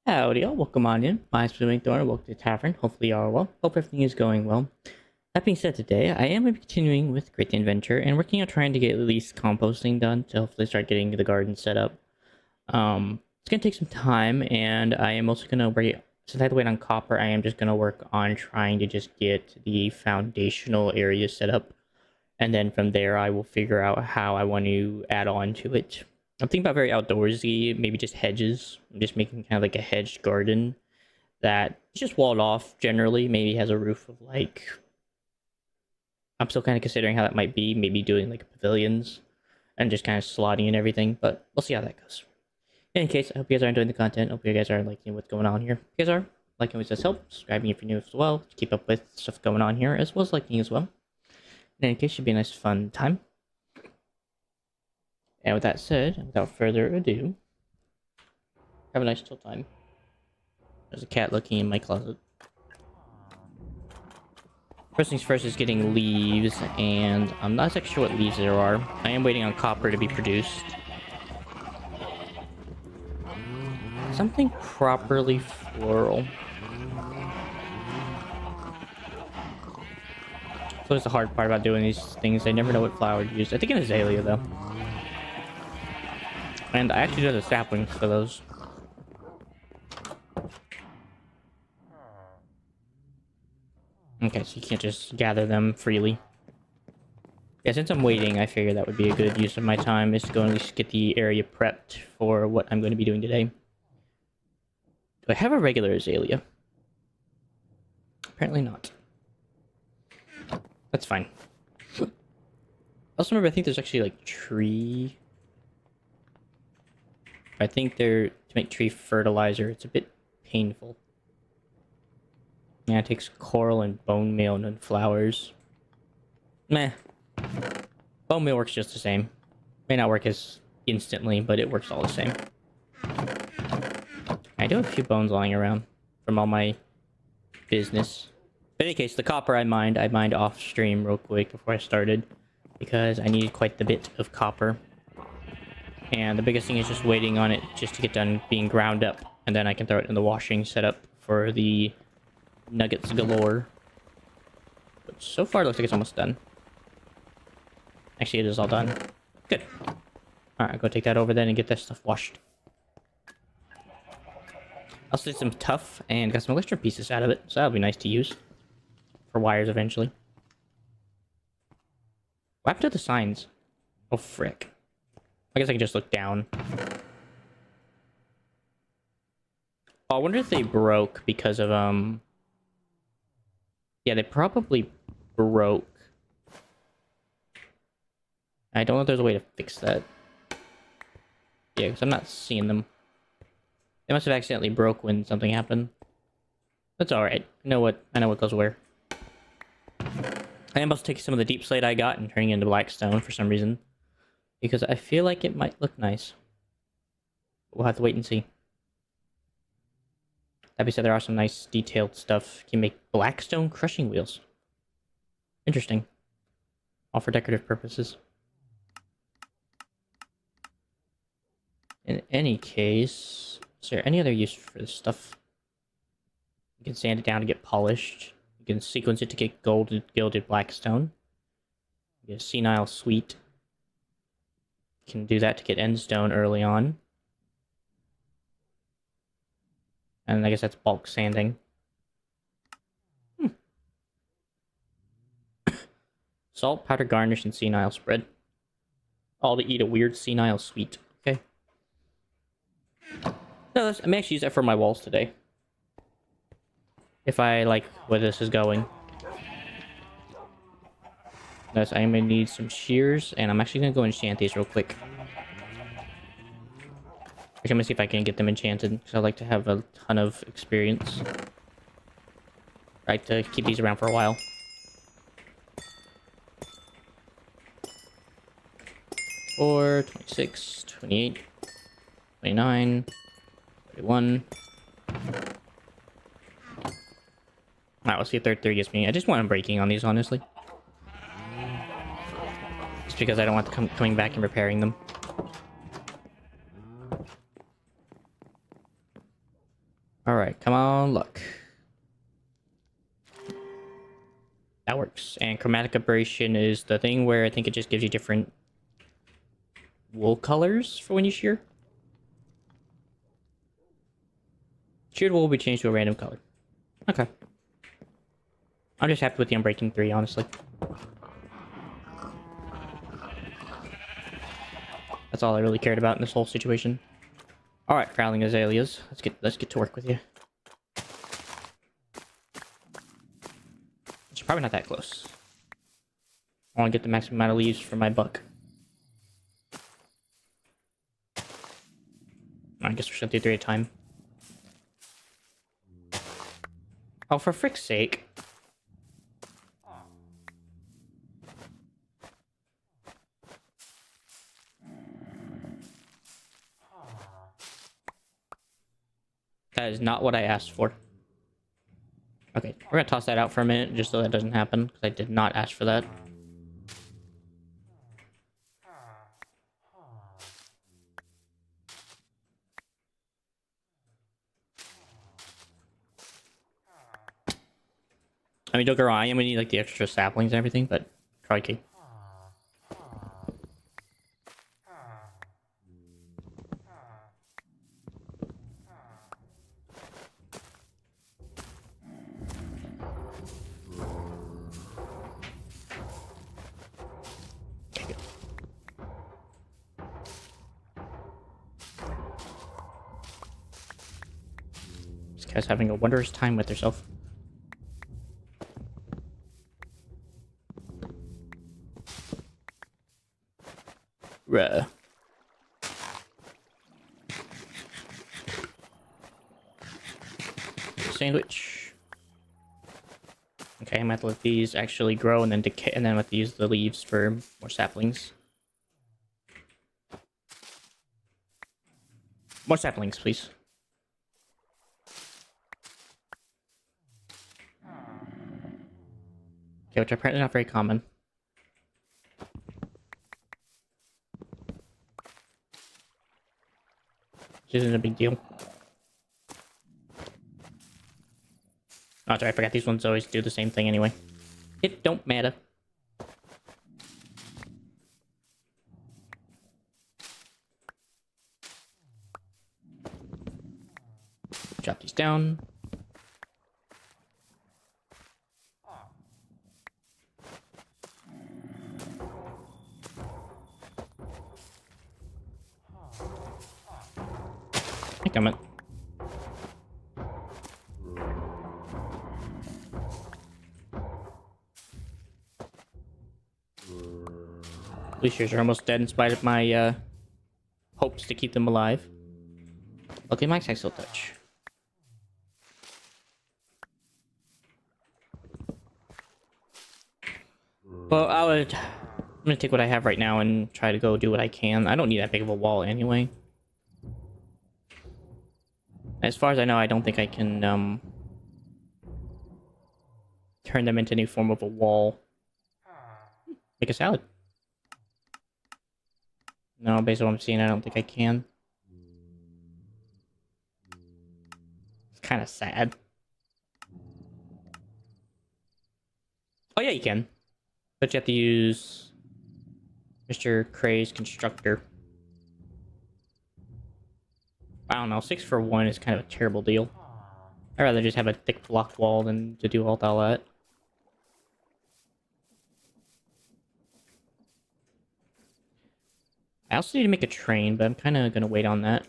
Howdy, all. Welcome on in. My name's Swimming Thorn. Welcome to the tavern. Hopefully, you are well. Hope everything is going well. That being said, today I am going to be continuing with Great Endventure and working on trying to get at least composting done to hopefully start getting the garden set up. It's going to take some time, and I am also going to wait. Since I have to wait on copper, I am just going to work on trying to just get the foundational area set up, and then from there, I will figure out how I want to add on to it. I'm thinking about very outdoorsy, maybe just hedges. I'm just making kind of like a hedged garden that is just walled off generally. Maybe has a roof of like. I'm still kind of considering how that might be. Maybe doing like pavilions and just kind of slotting and everything, but we'll see how that goes. In any case, I hope you guys are enjoying the content. I hope you guys are liking what's going on here. If you guys are, liking always does help. Subscribing if you're new as well to keep up with stuff going on here, as well as liking as well. In any case, should be a nice fun time. And with that said, without further ado, have a nice chill time. There's a cat looking in my closet. First things first is getting leaves, and I'm not exactly sure what leaves there are. I am waiting on copper to be produced. Something properly floral. So that's the hard part about doing these things. I never know what flower to use. I think an azalea, though. And I actually do the saplings for those. Okay, so you can't just gather them freely. Yeah, since I'm waiting, I figured that would be a good use of my time, is to go and at least get the area prepped for what I'm going to be doing today. Do I have a regular azalea? Apparently not. That's fine. Also remember, I think there's actually like tree... I think they're to make tree fertilizer. It's a bit painful. Yeah, it takes coral and bone meal and then flowers. Meh. Bone meal works just the same. May not work as instantly, but it works all the same. I do have a few bones lying around from all my business. In any case, the copper I mined off stream real quick before I started, because I needed quite the bit of copper. And the biggest thing is just waiting on it just to get done being ground up, and then I can throw it in the washing setup for the nuggets galore. But so far it looks like it's almost done. Actually, it is all done. Good. Alright, I'll go take that over then and get that stuff washed. I also did some tough and got some electric pieces out of it, so that'll be nice to use for wires eventually. What happened to the signs? Oh, frick. I guess I can just look down. Oh, I wonder if they broke because of, yeah, they probably broke. I don't know if there's a way to fix that. Yeah, because I'm not seeing them. They must have accidentally broke when something happened. That's alright. I know what goes where. I must take some of the deep slate I got and turning it into black stone for some reason. Because I feel like it might look nice. We'll have to wait and see. That being said, there are some nice detailed stuff. You can make black stone crushing wheels. Interesting. All for decorative purposes. In any case, is there any other use for this stuff? You can sand it down to get polished. You can sequence it to get gilded blackstone. You get a senile sweet. Can do that to get endstone early on. And I guess that's bulk sanding. Salt, powder garnish, and senile spread. All to eat a weird senile sweet. Okay. No, I may actually use that for my walls today. If I like where this is going. Thus, I'm gonna need some shears, and I'm actually gonna go enchant these real quick. Actually, I'm gonna see if I can get them enchanted, because I like to have a ton of experience. Right, to keep these around for a while. Four, 26, 28, 29, 31. Alright, let's see if 33 gets me. I just want them breaking on these, honestly. Just because I don't want to coming back and repairing them. Come on, luck. That works. And chromatic aberration is the thing where I think it just gives you different wool colors for when you shear. Sheared wool will be changed to a random color. Okay. I'm just happy with the Unbreaking 3, honestly. That's all I really cared about in this whole situation. Alright, prowling azaleas. Let's get to work with you. It's probably not that close. I want to get the maximum amount of leaves for my buck. I guess we're just gonna do 3 at a time. Oh, for frick's sake. That is not what I asked for. Okay, we're gonna toss that out for a minute just so that doesn't happen, because I did not ask for that. I mean, don't get me wrong, I am gonna need like the extra saplings and everything, but crikey. This guy's having a wondrous time with herself. Ruh. Sandwich. Okay, I'm gonna have to let these actually grow and then decay, and then I'm gonna have to use the leaves for more saplings. More saplings, please. Okay, which are apparently not very common. Which isn't a big deal. Oh, sorry, I forgot these ones always do the same thing anyway. It don't matter. Drop these down. Come on. Glaciers are almost dead in spite of my hopes to keep them alive. Okay, Mike's still touch. Well, I'm gonna take what I have right now and try to go do what I can. I don't need that big of a wall anyway. As far as I know, I don't think I can turn them into any form of a wall. Make a salad. No, based on what I'm seeing, I don't think I can. It's kind of sad. Oh yeah, you can. But you have to use Mr. Cray's constructor. I don't know, 6 for 1 is kind of a terrible deal. I'd rather just have a thick block wall than to do all that. I also need to make a train, but I'm kind of going to wait on that.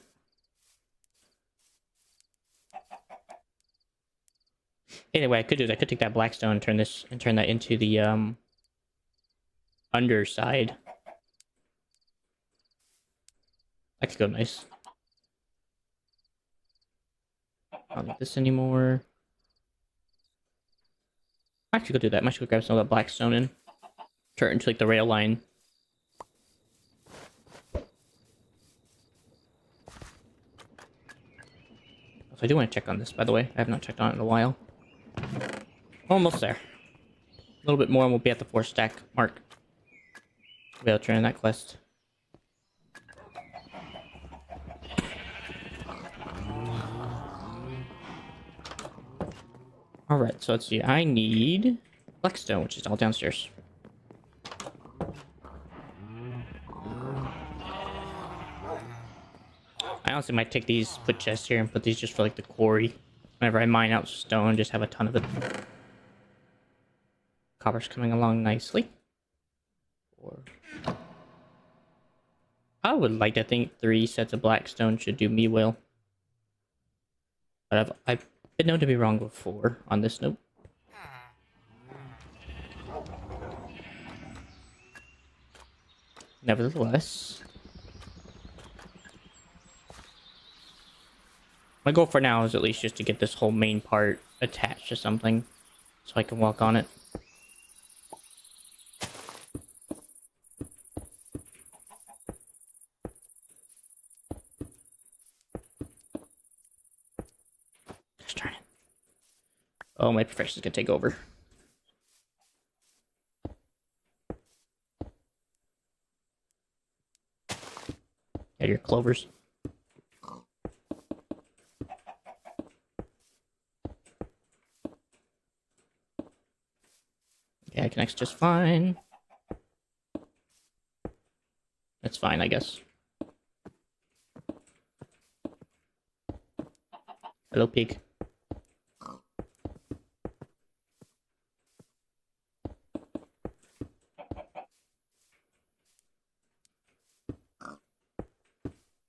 Anyway, I could do that. I could take that blackstone and turn that into the underside. That could go nice. I don't need this anymore. I actually go do that. I should go grab some of that blackstone and turn it into like the rail line. So I do want to check on this, by the way. I have not checked on it in a while. Almost there. A little bit more and we'll be at the 4 stack mark. We'll be able to turn in that quest. Alright, so let's see. I need blackstone, which is all downstairs. I honestly might take these split chests here and put these just for like the quarry. Whenever I mine out stone, just have a ton of it. Copper's coming along nicely. I would like to think 3 sets of blackstone should do me well. But I've been known to be wrong before on this note. Nevertheless, my goal for now is at least just to get this whole main part attached to something so I can walk on it. Just trying it. Oh, my profession's gonna take over. Yeah, your clovers. Yeah, it connects just fine. That's fine, I guess. Hello, pig.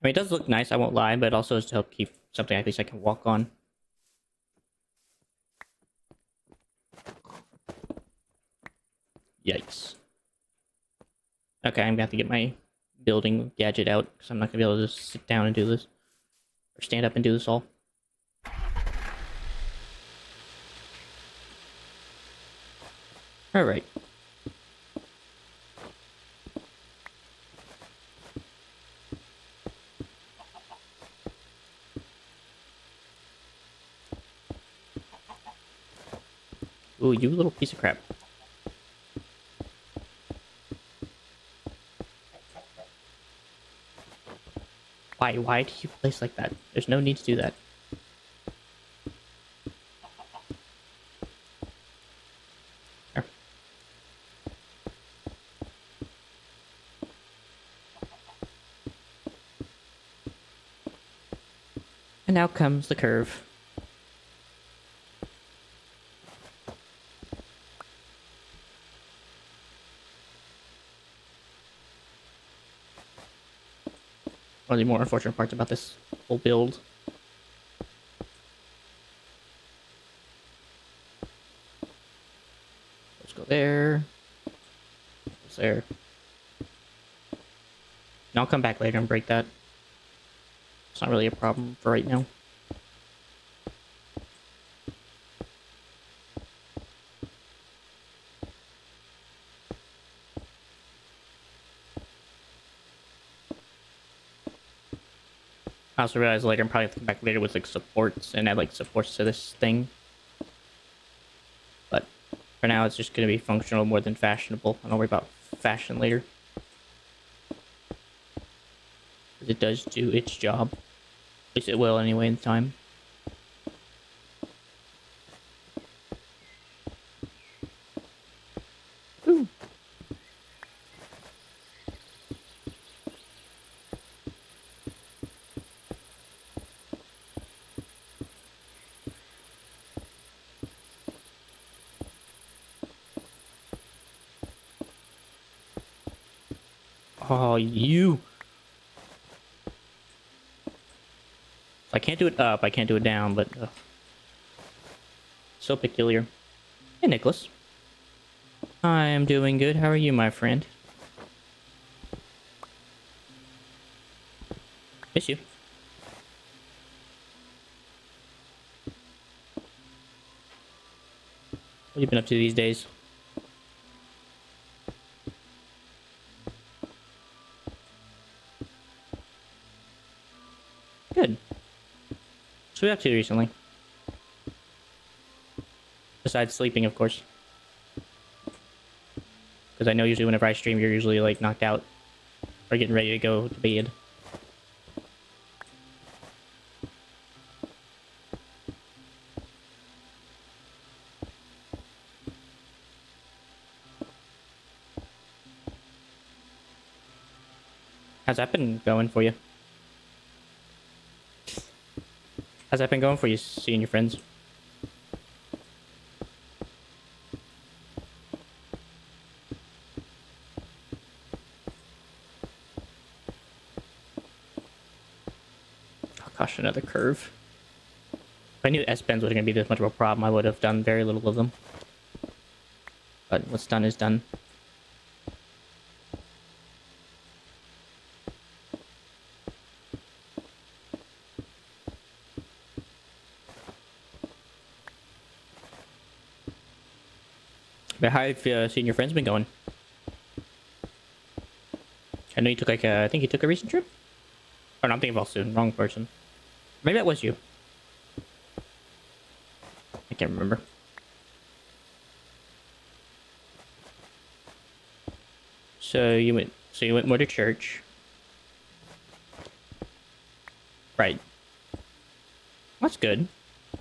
I mean, it does look nice, I won't lie, but it also is to help keep something at least I can walk on. Yikes. Okay, I'm gonna have to get my building gadget out, because I'm not gonna be able to just sit down and do this. Or stand up and do this all. Alright. Ooh, you little piece of crap. Why do you place like that? There's no need to do that. There. And now comes the curve. One of the more unfortunate parts about this whole build. Let's go there. Let's there. And I'll come back later and break that. It's not really a problem for right now. I also realized later I'm probably have to come back later with like supports and add like supports to this thing. But for now it's just going to be functional more than fashionable. I don't worry about fashion later. It does do its job. At least it will anyway in time. Ooh. Oh, you. I can't do it up, I can't do it down, but... so peculiar. Hey, Nicholas. I am doing good. How are you, my friend? Miss you. What have you been up to these days? Good. So what have you up to recently? Besides sleeping, of course. Because I know usually whenever I stream, you're usually, like, knocked out. Or getting ready to go to bed. How's that been going for you? How's that been going for you, seeing your friends? Oh gosh, another curve. If I knew S-bends wasn't going to be this much of a problem, I would have done very little of them. But what's done is done. But how have seeing your friends been going? I know you took like I think you took a recent trip? Or no, I'm thinking of soon. Wrong person. Maybe that was you. I can't remember. So you went more to church. Right. That's good. I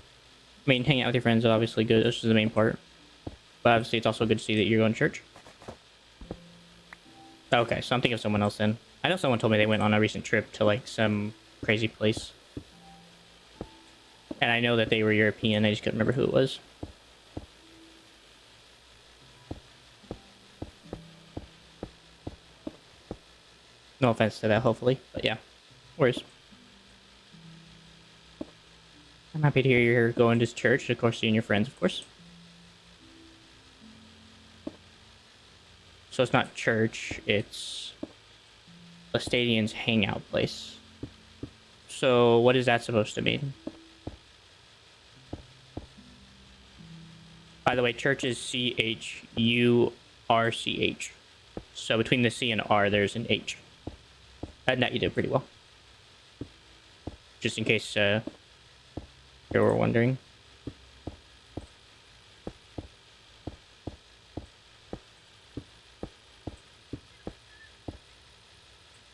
mean, hanging out with your friends is obviously good. This is the main part. But obviously, it's also good to see that you're going to church. Okay, so I'm thinking of someone else then. I know someone told me they went on a recent trip to like some crazy place. And I know that they were European. I just couldn't remember who it was. No offense to that, hopefully. But yeah, worries. I'm happy to hear you're going to church. Of course, seeing your friends, of course. So it's not church, it's a stadium's hangout place. So what is that supposed to mean? By the way, church is C-H-U-R-C-H. So between the C and R, there's an H. And that you did pretty well. Just in case you were wondering.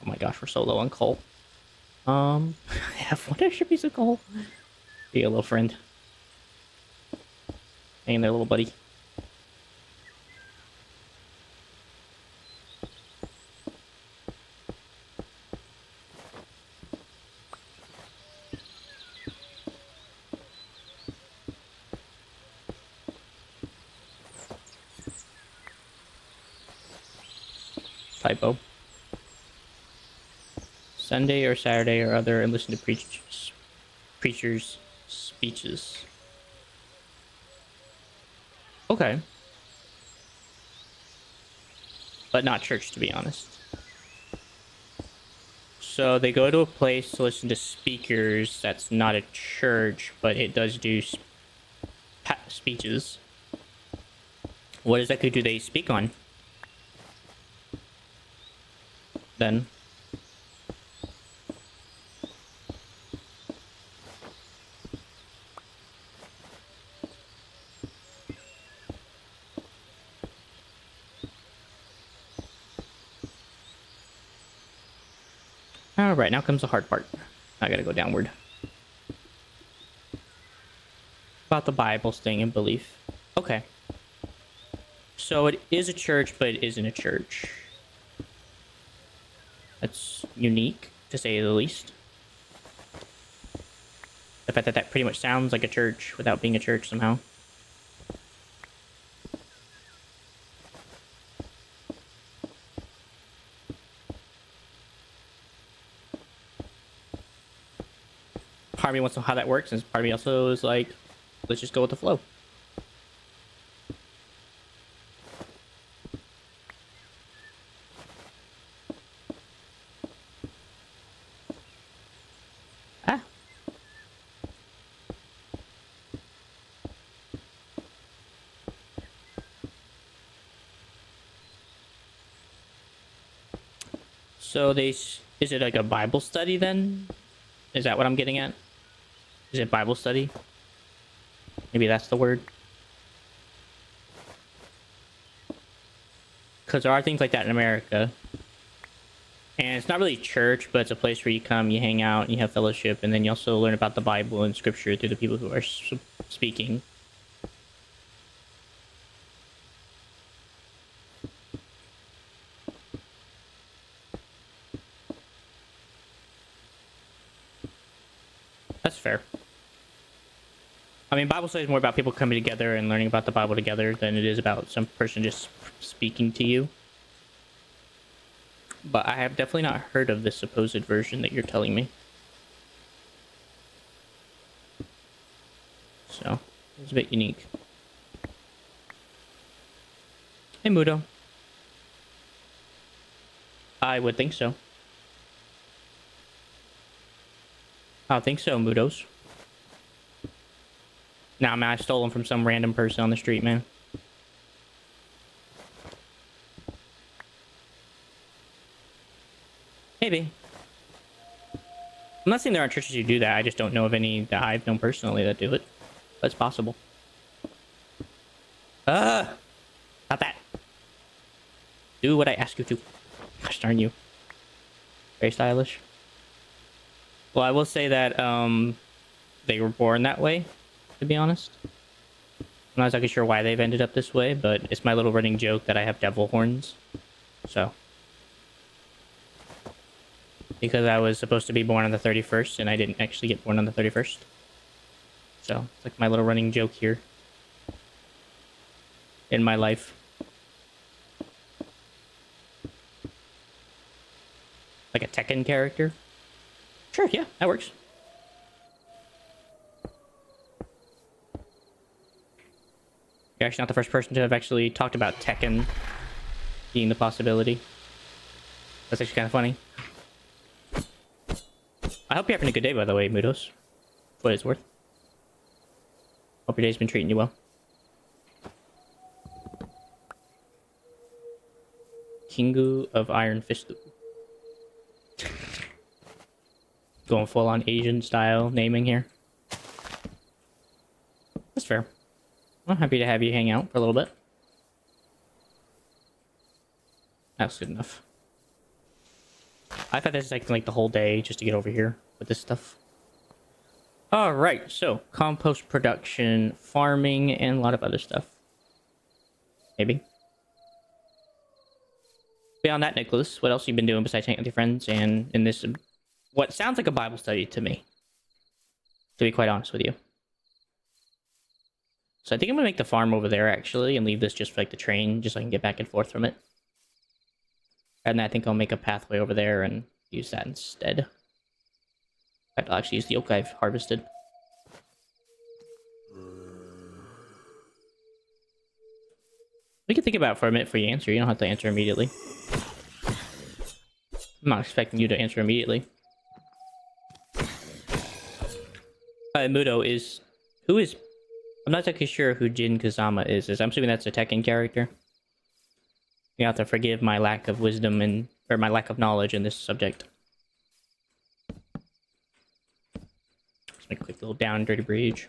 Oh my gosh, we're so low on coal. I have one extra piece of coal. Be a little friend. Hang in there, little buddy. Typo. Sunday or Saturday or other and listen to preachers' speeches. Okay. But not church, to be honest. So they go to a place to listen to speakers that's not a church, but it does do speeches. What exactly do they speak on? Then. Alright, now comes the hard part. I gotta go downward. About the Bible's thing and belief. Okay. So it is a church, but it isn't a church. That's unique, to say the least. The fact that that pretty much sounds like a church without being a church somehow. Part of me wants to know how that works, and part of me also is like, let's just go with the flow. Ah. So is it like a Bible study then? Is that what I'm getting at? Is it Bible study? Maybe that's the word. Because there are things like that in America. And it's not really church, but it's a place where you come, you hang out, and you have fellowship, and then you also learn about the Bible and Scripture through the people who are speaking. That's fair. I mean, Bible study is more about people coming together and learning about the Bible together than it is about some person just speaking to you. But I have definitely not heard of this supposed version that you're telling me. So, it's a bit unique. Hey, Mudo. I would think so. I think so, Mudos. Nah, man, I stole them from some random person on the street, man. Maybe. I'm not saying there aren't churches who do that. I just don't know of any that I've known personally that do it. That's possible. Not that. Do what I ask you to. Gosh darn you. Very stylish. Well, I will say that they were born that way, to be honest. I'm not exactly sure why they've ended up this way, but it's my little running joke that I have devil horns. So. Because I was supposed to be born on the 31st, and I didn't actually get born on the 31st. So, it's like my little running joke here. In my life. Like a Tekken character? Sure, yeah, that works. You're actually not the first person to have actually talked about Tekken being the possibility. That's actually kind of funny. I hope you're having a good day, by the way, Mudos. For what it's worth. Hope your day's been treating you well. Kingu of Iron Fist. Going full on Asian style naming here. That's fair. I'm happy to have you hang out for a little bit. That's good enough. I thought this was like the whole day just to get over here with this stuff. Alright, so compost production, farming, and a lot of other stuff. Maybe. Beyond that, Nicholas, what else have you been doing besides hanging out with your friends and in this, what sounds like a Bible study to me, to be quite honest with you. So I think I'm gonna make the farm over there actually and leave this just for like the train, just so I can get back and forth from it. And then I think I'll make a pathway over there and use that instead. In fact, I'll actually use the oak I've harvested. We can think about it for a minute for you answer. You don't have to answer immediately. I'm not expecting you to answer immediately. Mudo is... Who is... I'm not exactly sure who Jin Kazama is. I'm assuming that's a Tekken character. You have to forgive my lack of wisdom and... or my lack of knowledge in this subject. Just make a quick little down dirty bridge.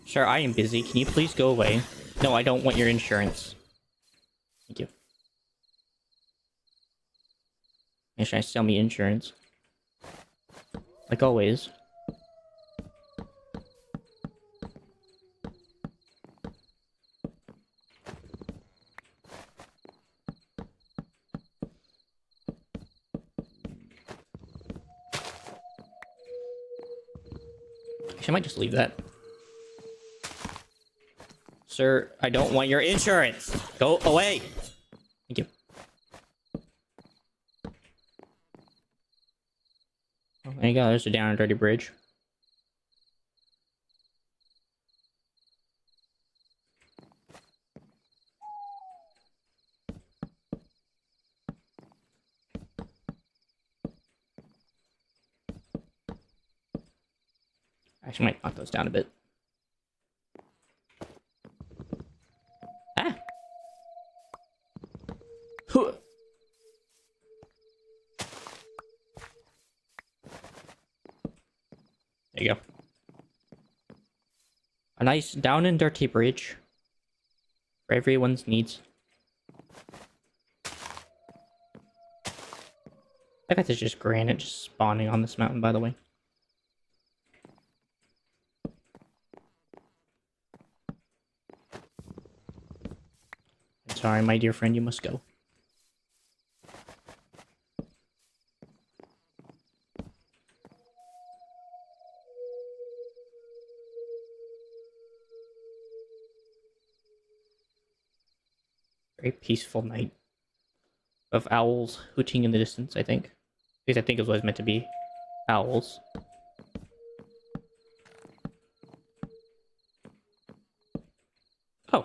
Sir, I am busy. Can you please go away? No, I don't want your insurance. Thank you. You're trying to sell me insurance. Like always. Actually, I might just leave that. Sir, I don't want your insurance. Go away. Thank you. Oh, there you go. There's a down and dirty bridge. Actually, might knock those down a bit. Ah! Huh. There you go. A nice down and dirty bridge. For everyone's needs. I bet there's just granite just spawning on this mountain, by the way. I'm sorry, my dear friend, you must go. Very peaceful night of owls hooting in the distance, I think. At least I think it was meant to be owls. Oh,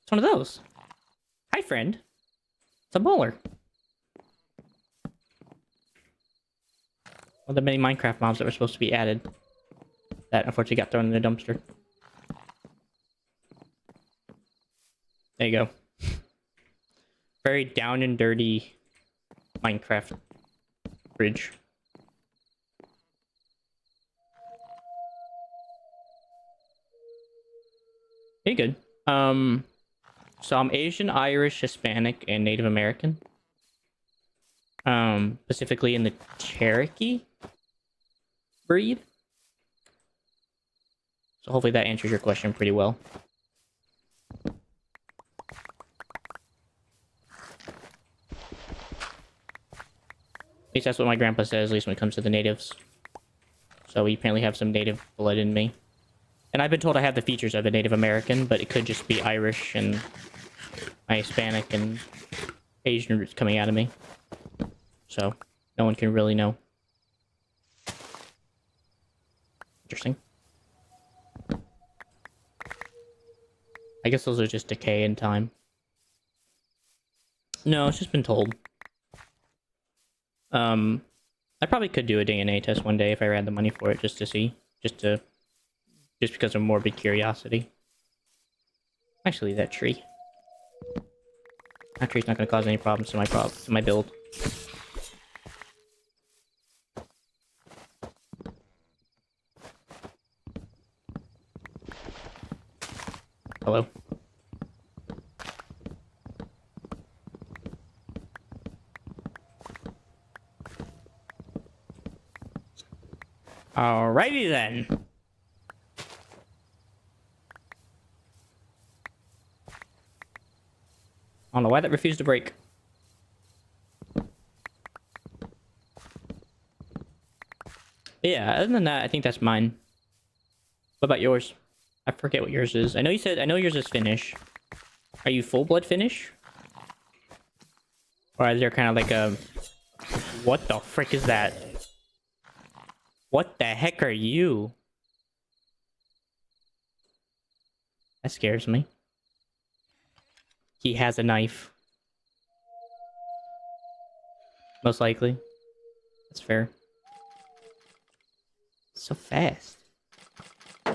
it's one of those. Hi, friend. It's a bowler. One of the many Minecraft mobs that were supposed to be added that unfortunately got thrown in the dumpster. There you go. Very down and dirty Minecraft bridge. Pretty good. So I'm Asian, Irish, Hispanic, and Native American. Specifically in the Cherokee breed. So hopefully that answers your question pretty well. At least that's what my grandpa says, at least when it comes to the natives. So we apparently have some native blood in me. And I've been told I have the features of a Native American, but it could just be Irish and my Hispanic and Asian roots coming out of me. So no one can really know. Interesting. I guess those are just decay in time. No, it's just been told. I probably could do a DNA test one day if I had the money for it, just to see. Just because of morbid curiosity. Actually, that tree. That tree's not going to cause any problems to my build. Hello. Alrighty then. I don't know why that refused to break. But yeah, other than that, I think that's mine. What about yours? I forget what yours is. I know yours is Finnish. Are you full blood Finnish? Or is there kind of like a... What the frick is that? What the heck are you? That scares me. He has a knife. Most likely. That's fair. So fast. The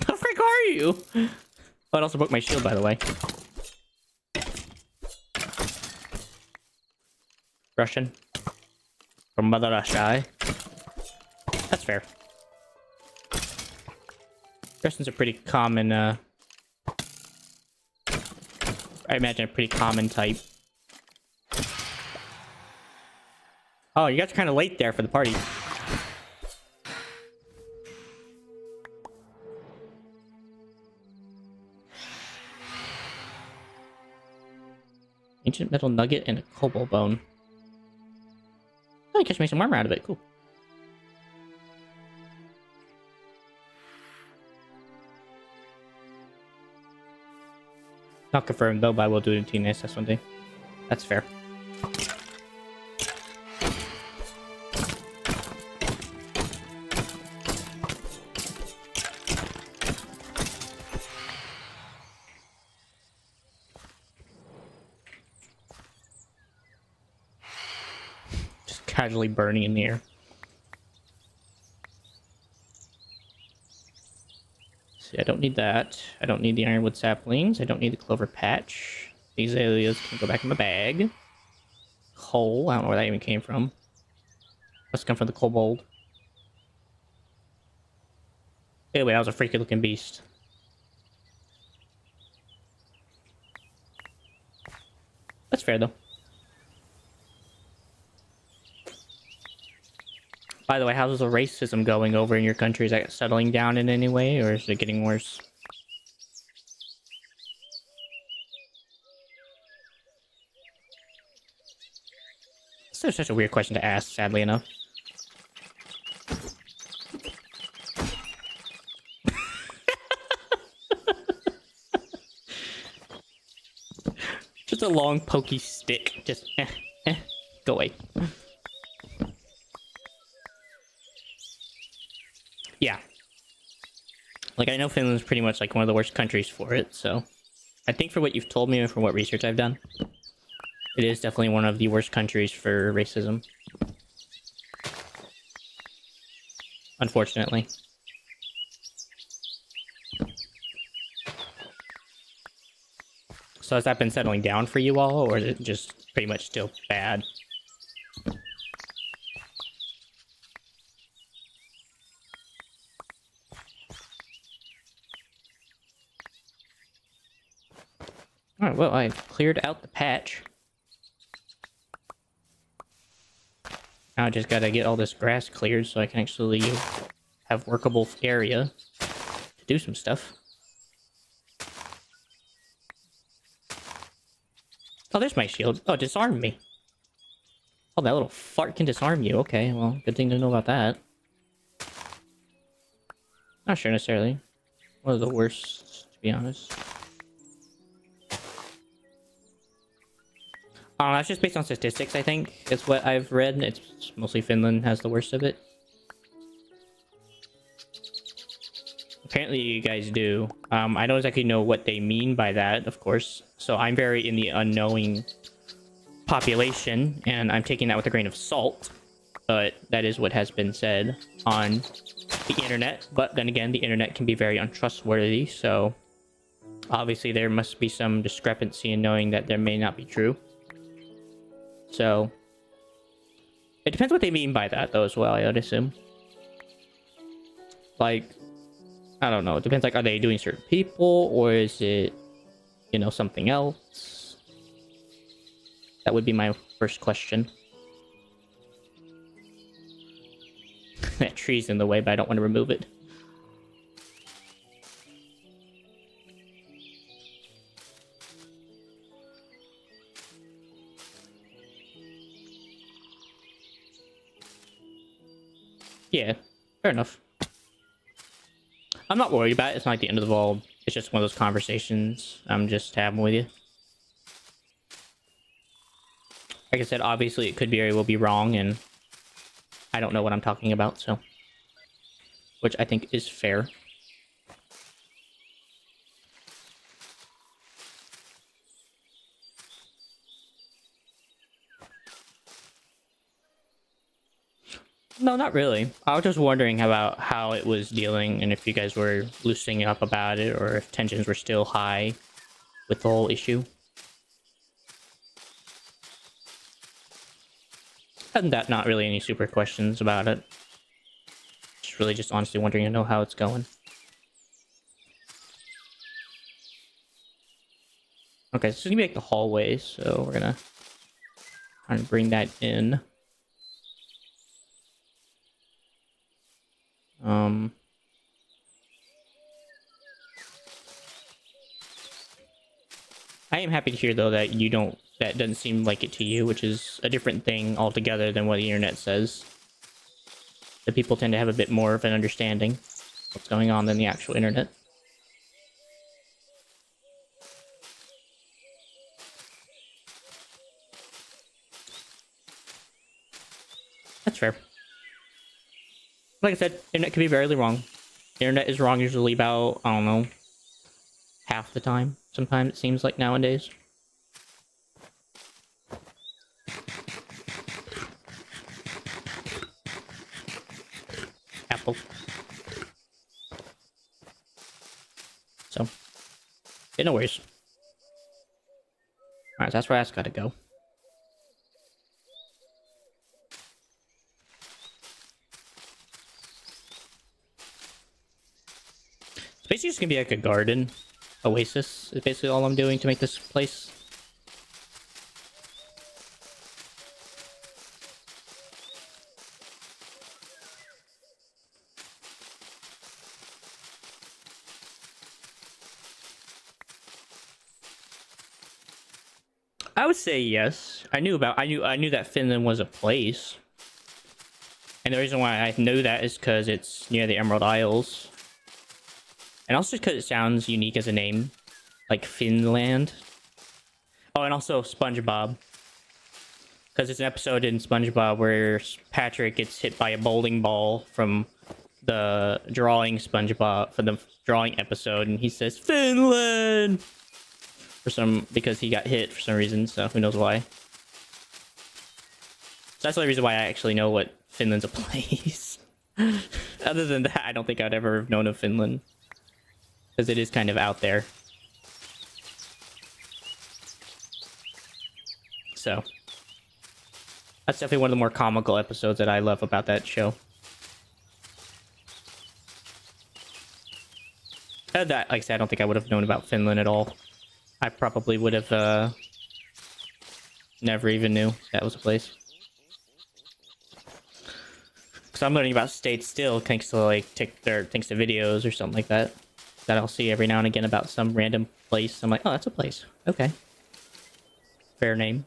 frick are you? Oh, it also broke my shield, by the way. Russian. From Mother Russia. That's fair. Russian's a pretty common, I imagine a pretty common type. Oh, you guys are kind of late there for the party. Ancient metal nugget and a cobalt bone. Oh, you guys made some armor out of it. Cool. Not confirmed though, but I will do it in TNSS one day. That's fair. Just casually burning in the air. See, I don't need that. I don't need the ironwood saplings. I don't need the clover patch. These alias can go back in my bag. Coal. I don't know where that even came from. Must come from the kobold. Anyway, that was a freaky looking beast. That's fair, though. By the way, how's the racism going over in your country? Is that settling down in any way, or is it getting worse? It's such a weird question to ask, sadly enough. Just a long, pokey stick. Just, go away. Yeah. Like, I know Finland's pretty much, like, one of the worst countries for it, so... I think for what you've told me and from what research I've done, it is definitely one of the worst countries for racism. Unfortunately. So has that been settling down for you all, or is it just pretty much still bad? Alright, well, I've cleared out the patch. Now I just gotta get all this grass cleared so I can actually have workable area to do some stuff. Oh, there's my shield. Oh, disarm me. Oh, that little fart can disarm you. Okay, well, good thing to know about that. Not sure necessarily. One of the worst, to be honest. That's just based on statistics, I think. It's what I've read. It's mostly Finland has the worst of it. Apparently you guys do. I don't exactly know what they mean by that, of course. So I'm very in the unknowing population, and I'm taking that with a grain of salt. But that is what has been said on the internet. But then again, the internet can be very untrustworthy, so obviously there must be some discrepancy in knowing that there may not be true. So it depends what they mean by that, though, as well, I would assume. Like, I don't know. It depends, like, are they doing certain people, or is it, you know, something else? That would be my first question. That tree's in the way, but I don't want to remove it. Yeah, fair enough. I'm not worried about it. It's not like the end of the world. It's just one of those conversations I'm just having with you. Like I said, obviously it could very well be wrong, and I don't know what I'm talking about, so... Which I think is fair. No, not really. I was just wondering about how it was dealing, and if you guys were loosening up about it, or if tensions were still high with the whole issue. Other than that, not really any super questions about it. Just really just honestly wondering to know how it's going. Okay, so this is gonna be like the hallway, so we're gonna try and bring that in. I am happy to hear, though, that you don't... That doesn't seem like it to you, which is a different thing altogether than what the internet says. The people tend to have a bit more of an understanding of what's going on than the actual internet. That's fair. Like I said, internet can be very wrong. The internet is wrong usually about, I don't know, half the time. Sometimes it seems like nowadays. Apple. So, yeah, no worries. Alright, so that's where that's gotta go. It's basically just gonna be like a garden oasis is basically all I'm doing to make this place. I would say yes. I knew that Finland was a place. And the reason why I know that is because it's near the Emerald Isles. And also because it sounds unique as a name. Like Finland. Oh, and also SpongeBob. Because it's an episode in SpongeBob where Patrick gets hit by a bowling ball from the drawing SpongeBob, for the drawing episode, and he says, Finland! Because he got hit for some reason, so who knows why. So that's the only reason why I actually know what Finland's a place. Other than that, I don't think I'd ever have known of Finland. Because it is kind of out there. So that's definitely one of the more comical episodes that I love about that show. That, like I said, I don't think I would have known about Finland at all. I probably would have never even knew that was a place. Because I'm learning about states still, thanks to thanks to videos or something like that. That I'll see every now and again about some random place. I'm like, oh, that's a place. Okay. Fair name.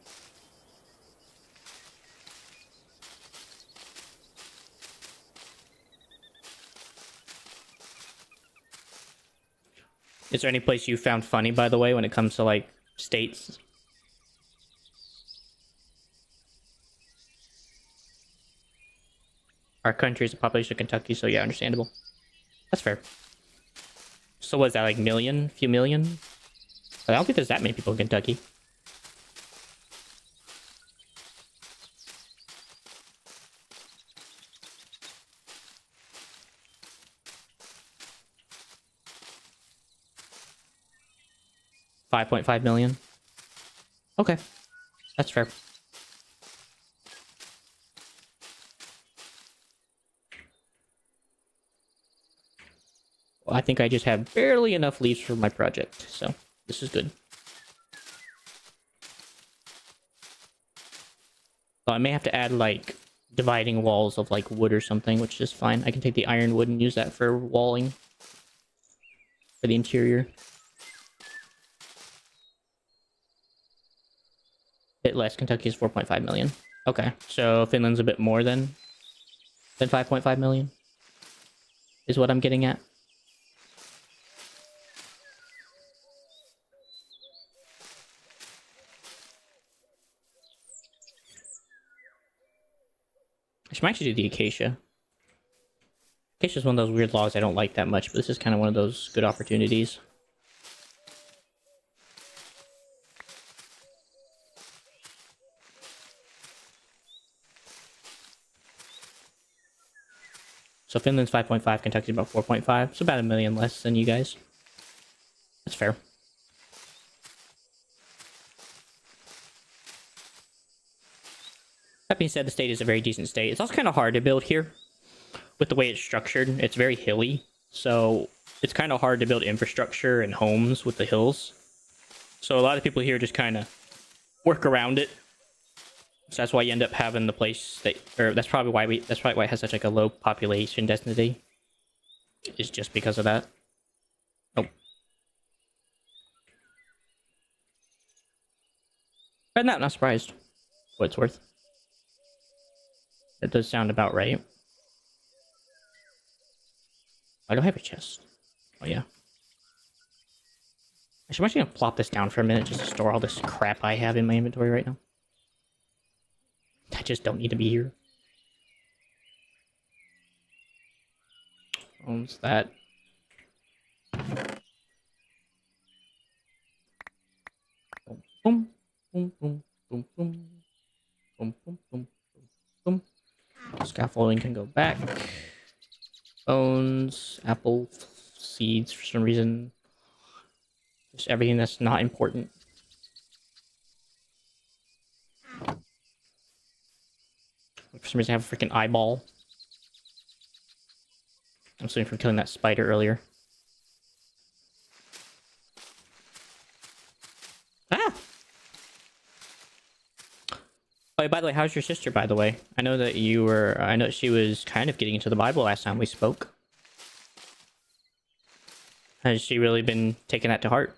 Is there any place you found funny, by the way, when it comes to, like, states? Our country is a population of Kentucky, so yeah, understandable. That's fair. So what is that, like, million? Few million? I don't think there's that many people in Kentucky. $5.5 million. Okay, that's fair. Well, I think I just have barely enough leaves for my project, so this is good. So I may have to add, like, dividing walls of, like, wood or something, which is fine. I can take the ironwood and use that for walling. For the interior. Bit less. Kentucky is 4.5 million. Okay, so Finland's a bit more than 5.5 million. Is what I'm getting at. I should actually do the acacia. Acacia is one of those weird logs I don't like that much, but this is kind of one of those good opportunities. So Finland's 5.5, Kentucky's about 4.5, so about $1 million less than you guys. That's fair. That being said, the state is a very decent state. It's also kind of hard to build here. With the way it's structured, it's very hilly. So it's kind of hard to build infrastructure and homes with the hills. So a lot of people here just kind of work around it. So that's why you end up having the place that, or that's probably why it has such like a low population density. Is just because of that. Oh. But not surprised. What it's worth. That does sound about right. I don't have a chest. Oh yeah. I'm actually gonna plop this down for a minute just to store all this crap I have in my inventory right now. I just don't need to be here. Owns that. Boom, boom, boom, boom, boom, boom, boom, boom, boom. Scaffolding can go back. Bones, apple seeds for some reason. Just everything that's not important. For some reason I have a freaking eyeball. I'm assuming from killing that spider earlier. Ah! Oh, by the way, how's your sister, by the way? I know that I know she was kind of getting into the Bible last time we spoke. Has she really been taking that to heart?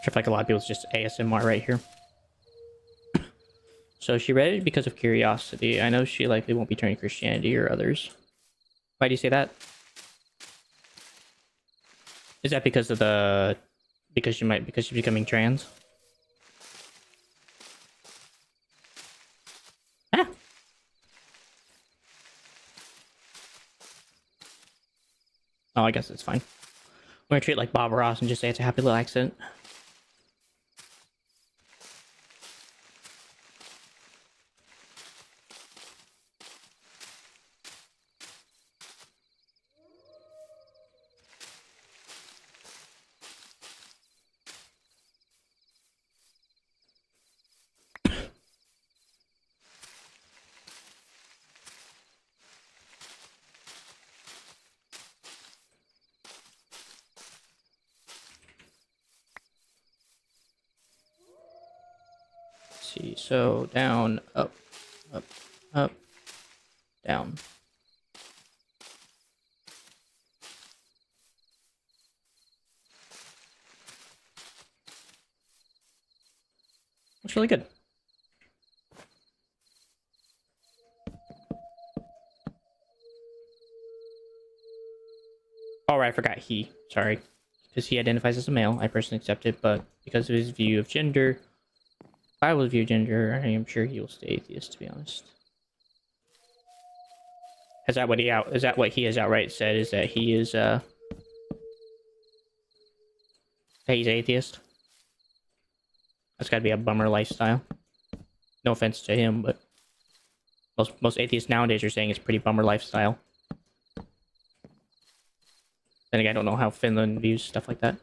I feel like a lot of people's just ASMR right here. So she read it because of curiosity. I know she likely won't be turning Christianity or others. Why do you say that? Is that because of the... because she's becoming trans? Ah! Oh, I guess it's fine. We're gonna treat it like Bob Ross and just say it's a happy little accident. See, so down, up, up, up, down. Looks really good. Oh, right, I forgot he. Sorry. Because he identifies as a male, I personally accept it, but because of his view of gender, if I will view gender, I am sure he will stay atheist, to be honest. Is that what he has outright said, is that he is, that he's atheist? That's gotta be a bummer lifestyle. No offense to him, but most atheists nowadays are saying it's pretty bummer lifestyle. Then again, I don't know how Finland views stuff like that.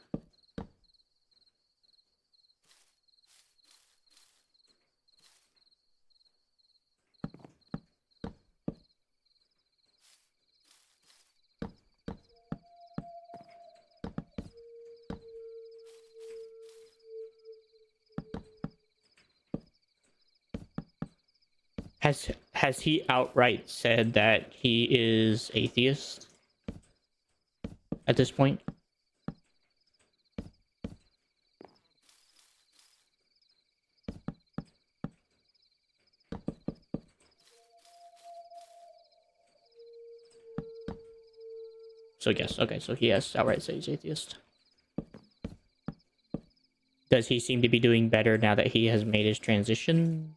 Has he outright said that he is atheist at this point? So yes, okay, so he has outright said he's atheist. Does he seem to be doing better now that he has made his transition?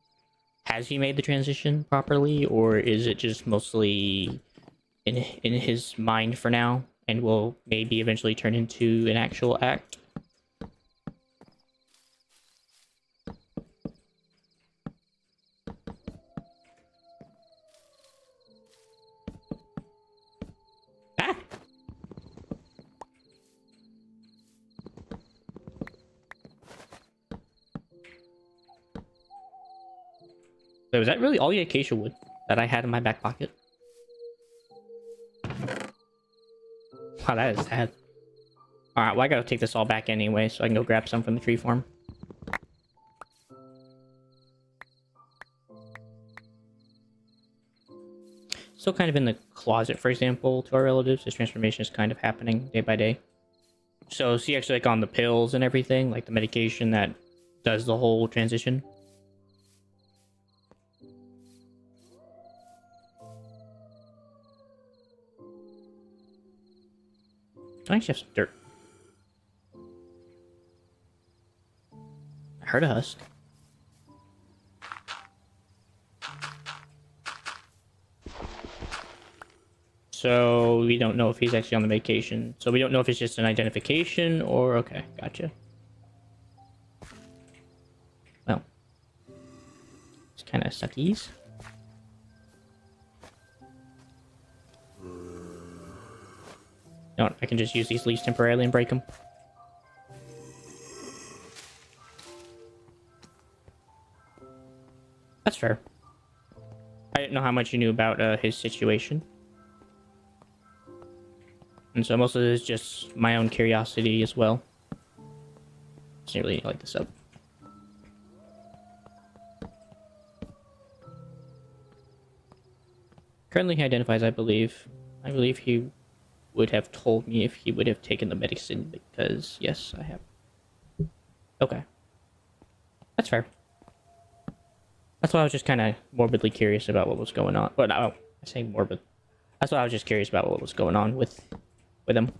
Has he made the transition properly, or is it just mostly in his mind for now, and will maybe eventually turn into an actual act? Ah! So was that really all the acacia wood that I had in my back pocket? Wow, that is sad. Alright, well I gotta take this all back anyway, so I can go grab some from the tree farm. Still kind of in the closet, for example, to our relatives. This transformation is kind of happening day by day. So is he actually like on the pills and everything, like the medication that does the whole transition? I actually have some dirt. I heard a husk. So we don't know if he's actually on the medication. So we don't know if it's just an identification or... Okay, gotcha. Well. It's kind of suckies. No, I can just use these leaves temporarily and break them. That's fair. I didn't know how much you knew about his situation. And so most of this is just my own curiosity as well. Just didn't really light this up. Currently he identifies, I believe he would have told me if he would have taken the medicine, because yes, I have. Okay. That's fair. That's why I was just kind of morbidly curious about what was going on. But I say morbid. That's why I was just curious about what was going on with him.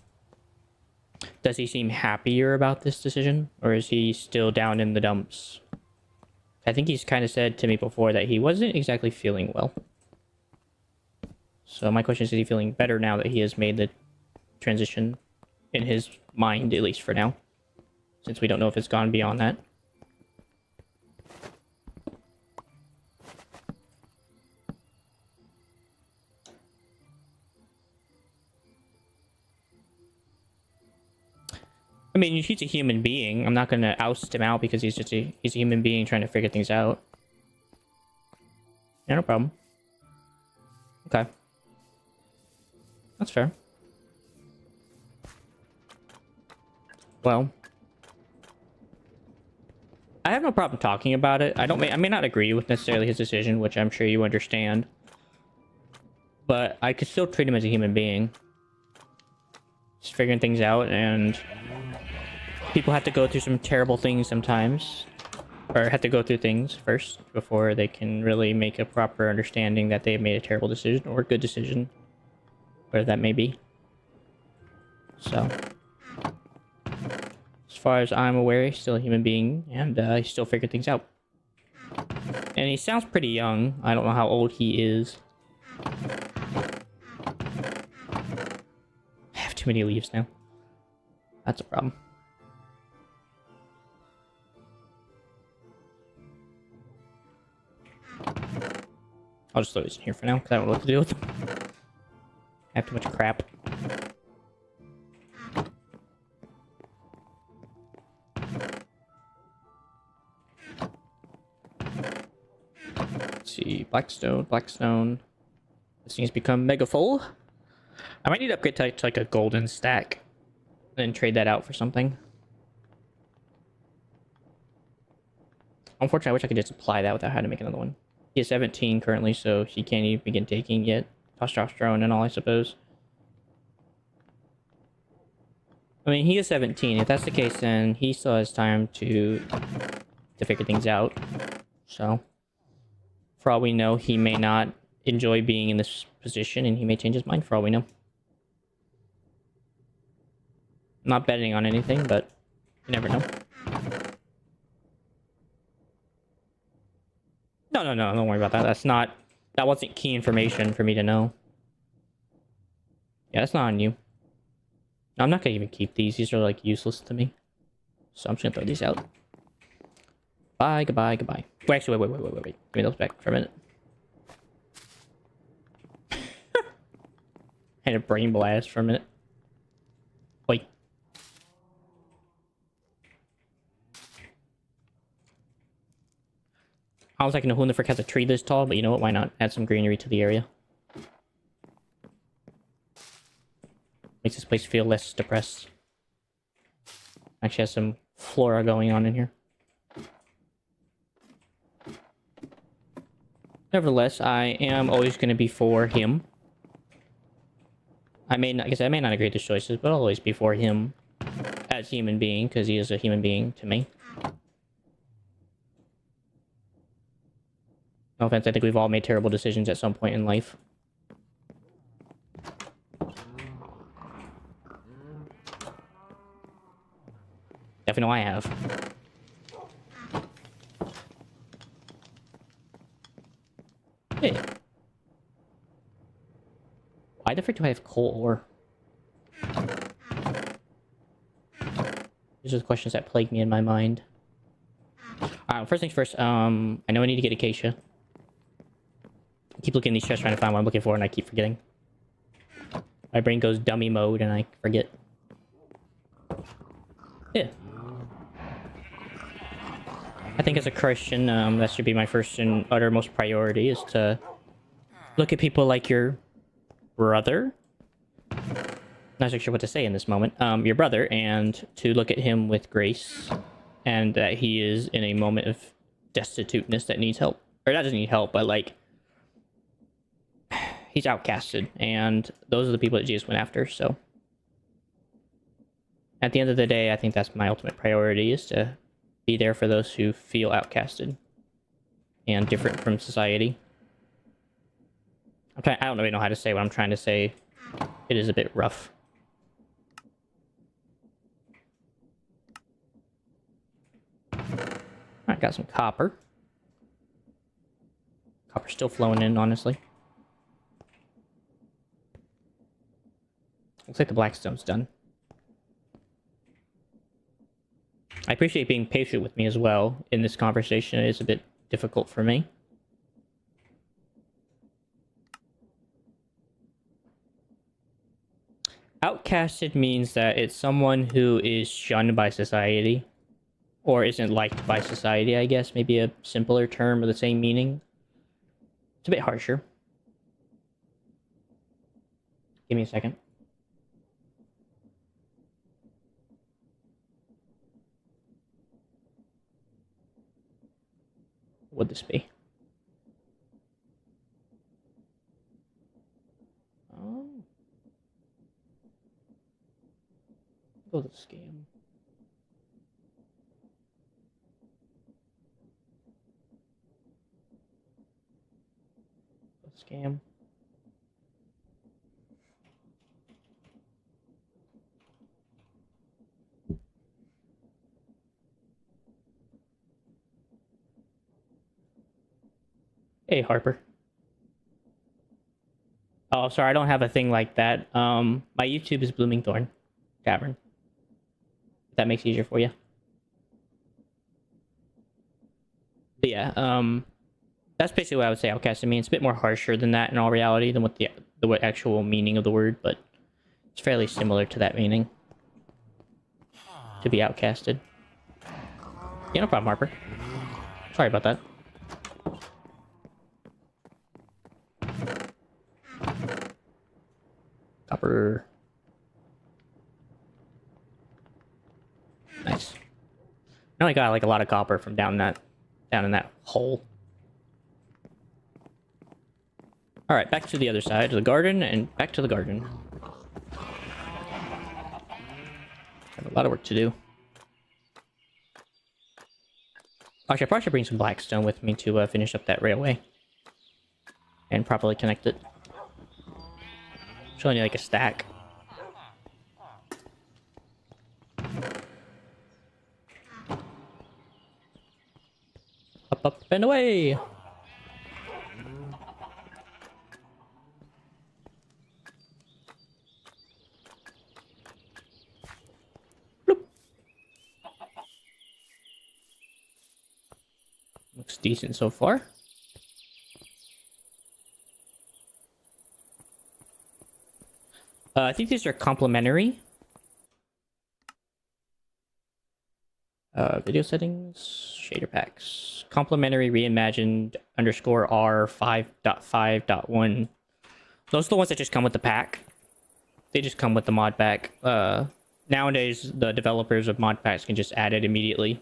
Does he seem happier about this decision, or is he still down in the dumps? I think he's kind of said to me before that he wasn't exactly feeling well. So my question is he feeling better now that he has made the transition in his mind, at least for now? Since we don't know if it's gone beyond that. I mean, he's a human being. I'm not going to oust him out because he's a human being trying to figure things out. Yeah, no problem. Okay. That's fair. Well, I have no problem talking about it. I may not agree with necessarily his decision, which I'm sure you understand. But I could still treat him as a human being. Just figuring things out, and people have to go through some terrible things sometimes. Or have to go through things first before they can really make a proper understanding that they've made a terrible decision or a good decision. Whatever that may be. So, as far as I'm aware, he's still a human being, and he still figured things out. And he sounds pretty young. I don't know how old he is. I have too many leaves now. That's a problem. I'll just throw these in here for now, because I don't know what to do with them. I have too much crap. Let's see, Blackstone. This thing's become mega full. I might need to upgrade to like a golden stack. And then trade that out for something. Unfortunately, I wish I could just apply that without having to make another one. He is 17 currently, so he can't even begin taking yet. Testosterone and all, I suppose. I mean, he is 17. If that's the case, then he still has time to figure things out. So, for all we know, he may not enjoy being in this position, and he may change his mind for all we know. I'm not betting on anything, but you never know. No, don't worry about that. That wasn't key information for me to know. Yeah, that's not on you. No, I'm not gonna even keep these. These are like useless to me. So I'm just gonna throw these out. Bye, goodbye. Wait, actually, wait. Give me those back for a minute. Had a brain blast for a minute. Wait. I was like, no, who the frick has a tree this tall? But you know what? Why not add some greenery to the area? Makes this place feel less depressed. Actually has some flora going on in here. Nevertheless, I am always going to be for him. I may not agree with his choices, but I'll always be for him as a human being, because he is a human being to me. No offense, I think we've all made terrible decisions at some point in life. Definitely know I have. Hey. Why the frick do I have coal ore? These are the questions that plague me in my mind. Alright, first things first, I know I need to get acacia. I keep looking in these chests trying to find what I'm looking for, and I keep forgetting. My brain goes dummy mode, and I forget. Yeah. I think as a Christian, that should be my first and uttermost priority, is to look at people like your brother. Not so sure what to say in this moment. Your brother, and to look at him with grace, and that he is in a moment of destituteness that needs help. Or that doesn't need help, but like, he's outcasted, and those are the people that Jesus went after, so. At the end of the day, I think that's my ultimate priority, is to be there for those who feel outcasted and different from society. I don't really know how to say what I'm trying to say. It is a bit rough. Alright, got some copper. Copper's still flowing in, honestly. Looks like the blackstone's done. I appreciate being patient with me as well in this conversation. It is a bit difficult for me. Outcasted means that it's someone who is shunned by society. Or isn't liked by society, I guess. Maybe a simpler term with the same meaning. It's a bit harsher. Give me a second. What would this be? Oh. Go to scam. Scam. Hey, Harper. Oh, sorry, I don't have a thing like that. My YouTube is Blooming Thorn Tavern. If that makes it easier for you. But yeah, that's basically what I would say outcasted means. It's a bit more harsher than that in all reality than what the actual meaning of the word, but it's fairly similar to that meaning. To be outcasted. Yeah, no problem, Harper. Sorry about that. Copper. Nice. I only got like a lot of copper from down in that hole. All right, back to the other side of the garden and back to the garden. Have a lot of work to do. Actually, I probably should bring some blackstone with me to finish up that railway and properly connect it. Showing you like a stack. Up, up, and away! Bloop. Looks decent so far. I think these are complementary. Video settings, shader packs, complementary reimagined underscore R 5.5.1. Those are the ones that just come with the pack. They just come with the mod pack. Nowadays, the developers of mod packs can just add it immediately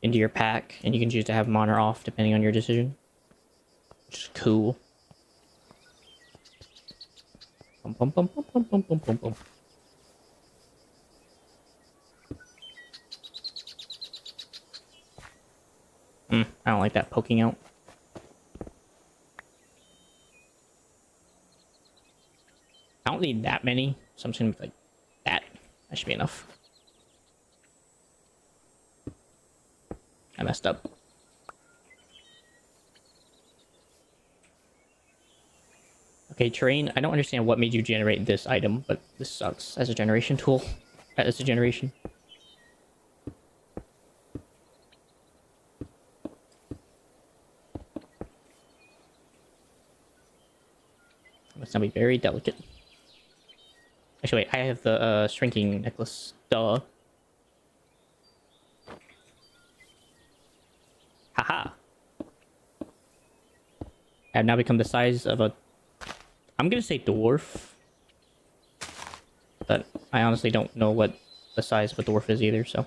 into your pack, and you can choose to have them on or off depending on your decision, which is cool. Bum, bum, bum, bum, bum, bum, bum, bum, bum. I don't like that poking out. I don't need that many, so I'm just gonna make like that. That should be enough. I messed up. Okay, terrain. I don't understand what made you generate this item, but this sucks as a generation tool. As a generation. Must not be very delicate. Actually, wait, I have the shrinking necklace. Duh. Haha. I have now become the size of a... I'm gonna say dwarf. But I honestly don't know what the size of a dwarf is either, so...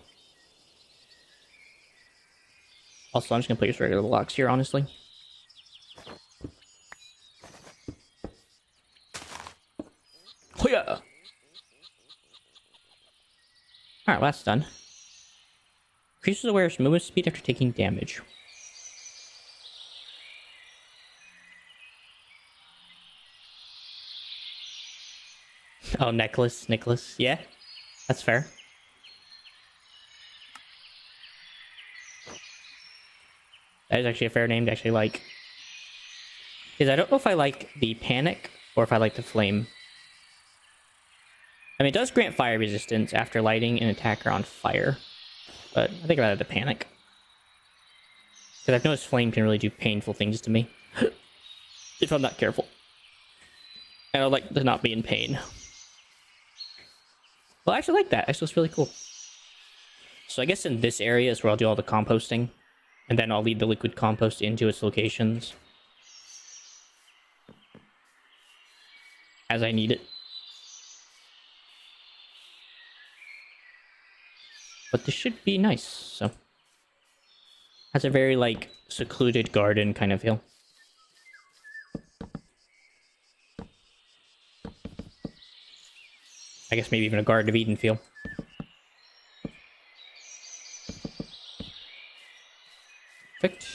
Also, I'm just gonna put your regular blocks here, honestly. Alright, well, that's done. Increases the wearer's movement speed after taking damage. Oh, necklace. Yeah, that's fair. That is actually a fair name to actually like. Because I don't know if I like the panic or if I like the flame. I mean, it does grant fire resistance after lighting an attacker on fire. But I think I'd rather the panic. Because I've noticed flame can really do painful things to me. If I'm not careful. And I'd like to not be in pain. Well, I actually like that. Actually, it's really cool. So I guess in this area is where I'll do all the composting. And then I'll lead the liquid compost into its locations. As I need it. But this should be nice, so. Has a very, like, secluded garden kind of feel. I guess maybe even a Garden of Eden feel. Perfect.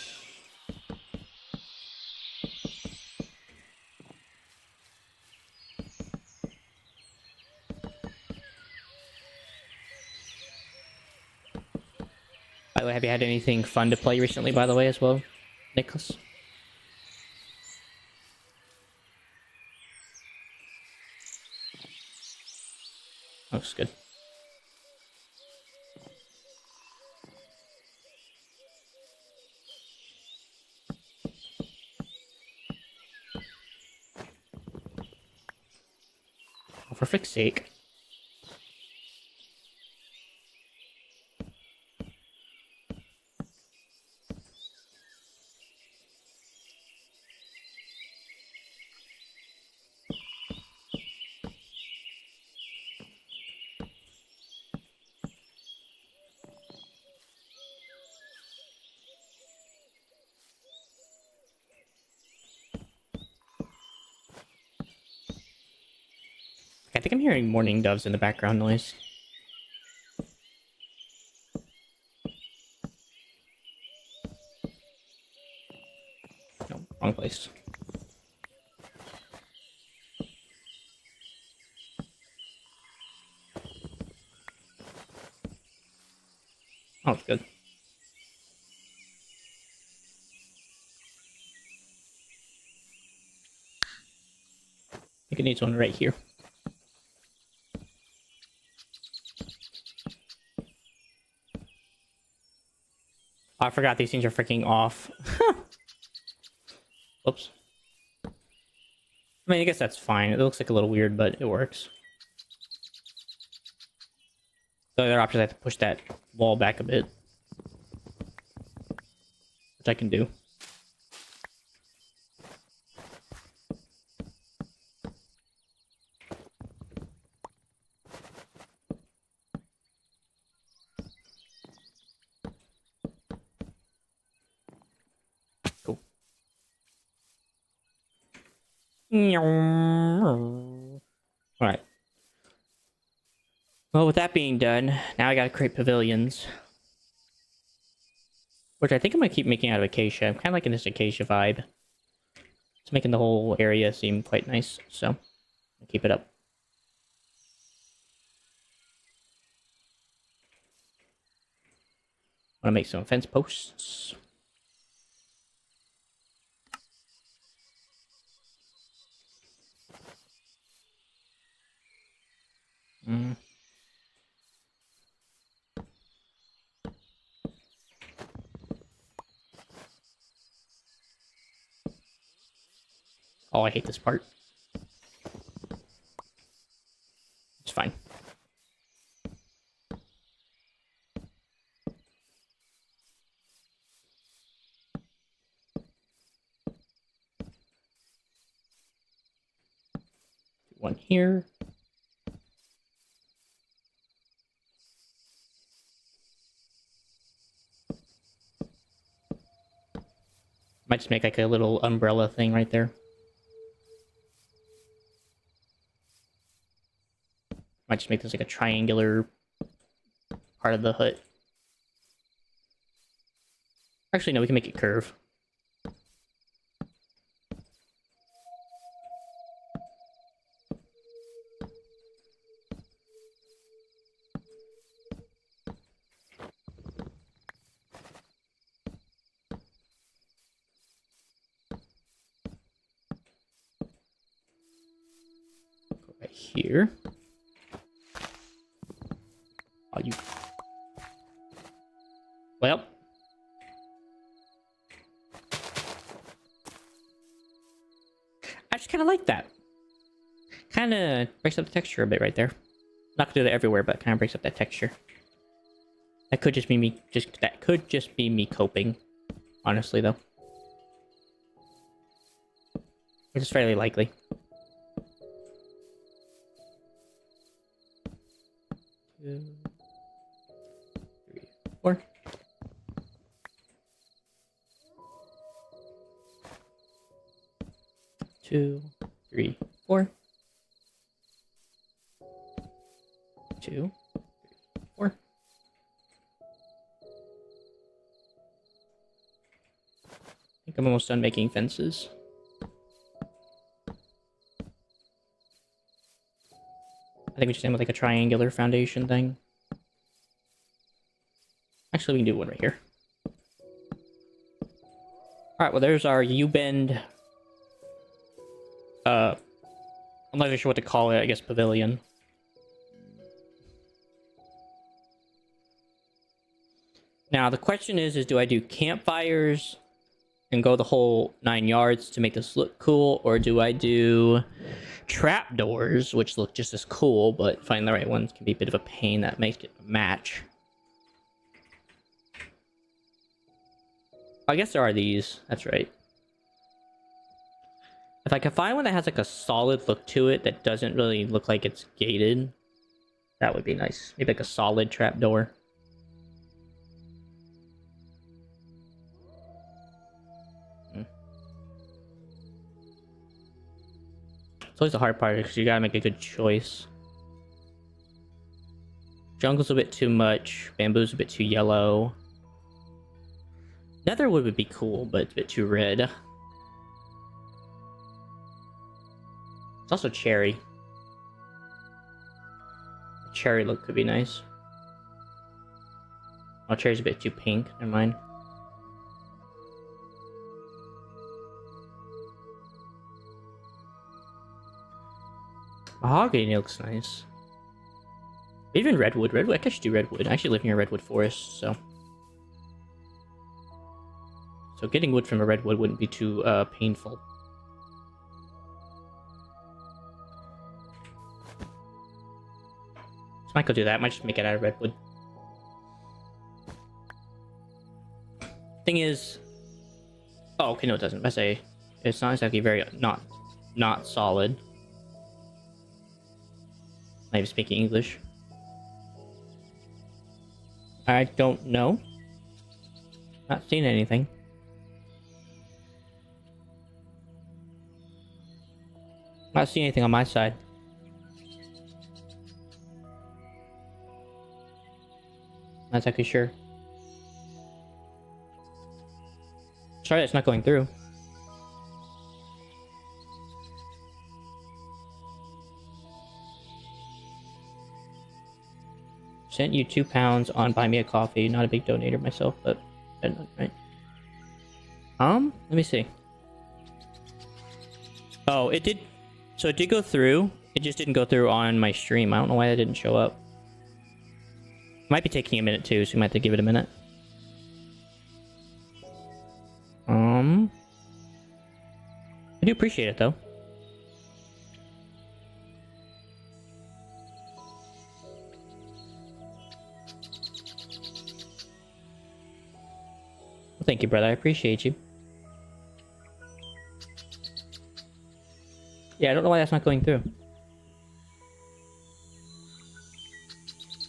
By the way, have you had anything fun to play recently, by the way, as well, Nicholas? Looks good. Oh, for frick's sake. I think I'm hearing mourning doves in the background noise. No, wrong place. Oh, it's good. I think it needs one right here. Oh, I forgot these things are freaking off. Oops. I mean, I guess that's fine. It looks like a little weird, but it works. The other option, I have to push that wall back a bit. Which I can do. Cool. Alright. Well, with that being done, now I gotta create pavilions. Which I think I'm gonna keep making out of acacia. I'm kind of liking this acacia vibe. It's making the whole area seem quite nice, so I'll keep it up. I'm gonna make some fence posts. Mm. Oh, I hate this part. It's fine. One here. Might just make like a little umbrella thing right there. Might just make this like a triangular part of the hut. Actually, no, we can make it curve. Go right here. Oh, you... Well... I just kind of like that. Kind of breaks up the texture a bit right there. Not gonna do that everywhere, but kind of breaks up that texture. That could just be me. That could just be me coping. Honestly, though, which is fairly likely. Two, three, four. Two, three, four. Two, three, four. I think I'm almost done making fences. I think we just end with like a triangular foundation thing. Actually, we can do one right here. Alright, well there's our U-bend... I'm not even sure what to call it, I guess pavilion. Now, the question is do I do campfires and go the whole 9 yards to make this look cool, or do I do trapdoors, which look just as cool, but finding the right ones can be a bit of a pain that makes it match. I guess there are these. That's right. If I can find one that has like a solid look to it that doesn't really look like it's gated, that would be nice. Maybe like a solid trapdoor. It's always the hard part because you gotta make a good choice. Jungle's a bit too much. Bamboo's a bit too yellow. Netherwood would be cool, but it's a bit too red. It's also cherry. A cherry look could be nice. Oh, cherry's a bit too pink. Never mind. Mahogany looks nice. Even redwood. Redwood. I could do redwood. I actually live near a redwood forest, so getting wood from a redwood wouldn't be too painful. So I might go do that. I might just make it out of redwood. Thing is, oh, okay, no, it doesn't. I say it's not exactly very not solid. Not even speaking English. I don't know. Not seen anything. Not seeing anything on my side. Not exactly sure. Sorry, it's not going through. Sent you £2 on Buy Me a Coffee. Not a big donator myself, but right. Let me see. Oh, it did. So it did go through. It just didn't go through on my stream. I don't know why that didn't show up. Might be taking a minute too, so you might have to give it a minute. I do appreciate it though. Well, thank you, brother. I appreciate you. Yeah, I don't know why that's not going through.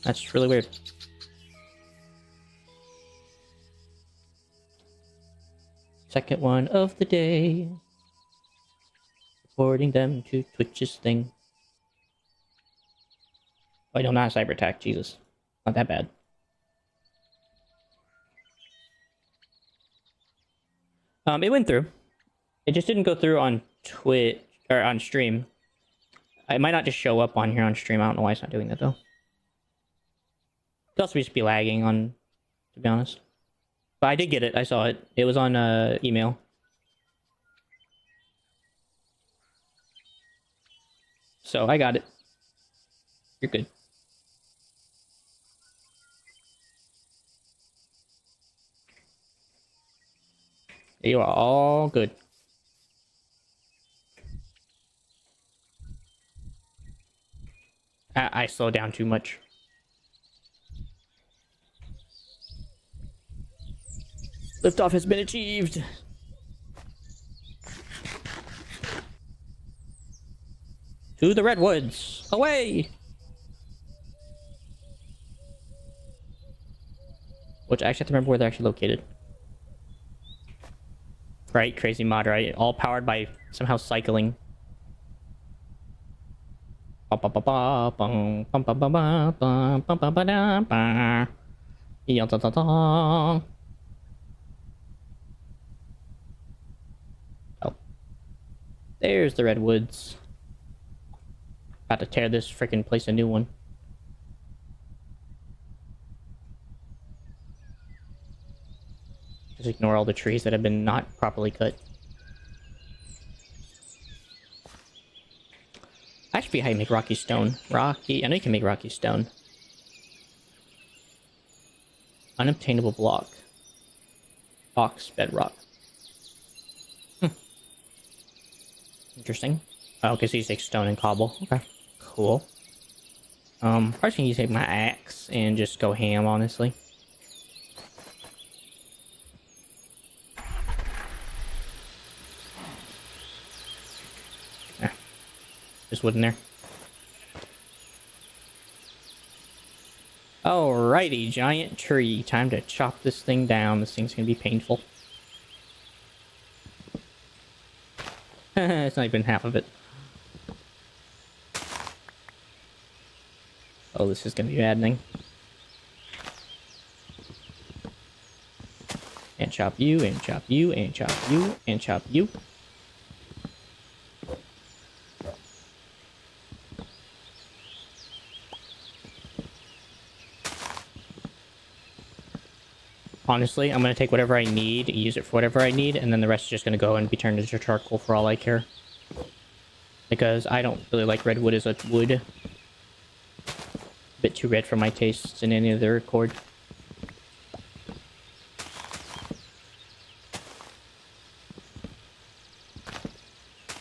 That's really weird. Second one of the day. Reporting them to Twitch's thing. Oh, no, not a cyber attack. Jesus. Not that bad. It went through. It just didn't go through on Twitch or on stream. It might not just show up on here on stream. I don't know why it's not doing that though. Could also just be lagging on, to be honest. But I did get it. I saw it. It was on email. So I got it. You're good. You are all good. I slow down too much. Liftoff has been achieved. To the redwoods. Away! Which I actually have to remember where they're actually located. Right, crazy mod, right? All powered by somehow cycling. Oh. There's the redwoods. About to tear this freaking place a new one. Just ignore all the trees that have been not properly cut. I should be how you make rocky stone. Rocky, I know you can make rocky stone. Unobtainable block. Box bedrock. Interesting. Oh, okay, so you take stone and cobble. Okay, cool. Probably gonna use my axe and just go ham, honestly. Just wood in there. Alrighty, giant tree. Time to chop this thing down. This thing's gonna be painful. It's not even half of it. Oh, this is gonna be maddening. And chop you, and chop you, and chop you, and chop you. Honestly, I'm going to take whatever I need, use it for whatever I need, and then the rest is just going to go and be turned into charcoal for all I care. Because I don't really like redwood as a wood. A bit too red for my tastes in any other accord.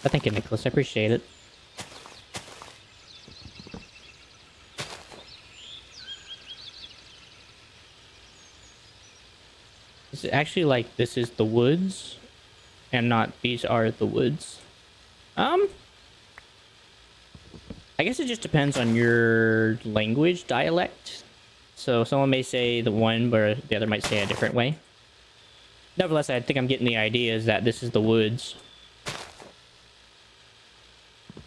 But thank you, Nicholas. I appreciate it. It's actually like this is the woods and not these are the woods. I guess it just depends on your language dialect. So someone may say the one, but the other might say a different way. Nevertheless, I think I'm getting the idea is that this is the woods.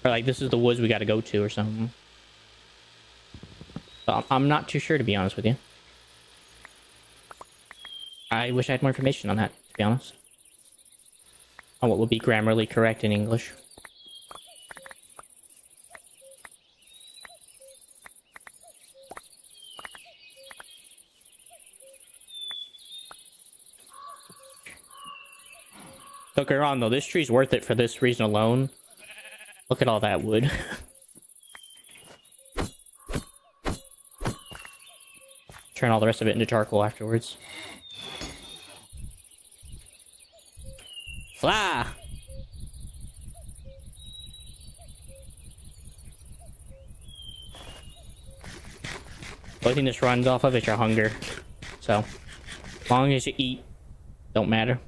Or like this is the woods we got to go to or something. So I'm not too sure, to be honest with you. I wish I had more information on that, to be honest. On what would be grammarly correct in English. Don't get me wrong, though. This tree's worth it for this reason alone. Look at all that wood. Turn all the rest of it into charcoal afterwards. Fly! The only thing this runs off of is your hunger. So, as long as you eat, don't matter.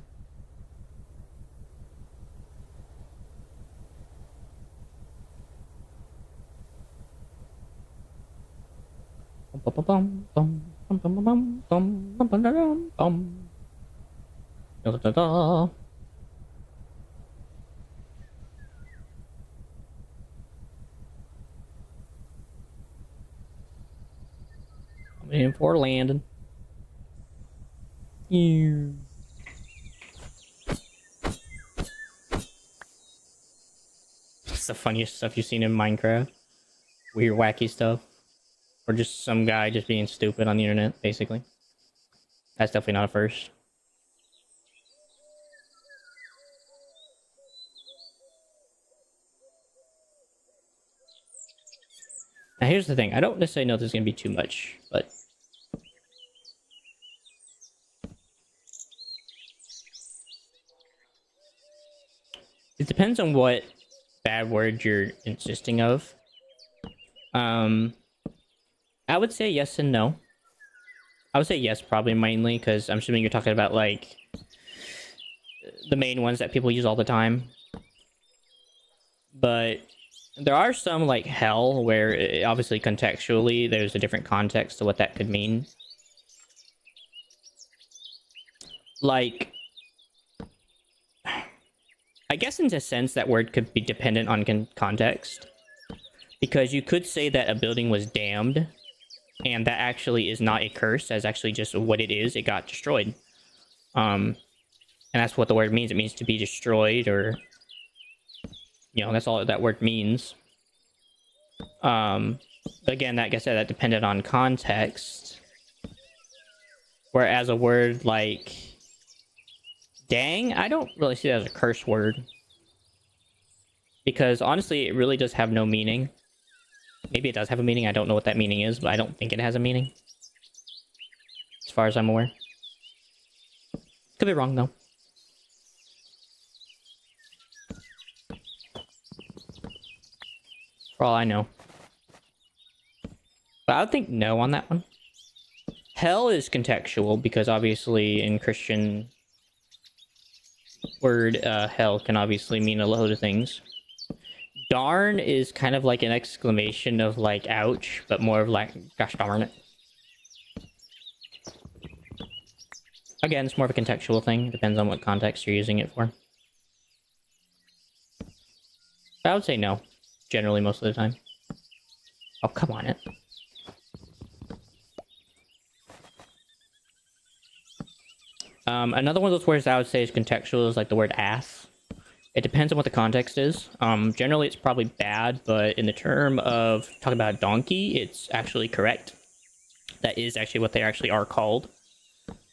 In for landing. What's the funniest stuff you've seen in Minecraft? Weird, wacky stuff. Or just some guy just being stupid on the internet, basically. That's definitely not a first. Now here's the thing. I don't necessarily know if there's going to be too much, but... it depends on what bad word you're insisting of. I would say yes and no. I would say yes, probably mainly, because I'm assuming you're talking about, like, the main ones that people use all the time. But there are some, like hell, where obviously contextually there's a different context to what that could mean. Like, I guess in a sense that word could be dependent on context. Because you could say that a building was damned, and that actually is not a curse, that's actually just what it is, it got destroyed. And that's what the word means, it means to be destroyed, or... you know, that's all that word means. Again, like I said, that depended on context. Whereas a word like... dang, I don't really see that as a curse word. Because honestly, it really does have no meaning. Maybe it does have a meaning, I don't know what that meaning is, but I don't think it has a meaning. As far as I'm aware. Could be wrong, though. For all I know. But I would think no on that one. Hell is contextual, because obviously in Christian word, hell can obviously mean a load of things. Darn is kind of like an exclamation of like, ouch, but more of like, gosh darn it. Again, it's more of a contextual thing. Depends on what context you're using it for. But I would say no. Generally, most of the time. Oh, come on it. Another one of those words I would say is contextual is like the word ass. It depends on what the context is. Generally, it's probably bad, but in the term of talking about a donkey, it's actually correct. That is actually what they actually are called.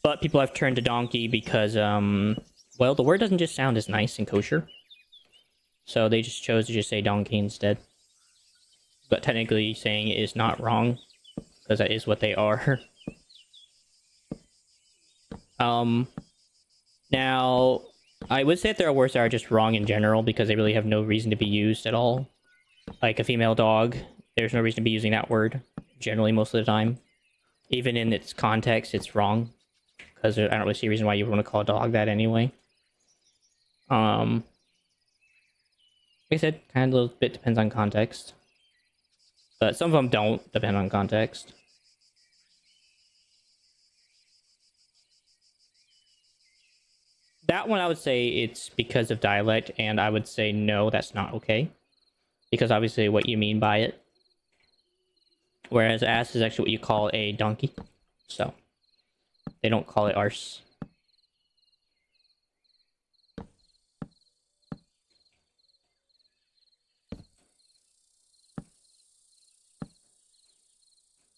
But people have turned to donkey because, well, the word doesn't just sound as nice and kosher. So they just chose to just say donkey instead. But technically saying it is not wrong, because that is what they are. Now, I would say that there are words that are just wrong in general, because they really have no reason to be used at all. Like a female dog, there's no reason to be using that word, generally most of the time. Even in its context, it's wrong. Because I don't really see a reason why you would want to call a dog that anyway. Like I said, kind of a little bit depends on context. But some of them don't depend on context. That one I would say it's because of dialect, and I would say no, that's not okay. Because obviously what you mean by it. Whereas ass is actually what you call a donkey. So, they don't call it arse.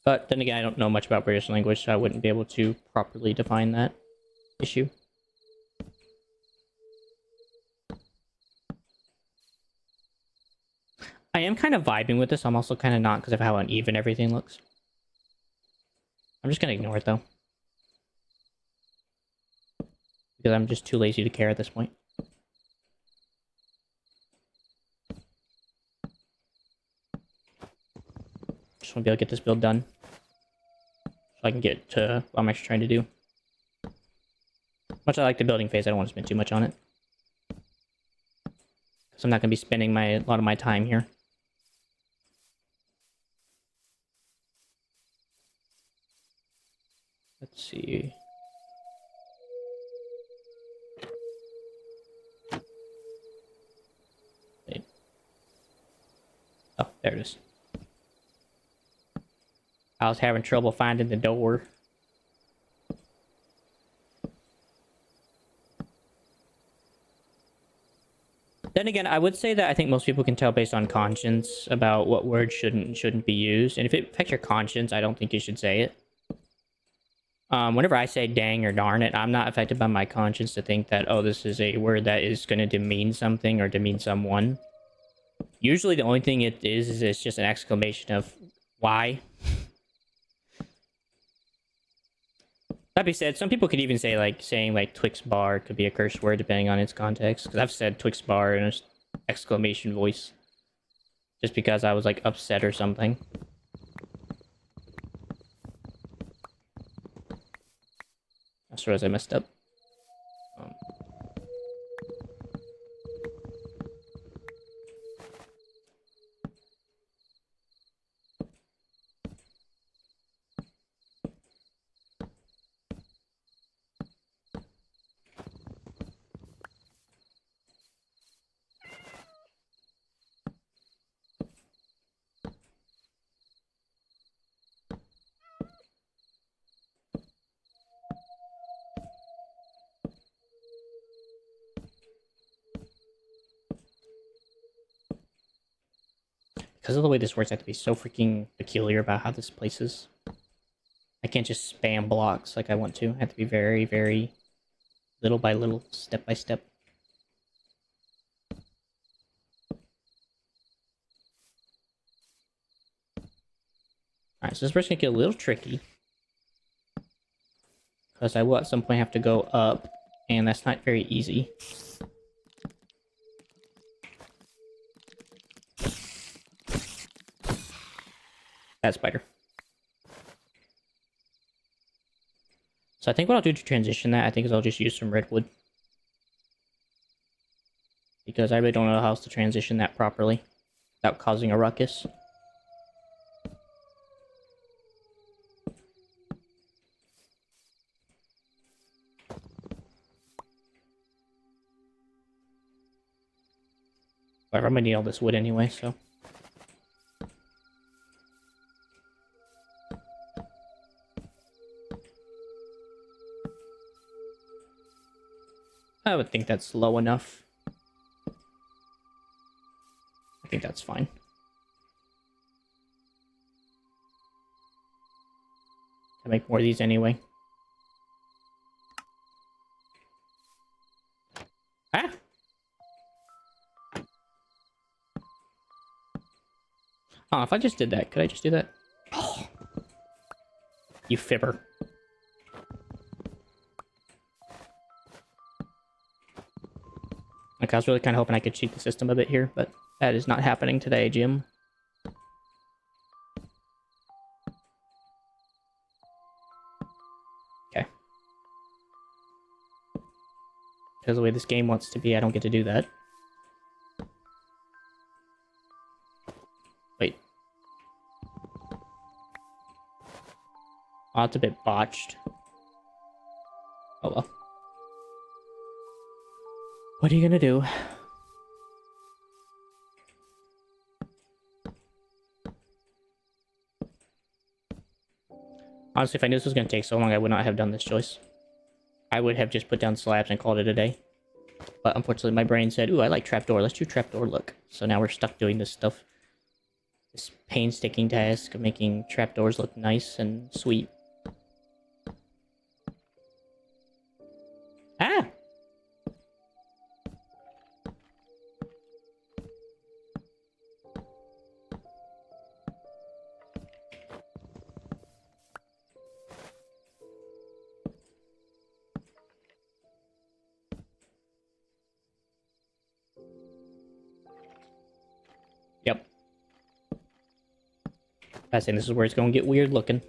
But then again, I don't know much about British language, so I wouldn't be able to properly define that issue. I am kind of vibing with this. I'm also kind of not because of how uneven everything looks. I'm just going to ignore it, though. Because I'm just too lazy to care at this point. Just want to be able to get this build done. So I can get to what I'm actually trying to do. Much I like the building phase, I don't want to spend too much on it. Because I'm not going to be spending a lot of my time here. Let's see. Wait. Oh, there it is. I was having trouble finding the door. Then again, I would say that I think most people can tell based on conscience about what words shouldn't and shouldn't be used. And if it affects your conscience, I don't think you should say it. Whenever I say dang or darn it, I'm not affected by my conscience to think that, oh, this is a word that is going to demean something or demean someone. Usually the only thing it is it's just an exclamation of why. That being said, some people could even say like saying like Twix bar could be a curse word depending on its context. Because I've said Twix bar in an exclamation voice just because I was like upset or something. I suppose I messed up. Because of the way this works, I have to be so freaking peculiar about how this place is. I can't just spam blocks like I want to. I have to be very, very little by little, step by step. Alright, so this part's gonna get a little tricky. Because I will at some point have to go up, and that's not very easy. That spider. So I think what I'll do to transition that, I think is I'll just use some redwood. Because I really don't know how else to transition that properly without causing a ruckus. Whatever, I'm gonna need all this wood anyway, so. I would think that's low enough. I think that's fine. I make more of these anyway. Ah! Oh, if I just did that, could I just do that? Oh. You fibber. Like, I was really kind of hoping I could cheat the system a bit here, but that is not happening today, Jim. Okay. Because the way this game wants to be, I don't get to do that. Wait. Oh, it's a bit botched. Oh well. What are you gonna do? Honestly, if I knew this was gonna take so long, I would not have done this choice. I would have just put down slabs and called it a day. But unfortunately, my brain said, ooh, I like trapdoor. Let's do trapdoor look. So now we're stuck doing this stuff. This painstaking task of making trapdoors look nice and sweet. Ah! Yep. I think this is where it's going to get weird looking.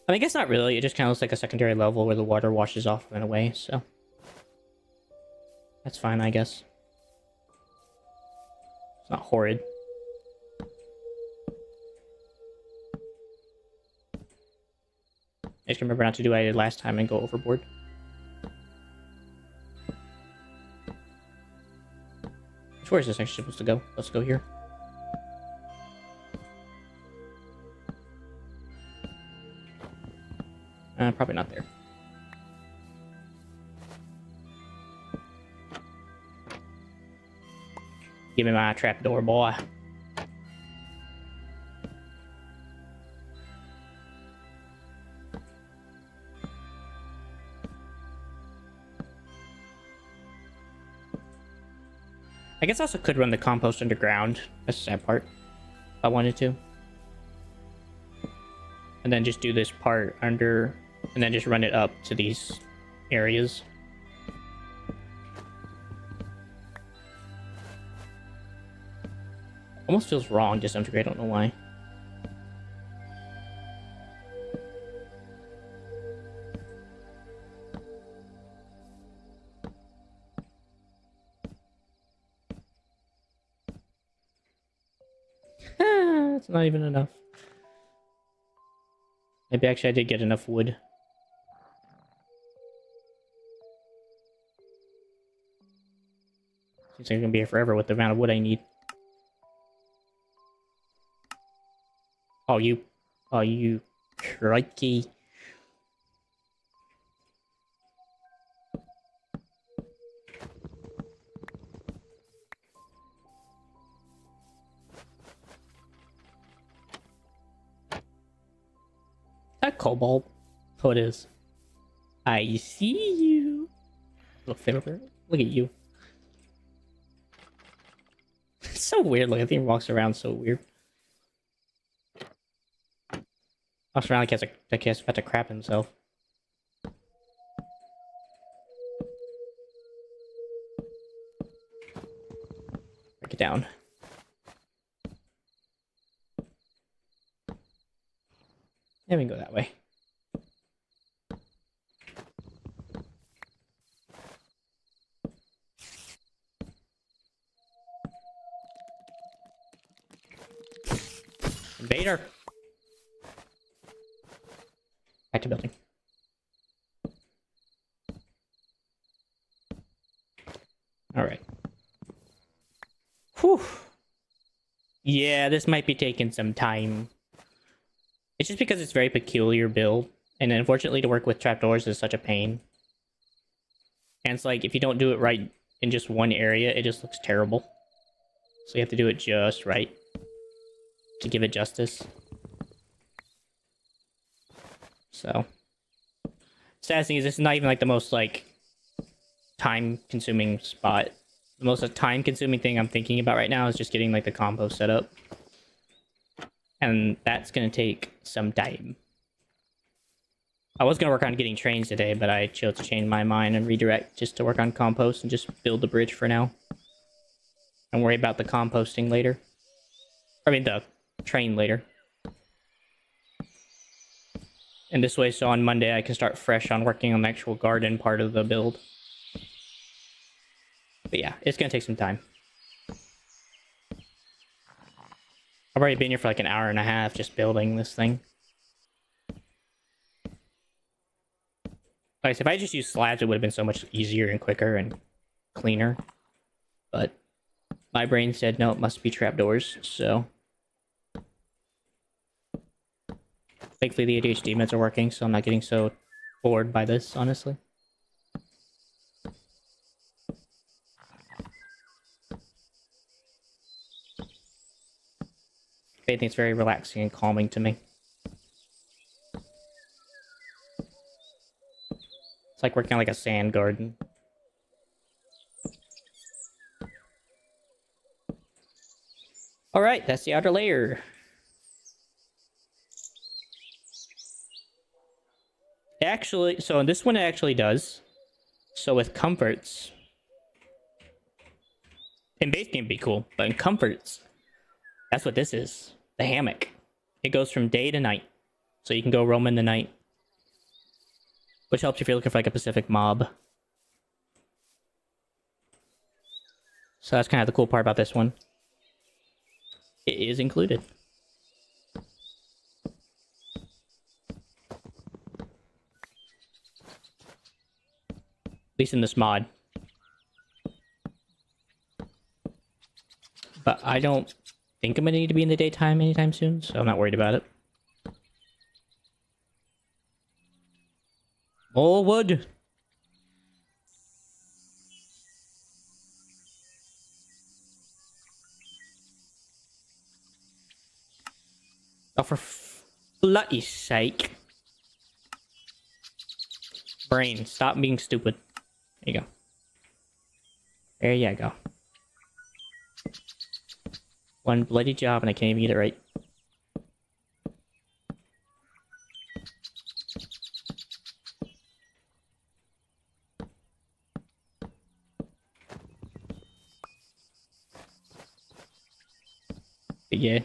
I mean, I guess not really. It just kind of looks like a secondary level where the water washes off in a way, so. That's fine, I guess. It's not horrid. I just remember not to do what I did last time and go overboard. Where is this actually supposed to go? Let's go here. Probably not there. Give me my trapdoor, boy. I guess I also could run the compost underground. That's the sad part. If I wanted to. And then just do this part under... And then just run it up to these areas. Almost feels wrong to some degree, I don't know why. It's not even enough. Maybe actually I did get enough wood. Seems like I'm gonna be here forever with the amount of wood I need. Oh, you crikey. That cobalt. Oh, it is. I see you. Little fiddler. Look at you. It's so weird. Like, I think he walks around so weird. Walks around like he's about to crap himself. Break it down. Yeah, we can go that way. Invader! Back to building. Alright. Whew. Yeah, this might be taking some time. It's just because it's a very peculiar build. And unfortunately to work with trapdoors is such a pain. And it's like, if you don't do it right in just one area, it just looks terrible. So you have to do it just right to give it justice. So, sad thing is, this is not even like the most like time-consuming spot. The most time-consuming thing I'm thinking about right now is just getting like the compost set up, and that's gonna take some time. I was gonna work on getting trains today, but I chose to change my mind and redirect just to work on compost and just build the bridge for now, and worry about the composting later. I mean, the train later. And this way, so on Monday, I can start fresh on working on the actual garden part of the build. But yeah, it's gonna take some time. I've already been here for like an hour and a half just building this thing. Like, if I just used slabs, it would have been so much easier and quicker and cleaner. But my brain said, no, it must be trapdoors, so... Thankfully, the ADHD meds are working, so I'm not getting so bored by this, honestly. I think it's very relaxing and calming to me. It's like working on like a sand garden. Alright, that's the outer layer. Actually, so in this one it actually does. So with comforts, in base game it'd be cool, but in comforts, that's what this is. The hammock. It goes from day to night. So you can go roam in the night. Which helps if you're looking for like a specific mob. So that's kind of the cool part about this one. It is included. At least in this mod. But I don't think I'm going to need to be in the daytime anytime soon, so I'm not worried about it. More wood! Oh, for bloody sake. Brain, stop being stupid. There you go. There you go. One bloody job and I can't even get it right. But yeah.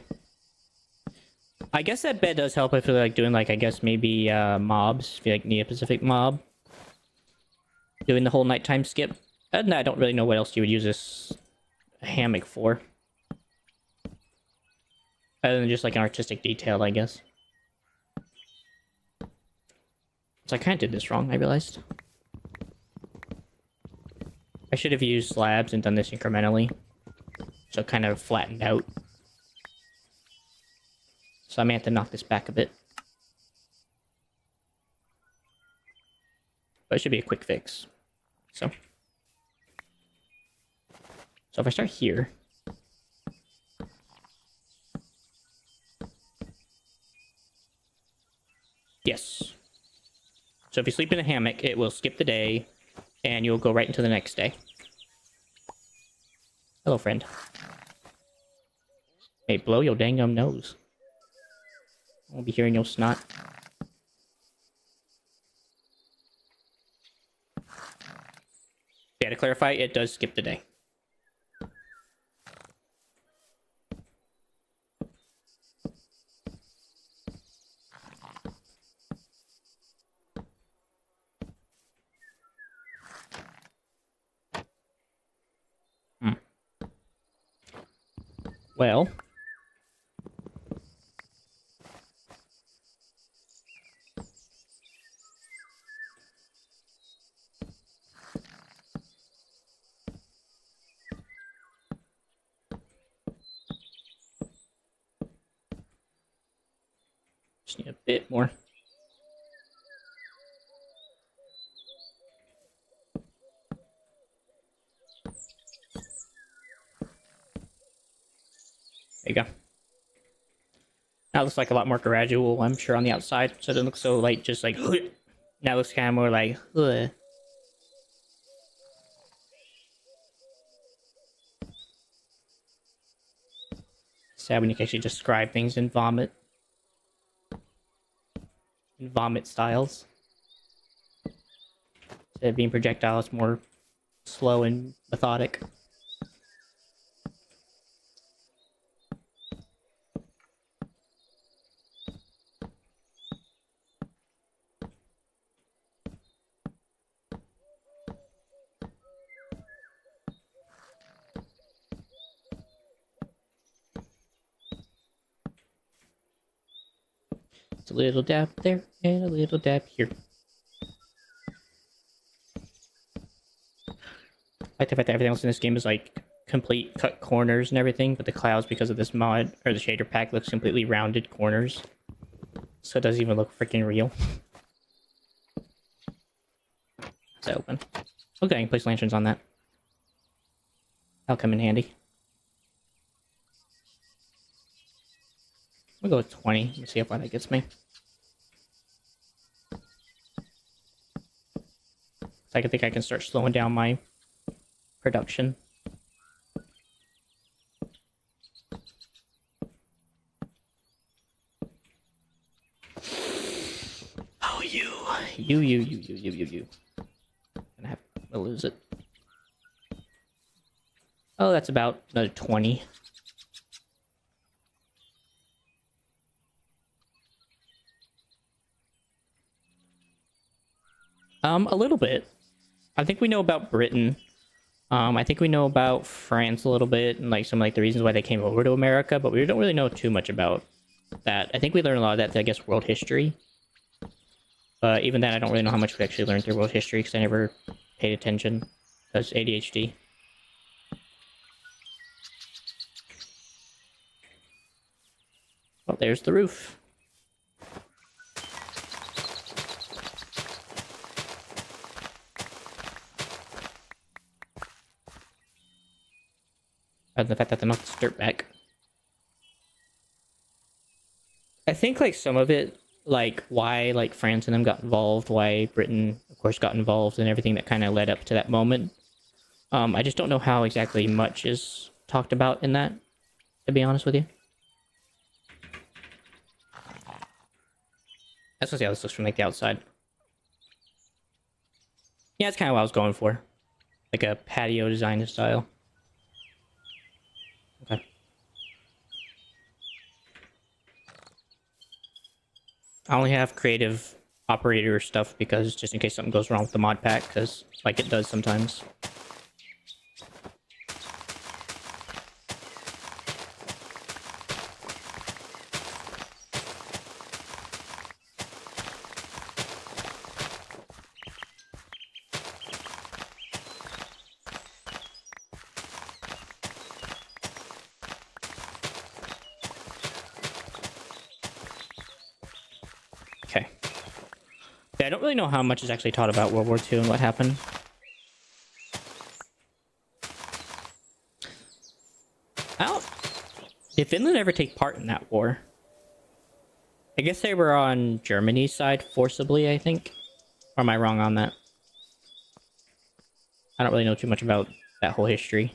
I guess that bed does help if you're like doing like, I guess maybe mobs. If you like need a Pacific mob. Doing the whole nighttime skip. Other than that, I don't really know what else you would use this hammock for. Other than just like an artistic detail, I guess. So I kind of did this wrong, I realized. I should have used slabs and done this incrementally. So it kind of flattened out. So I may have to knock this back a bit. But it should be a quick fix. So if I start here. Yes. So if you sleep in a hammock, it will skip the day, and you'll go right into the next day. Hello, friend. Hey, blow your dang nose. I won't be hearing your snot. Yeah, to clarify, it does skip the day. Well. Just need a bit more. There you go. Now it looks like a lot more gradual, I'm sure, on the outside. So it doesn't look so, like, just like... Now it looks kind of more like... Sad when you can actually describe things in vomit. In vomit styles. Instead of being projectile, it's more slow and methodic. It's a little dab there and a little dab here. I like the fact that everything else in this game is like complete cut corners and everything, but the clouds, because of this mod or the shader pack, looks completely rounded corners. So it doesn't even look freaking real. Is that open? Okay, I can place lanterns on that. That'll come in handy. We'll go with 20. Let me see how far that gets me. I think I can start slowing down my production. Oh, you. Gonna have to lose it. Oh, that's about another 20. A little bit. I think we know about Britain. I think we know about France a little bit, and like some like the reasons why they came over to America, but we don't really know too much about that. I think we learned a lot of that through, I guess, world history. But even then, I don't really know how much we actually learned through world history, because I never paid attention. Because ADHD. Well, there's the roof. Other than the fact that they knocked this dirt back. think like some of it, like why like France and them got involved, why Britain, of course, got involved, and everything that kind of led up to that moment. I just don't know how exactly much is talked about in that, to be honest with you. Let's see how this looks from like the outside. Yeah, that's kind of what I was going for. Like a patio design style. Okay. I only have creative operator stuff because just in case something goes wrong with the mod pack, because like it does sometimes. Okay. Yeah, I don't really know how much is actually taught about World War II and what happened. Did Finland ever take part in that war? I guess they were on Germany's side forcibly, I think. Or am I wrong on that? I don't really know too much about that whole history.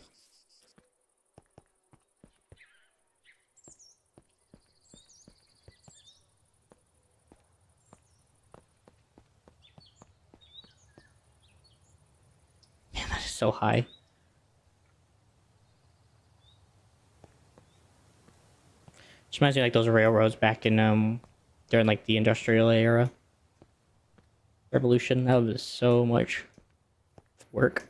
Man, that is so high. Which reminds me of, like those railroads back in during like the industrial era. Revolution, that was so much work.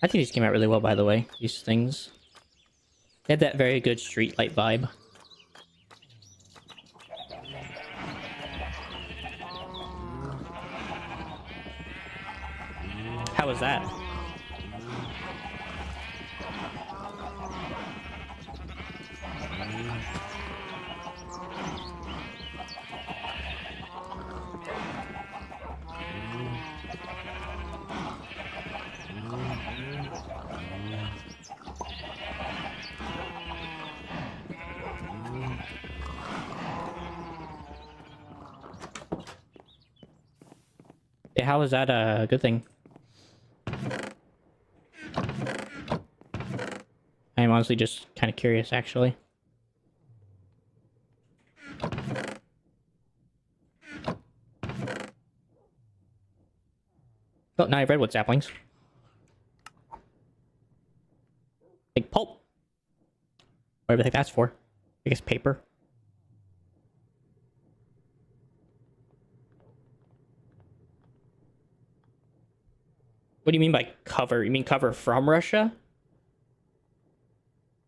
I think these came out really well, by the way, these things. They had that very good streetlight vibe. How was that? Yeah, how was that a good thing? I'm honestly just kind of curious, actually. Oh, now I've read what saplings. Like pulp. Whatever the heck that's for. I guess paper. What do you mean by cover? You mean cover from Russia?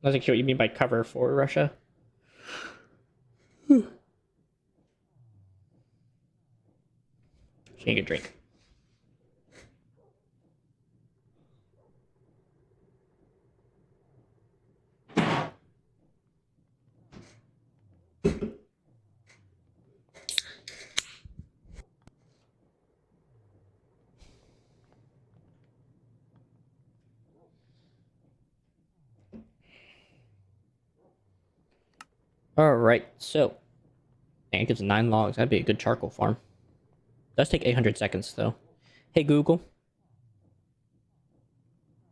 I wasn't sure what you mean by cover for Russia. Take a drink. Alright, so. I think it's 9 logs. That'd be a good charcoal farm. Does take 800 seconds, though. Hey, Google.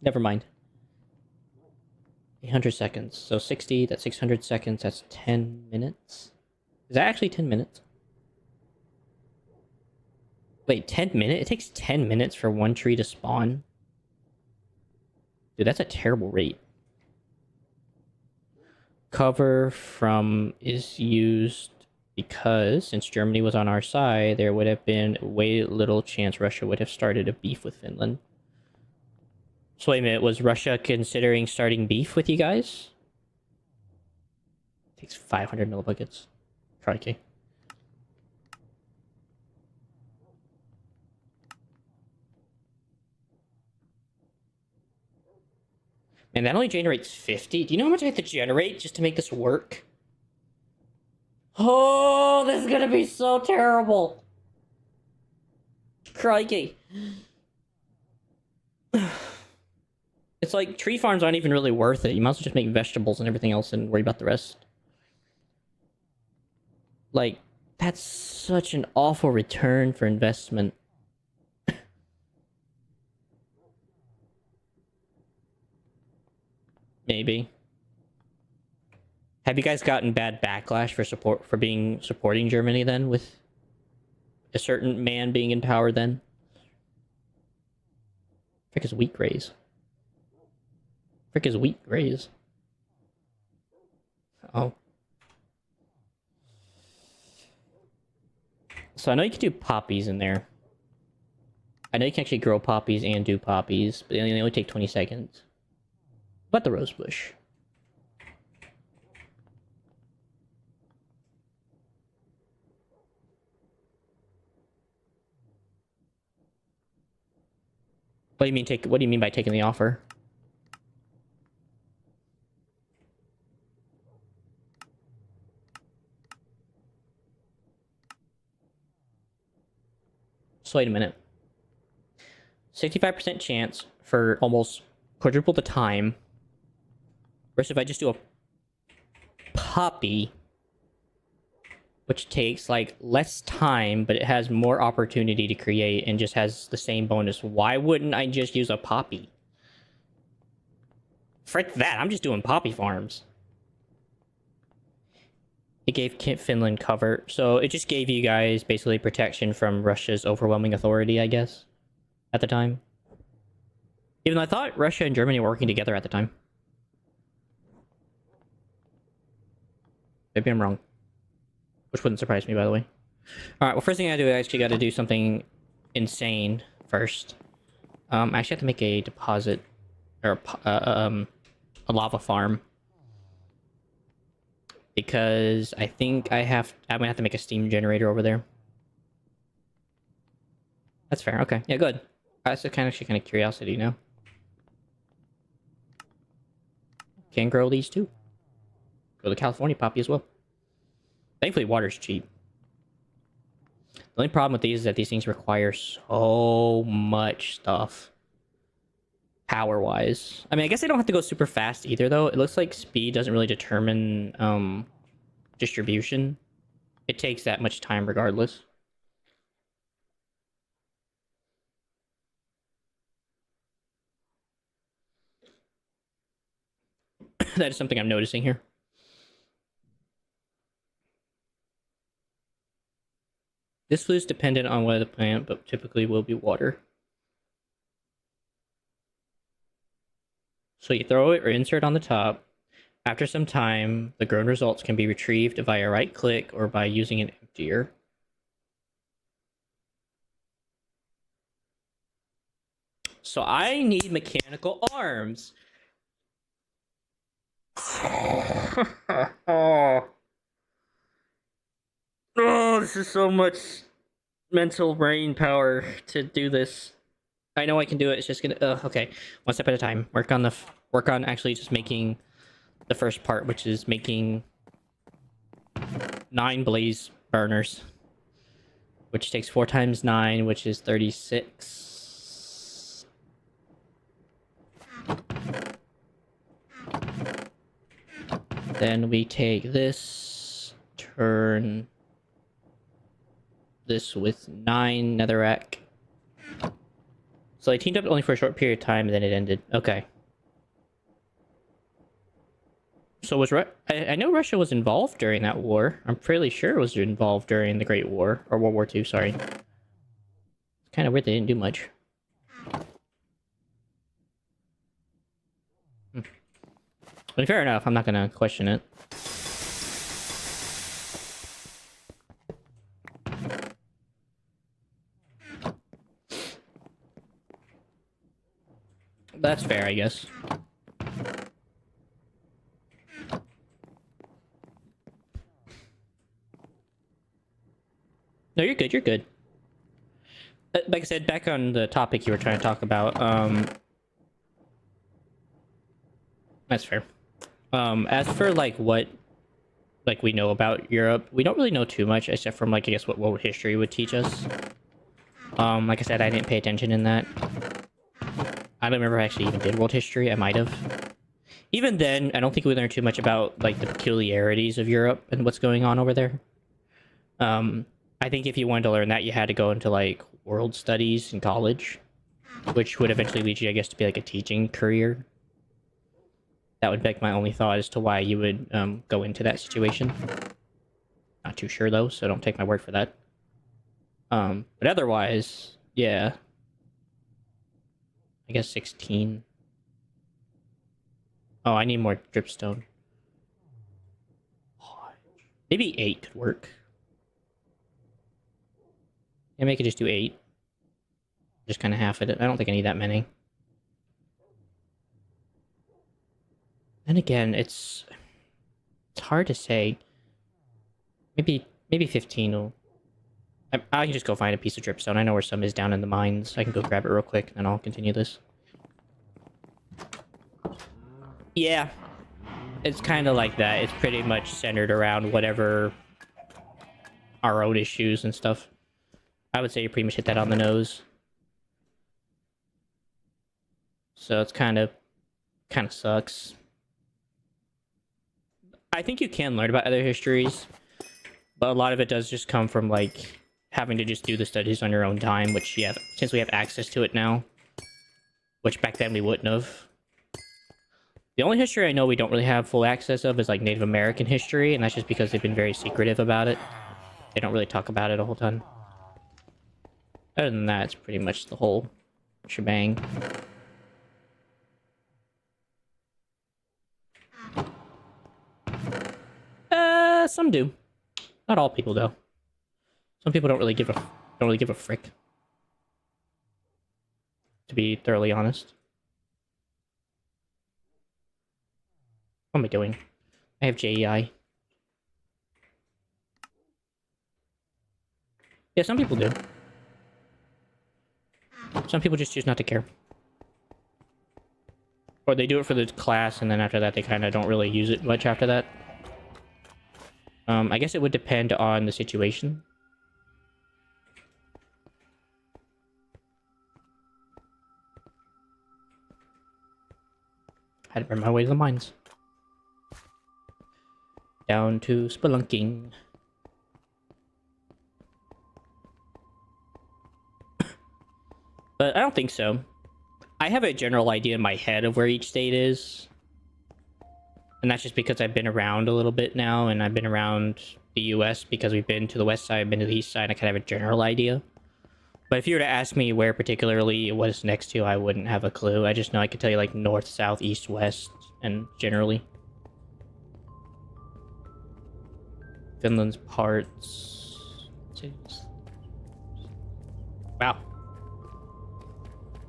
Never mind. 800 seconds. So 60, that's 600 seconds. That's 10 minutes. Is that actually 10 minutes? Wait, 10 minutes? It takes 10 minutes for one tree to spawn? Dude, that's a terrible rate. Cover from is used because since Germany was on our side, there would have been way little chance Russia would have started a beef with Finland. So wait a minute, was Russia considering starting beef with you guys? It takes 500 millibuckets. Crikey. And that only generates 50? Do you know how much I have to generate just to make this work? Oh, this is gonna be so terrible. Crikey. It's like tree farms aren't even really worth it. You might as well just make vegetables and everything else and worry about the rest. Like, that's such an awful return for investment. Maybe. Have you guys gotten bad backlash for supporting Germany then, with a certain man being in power then? Frick is wheat graze. Frick is wheat graze. Oh. So I know you can do poppies in there. I know you can actually grow poppies and do poppies, but they only take 20 seconds. But the rose bush. What do you mean what do you mean by taking the offer? So wait a minute. 65% chance for almost quadruple the time. Versus if I just do a poppy, which takes like less time, but it has more opportunity to create and just has the same bonus. Why wouldn't I just use a poppy? Frick that, I'm just doing poppy farms. It gave Finland cover, so it just gave you guys basically protection from Russia's overwhelming authority, I guess, at the time. Even though I thought Russia and Germany were working together at the time. Maybe I'm wrong. Which wouldn't surprise me, by the way. Alright, well, first thing I do, I actually got to do something insane first. I actually have to make a deposit, or a lava farm. Because I think I'm gonna have to make a steam generator over there. That's fair, okay. Yeah, good. That's kind of curiosity, you know? Can grow these too. Grow the California poppy as well. Thankfully, water's cheap. The only problem with these is that these things require so much stuff. Power-wise. I mean, I guess they don't have to go super fast either, though. It looks like speed doesn't really determine distribution. It takes that much time regardless. That is something I'm noticing here. This food is dependent on whether the plant, but typically will be water. So you throw it or insert on the top. After some time, the grown results can be retrieved via right click or by using an emptier. So I need mechanical arms. Oh, this is so much mental brain power to do this. I know I can do it. It's just gonna. Okay, one step at a time. Work on actually just making the first part, which is making 9 blaze burners, which takes 4 times 9, which is 36. Then we take this, turn this with 9 netherrack. So I teamed up only for a short period of time, and then it ended. Okay. So was I know Russia was involved during that war. I'm fairly sure it was involved during the Great War, or World War II, sorry. It's kind of weird they didn't do much. But fair enough, I'm not gonna question it. That's fair, I guess. No, you're good, you're good. Like I said, back on the topic you were trying to talk about, that's fair. As for, like, what, like, we know about Europe, we don't really know too much, except from, like, I guess what world history would teach us. Like I said, I didn't pay attention in that. I don't remember if I actually even did world history. I might have. Even then, I don't think we learned too much about like the peculiarities of Europe and what's going on over there. I think if you wanted to learn that, you had to go into like world studies in college, which would eventually lead you, I guess, to be like a teaching career. That would be my only thought as to why you would go into that situation. Not too sure though, so don't take my word for that. But otherwise, yeah. I guess 16. Oh, I need more dripstone. Maybe 8 could work. Yeah, maybe I could just do 8. Just kind of half it. I don't think I need that many. Then again, it's hard to say. Maybe 15 will... I can just go find a piece of dripstone. I know where some is down in the mines. I can go grab it real quick, and then I'll continue this. Yeah. It's kind of like that. It's pretty much centered around whatever our own issues and stuff. I would say you pretty much hit that on the nose. So it's kind of sucks. I think you can learn about other histories, but a lot of it does just come from like having to just do the studies on your own time, which yeah, since we have access to it now, which back then we wouldn't have. The only history I know we don't really have full access of is like Native American history, and that's just because they've been very secretive about it. They don't really talk about it a whole ton. Other than that, it's pretty much the whole shebang. Some do. Not all people though. Some people don't really give a frick. To be thoroughly honest. What am I doing? I have JEI. Yeah, some people do. Some people just choose not to care. Or they do it for the class, and then after that, they kind of don't really use it much after that. I guess it would depend on the situation. I had to burn my way to the mines. Down to spelunking. But I don't think so. I have a general idea in my head of where each state is. And that's just because I've been around a little bit now, and I've been around the US because we've been to the west side, I've been to the east side, I kind of have a general idea. But if you were to ask me where particularly it was next to, I wouldn't have a clue. I just know I could tell you like north, south, east, west, and generally. Finland's parts... Wow.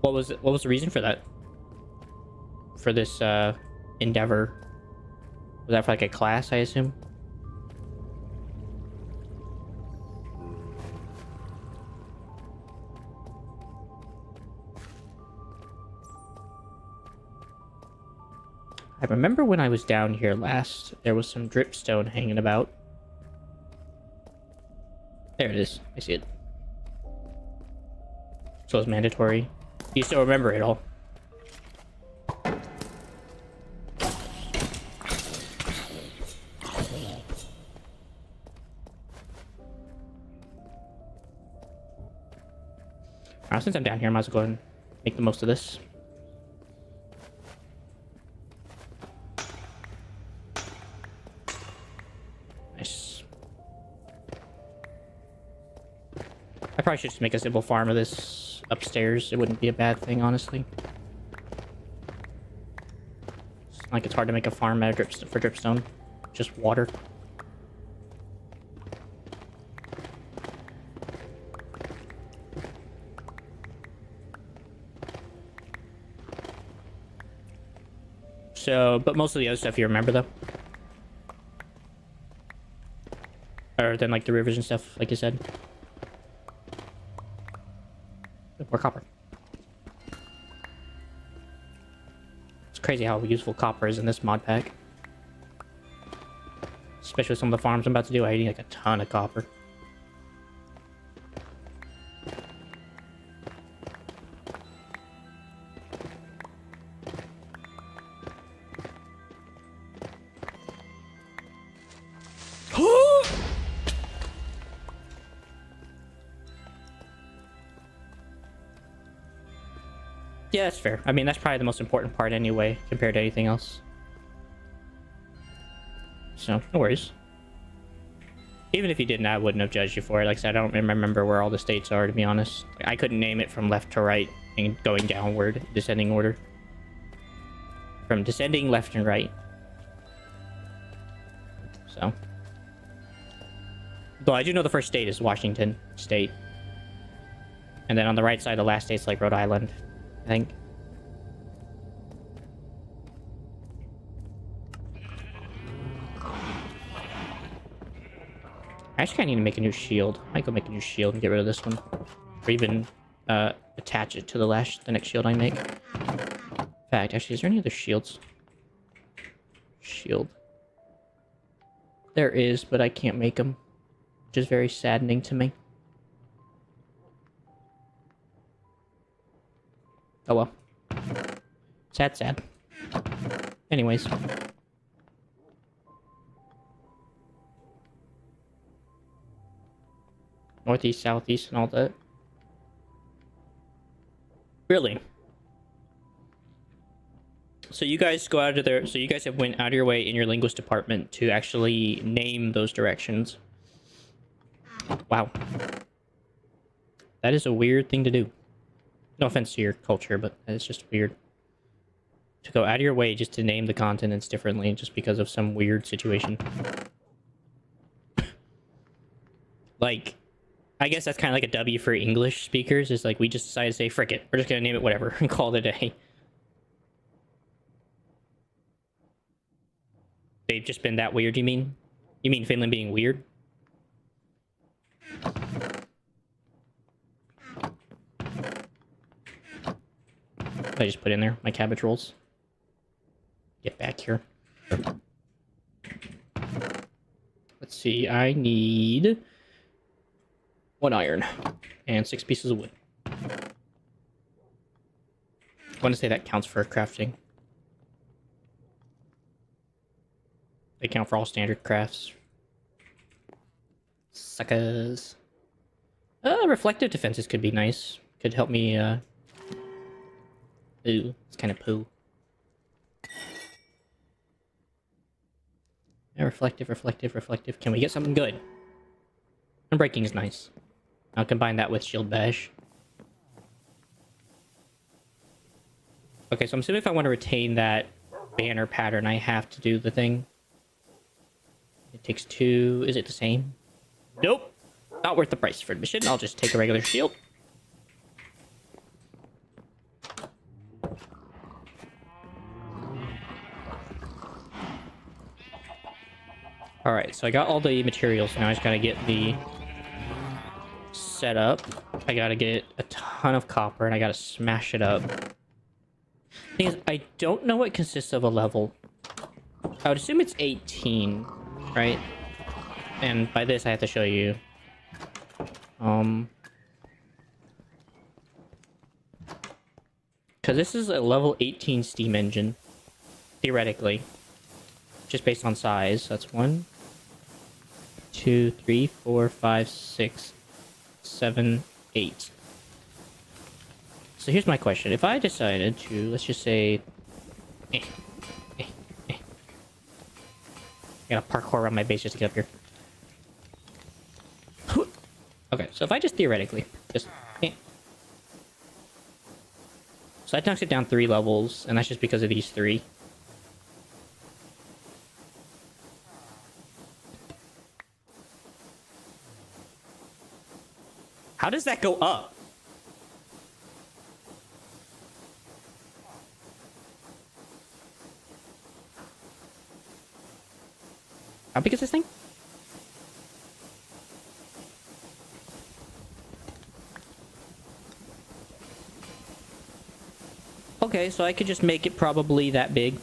What was the reason for that? For this endeavor? Was that for like a class, I assume? I remember when I was down here last, there was some dripstone hanging about. There it is. I see it. So it's mandatory. You still remember it all. Since I'm down here, I might as well go ahead and make the most of this. Nice. I probably should just make a simple farm of this upstairs. It wouldn't be a bad thing, honestly. It's not like it's hard to make a farm out of for dripstone. Just water. So, but most of the other stuff you remember, though? Other than, like, the rivers and stuff, like you said? More copper. It's crazy how useful copper is in this mod pack. Especially with some of the farms I'm about to do, I need, like, a ton of copper. Yeah, that's fair. I mean, that's probably the most important part anyway, compared to anything else. So, no worries. Even if you didn't, I wouldn't have judged you for it. Like I said, I don't remember where all the states are, to be honest. I couldn't name it from left to right and going downward, descending order. From descending left and right. So. Though I do know the first state is Washington State. And then on the right side, the last state's like Rhode Island, I think. I actually kind of need to make a new shield. I might go make a new shield and get rid of this one. Or even attach it to the next shield I make. In fact, actually, is there any other shields? Shield. There is, but I can't make them. Which is very saddening to me. Oh well. Sad, sad. Anyways. Northeast, southeast, and all that. Really? So you guys go out of there. So you guys have went out of your way in your linguist department to actually name those directions. Wow. That is a weird thing to do. No offense to your culture, but it's just weird. To go out of your way just to name the continents differently just because of some weird situation. Like, I guess that's kind of like a W for English speakers. Is like, we just decided to say, frick it. We're just going to name it whatever and call it a day. They've just been that weird, you mean? You mean Finland being weird? I just put in there my cabbage rolls. Get back here. Let's see, I need 1 iron and 6 pieces of wood. I want to say that counts for crafting. They count for all standard crafts. Suckers. Reflective defenses could be nice. Could help me, Ooh, it's kind of poo. Yeah, reflective, reflective, reflective. Can we get something good? Unbreaking is nice. I'll combine that with shield bash. Okay, so I'm assuming if I want to retain that banner pattern, I have to do the thing. It takes 2. Is it the same? Nope. Not worth the price for admission. I'll just take a regular shield. Alright, so I got all the materials. Now I just gotta get the setup. I gotta get a ton of copper, and I gotta smash it up. Thing is, I don't know what consists of a level. I would assume it's 18, right? And by this, I have to show you. Because this is a level 18 steam engine, theoretically. Just based on size. That's 1, 2, 3, 4, 5, 6, 7, 8. So here's my question. If I decided to, let's just say... I gotta parkour around my base just to get up here. Okay, so if I just theoretically, just... So that knocks it down 3 levels, and that's just because of these 3. How does that go up? How big is this thing? Okay, so I could just make it probably that big.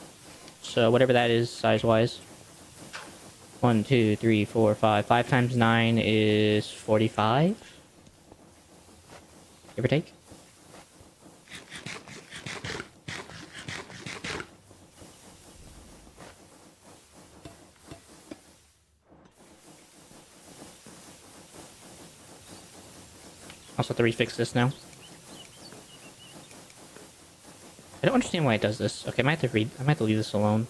So whatever that is size-wise. 1, 2, 3, 4, 5. 5 times 9 is 45. Give or take. Also have to refix this now. understand why it does this. Okay, I might have to leave this alone.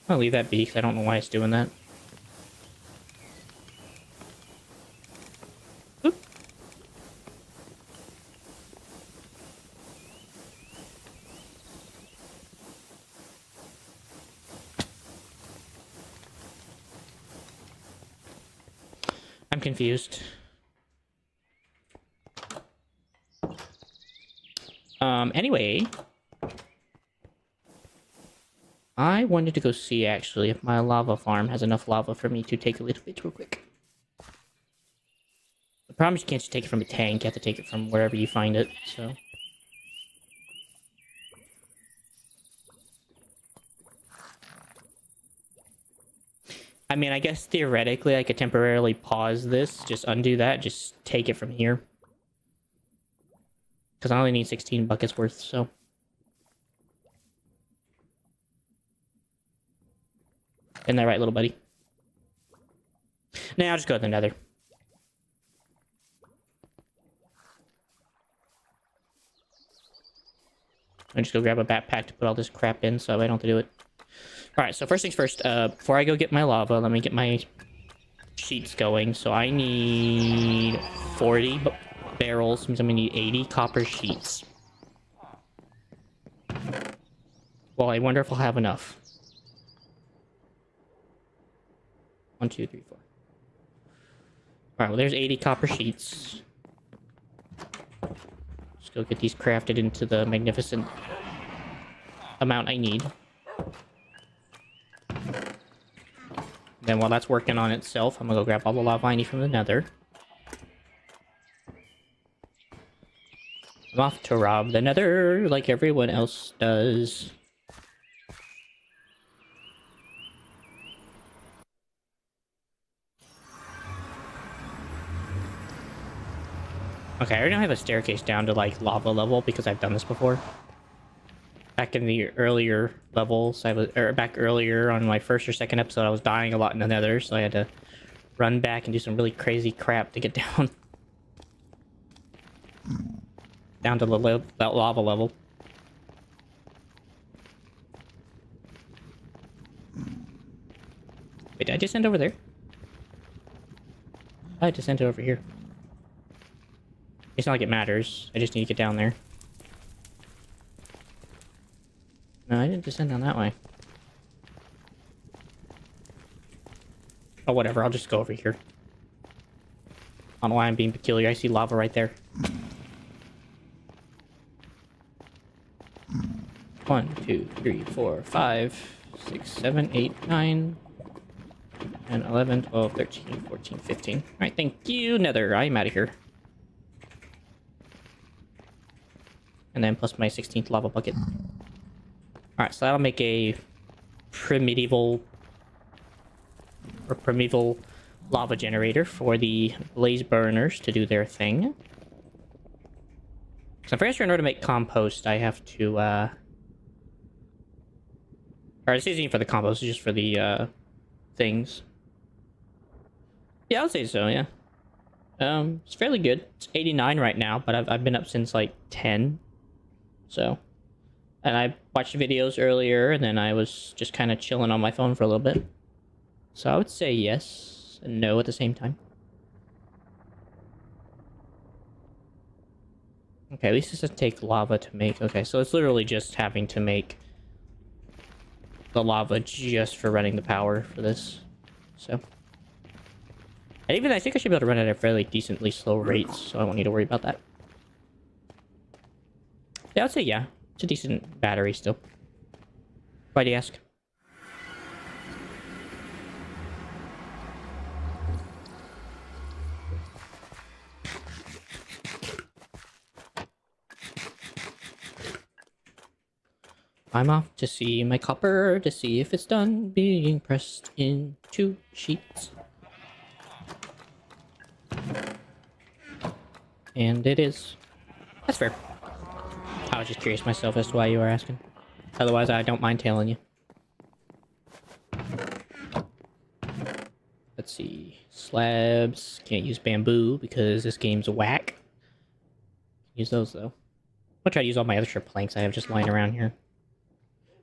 I'll leave that be, because I don't know why it's doing that. Oop. I'm confused. Anyway, I wanted to go see, actually, if my lava farm has enough lava for me to take a little bit real quick. The problem is you can't just take it from a tank, you have to take it from wherever you find it, so... I mean, I guess theoretically I could temporarily pause this, just undo that, just take it from here. Because I only need 16 buckets worth, so... Isn't that right, little buddy? Nah, I'll just go to the nether. I'll just go grab a backpack to put all this crap in so I don't have to do it. Alright, so first things first, before I go get my lava, let me get my sheets going. So I need 40 barrels, means I'm gonna need 80 copper sheets. Well, I wonder if I'll have enough. 1, 2, 3, 4. Alright, well there's 80 copper sheets. Let's go get these crafted into the magnificent amount I need. Then while that's working on itself, I'm gonna go grab all the lava I need from the nether. I'm off to rob the nether like everyone else does. Okay, I already have a staircase down to like lava level because I've done this before. Back in the earlier levels, back earlier on my first or second episode, I was dying a lot in the nether, so I had to run back and do some really crazy crap to get down. Down to that lava level. Wait, did I just send over there? I just sent it over here. It's not like it matters. I just need to get down there. No, I didn't descend down that way. Oh, whatever. I'll just go over here. I don't know why I'm being peculiar. I see lava right there. 1, 2, 3, 4, 5, 6, 7, 8, 9, 10, 11, 12, 13, 14, 15. Alright, thank you, nether. I'm out of here. And then plus my 16th lava bucket. Alright, so that'll make a primeval lava generator for the blaze burners to do their thing. So I'm pretty sure in order to make compost, I have to, or this isn't even for the compost, it's just for the, things. Yeah, I'll say so, yeah. It's fairly good. It's 89 right now, but I've been up since, like, 10. So... And I watched videos earlier, and then I was just kind of chilling on my phone for a little bit. So I would say yes and no at the same time. Okay, at least this doesn't take lava to make. Okay, so it's literally just having to make the lava just for running the power for this. So. And I think I should be able to run it at a fairly decently slow rate, so I won't need to worry about that. Yeah, I'd say yeah. It's a decent battery still. Why do you ask? I'm off to see my copper to see if it's done being pressed into sheets. And it is. That's fair. I was just curious myself as to why you were asking. Otherwise, I don't mind telling you. see. Slabs. Can't use bamboo because this game's whack. Use those though. I'll try to use all my extra planks I have just lying around here.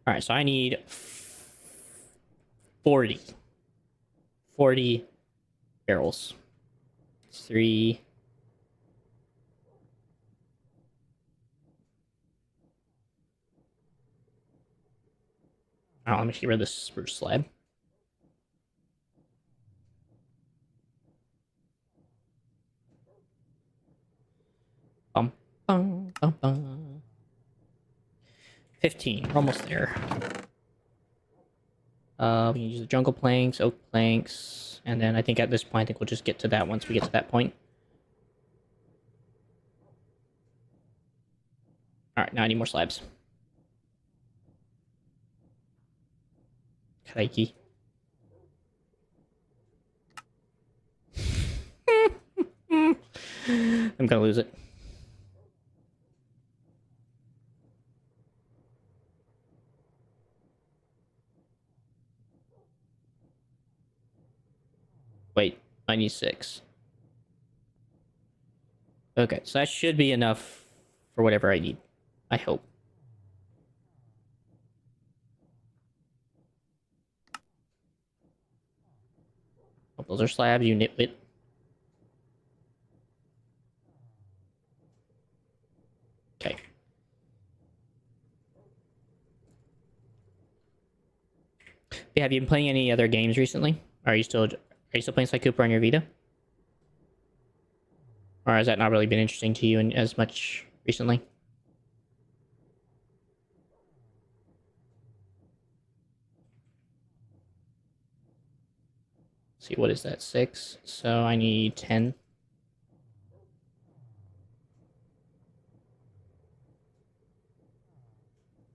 Alright, so I need 40. 40 barrels. 3. Oh, let me get rid of this spruce slab. Bum, bum, bum, bum. 15. We're almost there. We can use the jungle planks, oak planks, and then I think at this point, I think we'll just get to that once we get to that point. Alright, now I need more slabs. Crikey. I'm gonna lose it. Wait, I need 6. Okay, so that should be enough for whatever I need. I hope. Oh, those are slabs, you nitwit. Okay. Yeah, have you been playing any other games recently? Are you still playing Sly Cooper on your Vita? Or has that not really been interesting to you as much recently? Let's see, what is that? 6. So I need 10.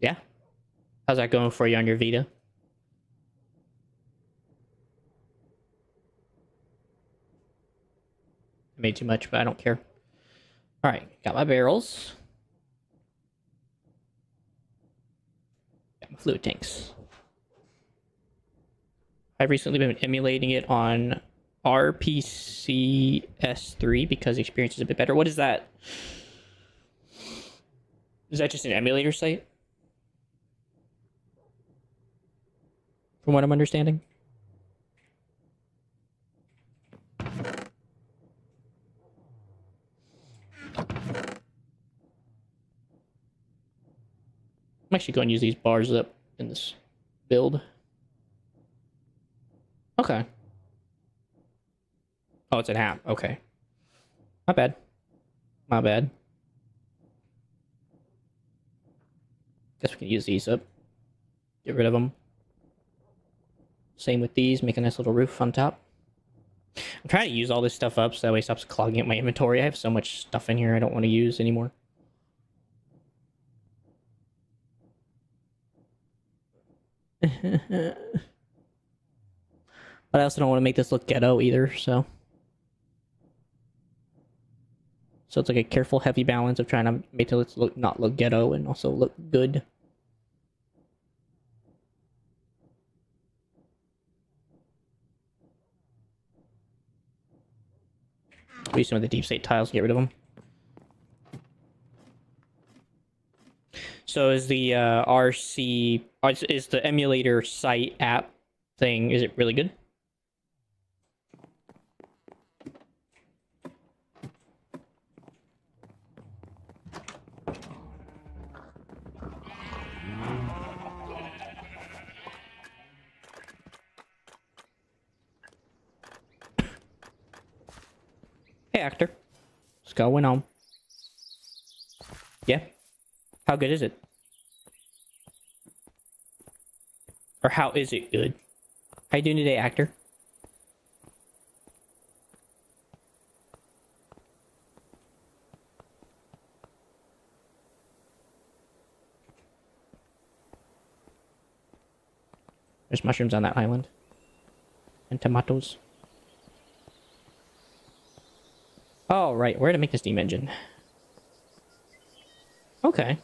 Yeah. How's that going for you on your Vita? I made too much, but I don't care. Alright, got my barrels. Got my fluid tanks. I've recently been emulating it on RPCS3 because the experience is a bit better. What is that? Is that just an emulator site? From what I'm understanding? I'm actually going to use these bars up in this build. Okay. Oh, it's an app. Okay. My bad. My bad. Guess we can use these up. Get rid of them. Same with these. Make a nice little roof on top. I'm trying to use all this stuff up so that way it stops clogging up my inventory. I have so much stuff in here I don't want to use anymore. But I also don't want to make this look ghetto either, so... So it's like a careful, heavy balance of trying to make it not look ghetto and also look good. Use some of the deep state tiles to get rid of them. So is the RC... Is the emulator site app thing, is it really good? Hey, actor. What's going on? Yeah? How good is it? Or how is it good? How you doing today, actor? There's mushrooms on that island. And tomatoes. Oh, right. Where to make the steam engine? Okay.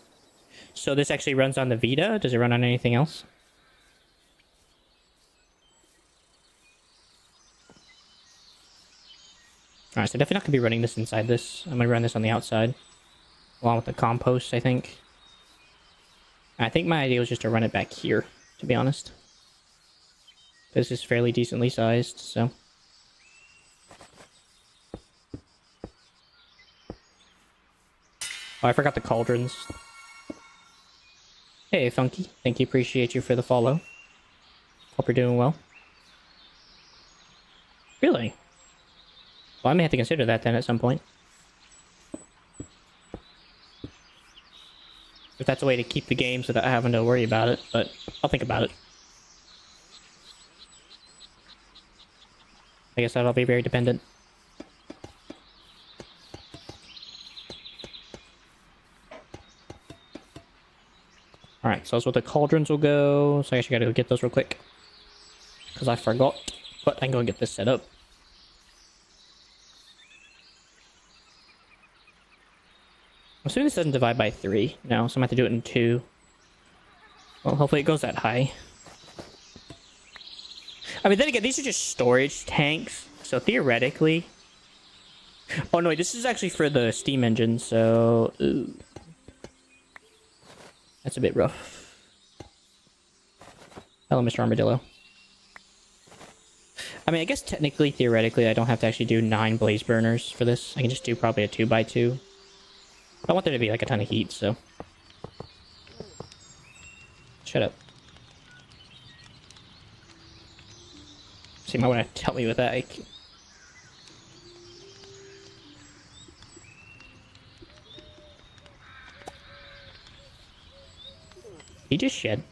So this actually runs on the Vita? Does it run on anything else? Alright, so definitely not gonna be running this inside this. I'm gonna run this on the outside. Along with the compost, I think. I think my idea was just to run it back here, to be honest. This is fairly decently sized, so... Oh, I forgot the cauldrons. Hey, Funky. Thank you, appreciate you for the follow. Hope you're doing well. Really? Well, I may have to consider that then at some point. If that's a way to keep the games without having to worry about it, but I'll think about it. I guess that'll be very dependent. Alright, so that's what the cauldrons will go. So I guess you gotta go get those real quick. Because I forgot. But I can go and get this set up. I'm assuming this doesn't divide by 3. No, so I'm gonna have to do it in 2. Well, hopefully it goes that high. I mean, then again, these are just storage tanks. So theoretically... Oh no, wait, this is actually for the steam engine, so... Ooh. That's a bit rough. Hello, Mr. Armadillo. I mean, I guess technically, theoretically, I don't have to actually do 9 blaze burners for this. I can just do probably a 2x2. I want there to be like a ton of heat, so... Shut up. So you might want to help me with that. He just shed.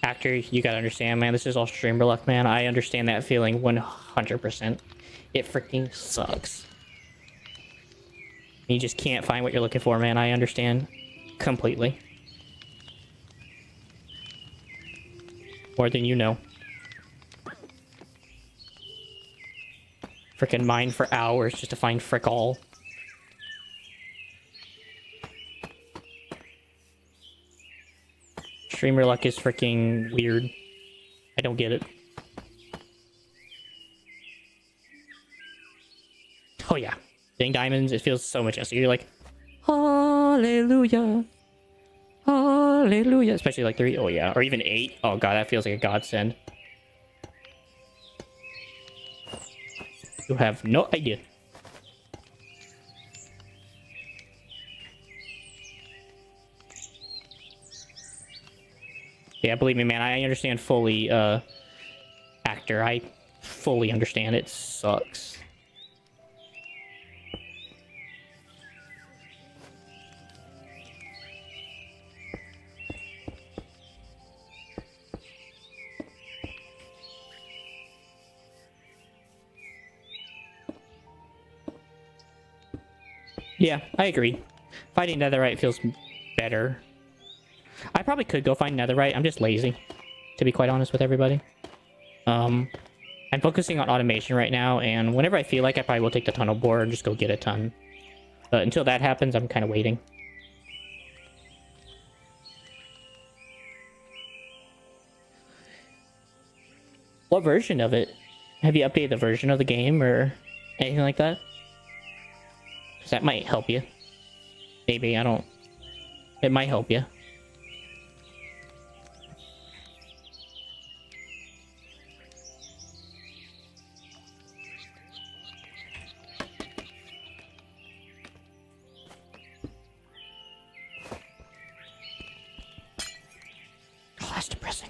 Actor, you gotta understand, man. This is all streamer luck, man. I understand that feeling 100%. It freaking sucks. You just can't find what you're looking for, man. I understand completely. More than you know. Freaking mine for hours just to find frick all. Streamer luck is freaking weird. I don't get it. Oh yeah. Getting diamonds, it feels so much easier. You're like, hallelujah. Hallelujah. Especially like 3. Oh yeah. Or even 8. Oh god, that feels like a godsend. You have no idea. Yeah, believe me, man, I understand fully, Actor. I fully understand. It sucks. Yeah, I agree. Fighting netherite feels better. I probably could go find netherite. I'm just lazy, to be quite honest with everybody. I'm focusing on automation right now, and whenever I feel like I probably will take the tunnel borer and just go get a ton. But until that happens, I'm kind of waiting. What version of it? Have you updated the version of the game or anything like that? Because that might help you. Maybe, I don't... It might help you. Oh, that's depressing.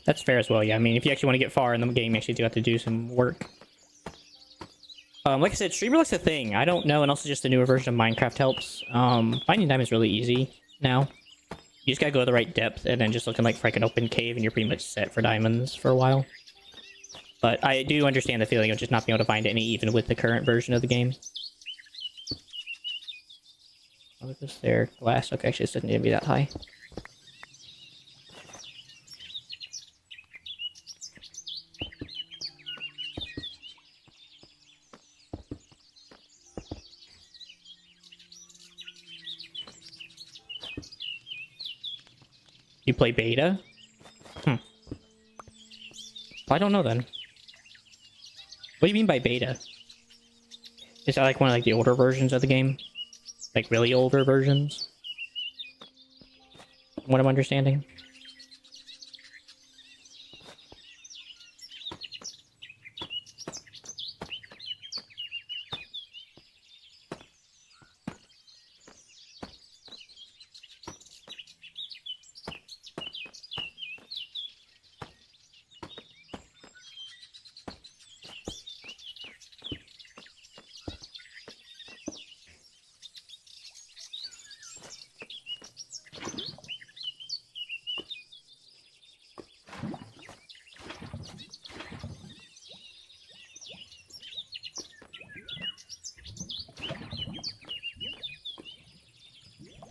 That's fair as well, yeah. I mean, if you actually want to get far in the game, you actually do have to do some work. Like I said, streamer luck's a thing. I don't know, and also just the newer version of Minecraft helps. Finding diamonds is really easy now. You just gotta go to the right depth, and then just looking like freaking open cave, and you're pretty much set for diamonds for a while. But I do understand the feeling of just not being able to find any, even with the current version of the game. Oh, is there glass? Okay, actually, this doesn't need to be that high. You play beta? Well, I don't know then. What do you mean by beta? Is that like one of like the older versions of the game? Like really older versions? What I'm understanding?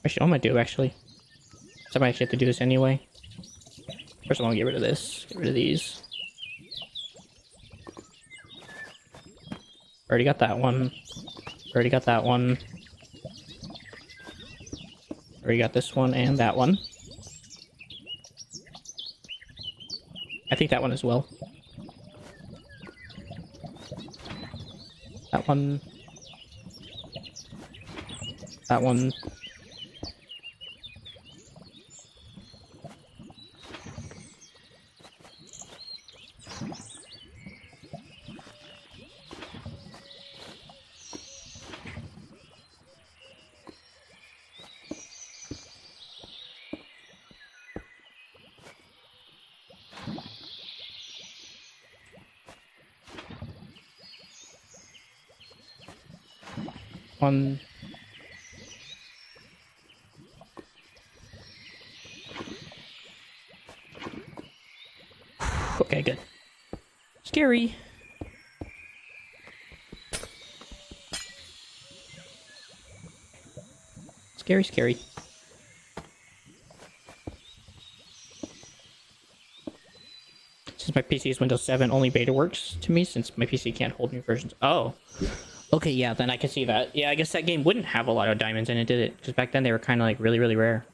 Actually, I'm gonna do actually. So I might actually have to do this anyway. First, I want to get rid of this. Get rid of these. Already got that one. Already got that one. Already got this one and that one. I think that one as well. That one. That one. One. Okay, good. Scary. Scary, scary. Since my PC is Windows 7, only beta works to me since my PC can't hold new versions. Oh. Okay, yeah, then I can see that. Yeah, I guess that game wouldn't have a lot of diamonds in it, did it? Because back then they were kind of like really, really rare.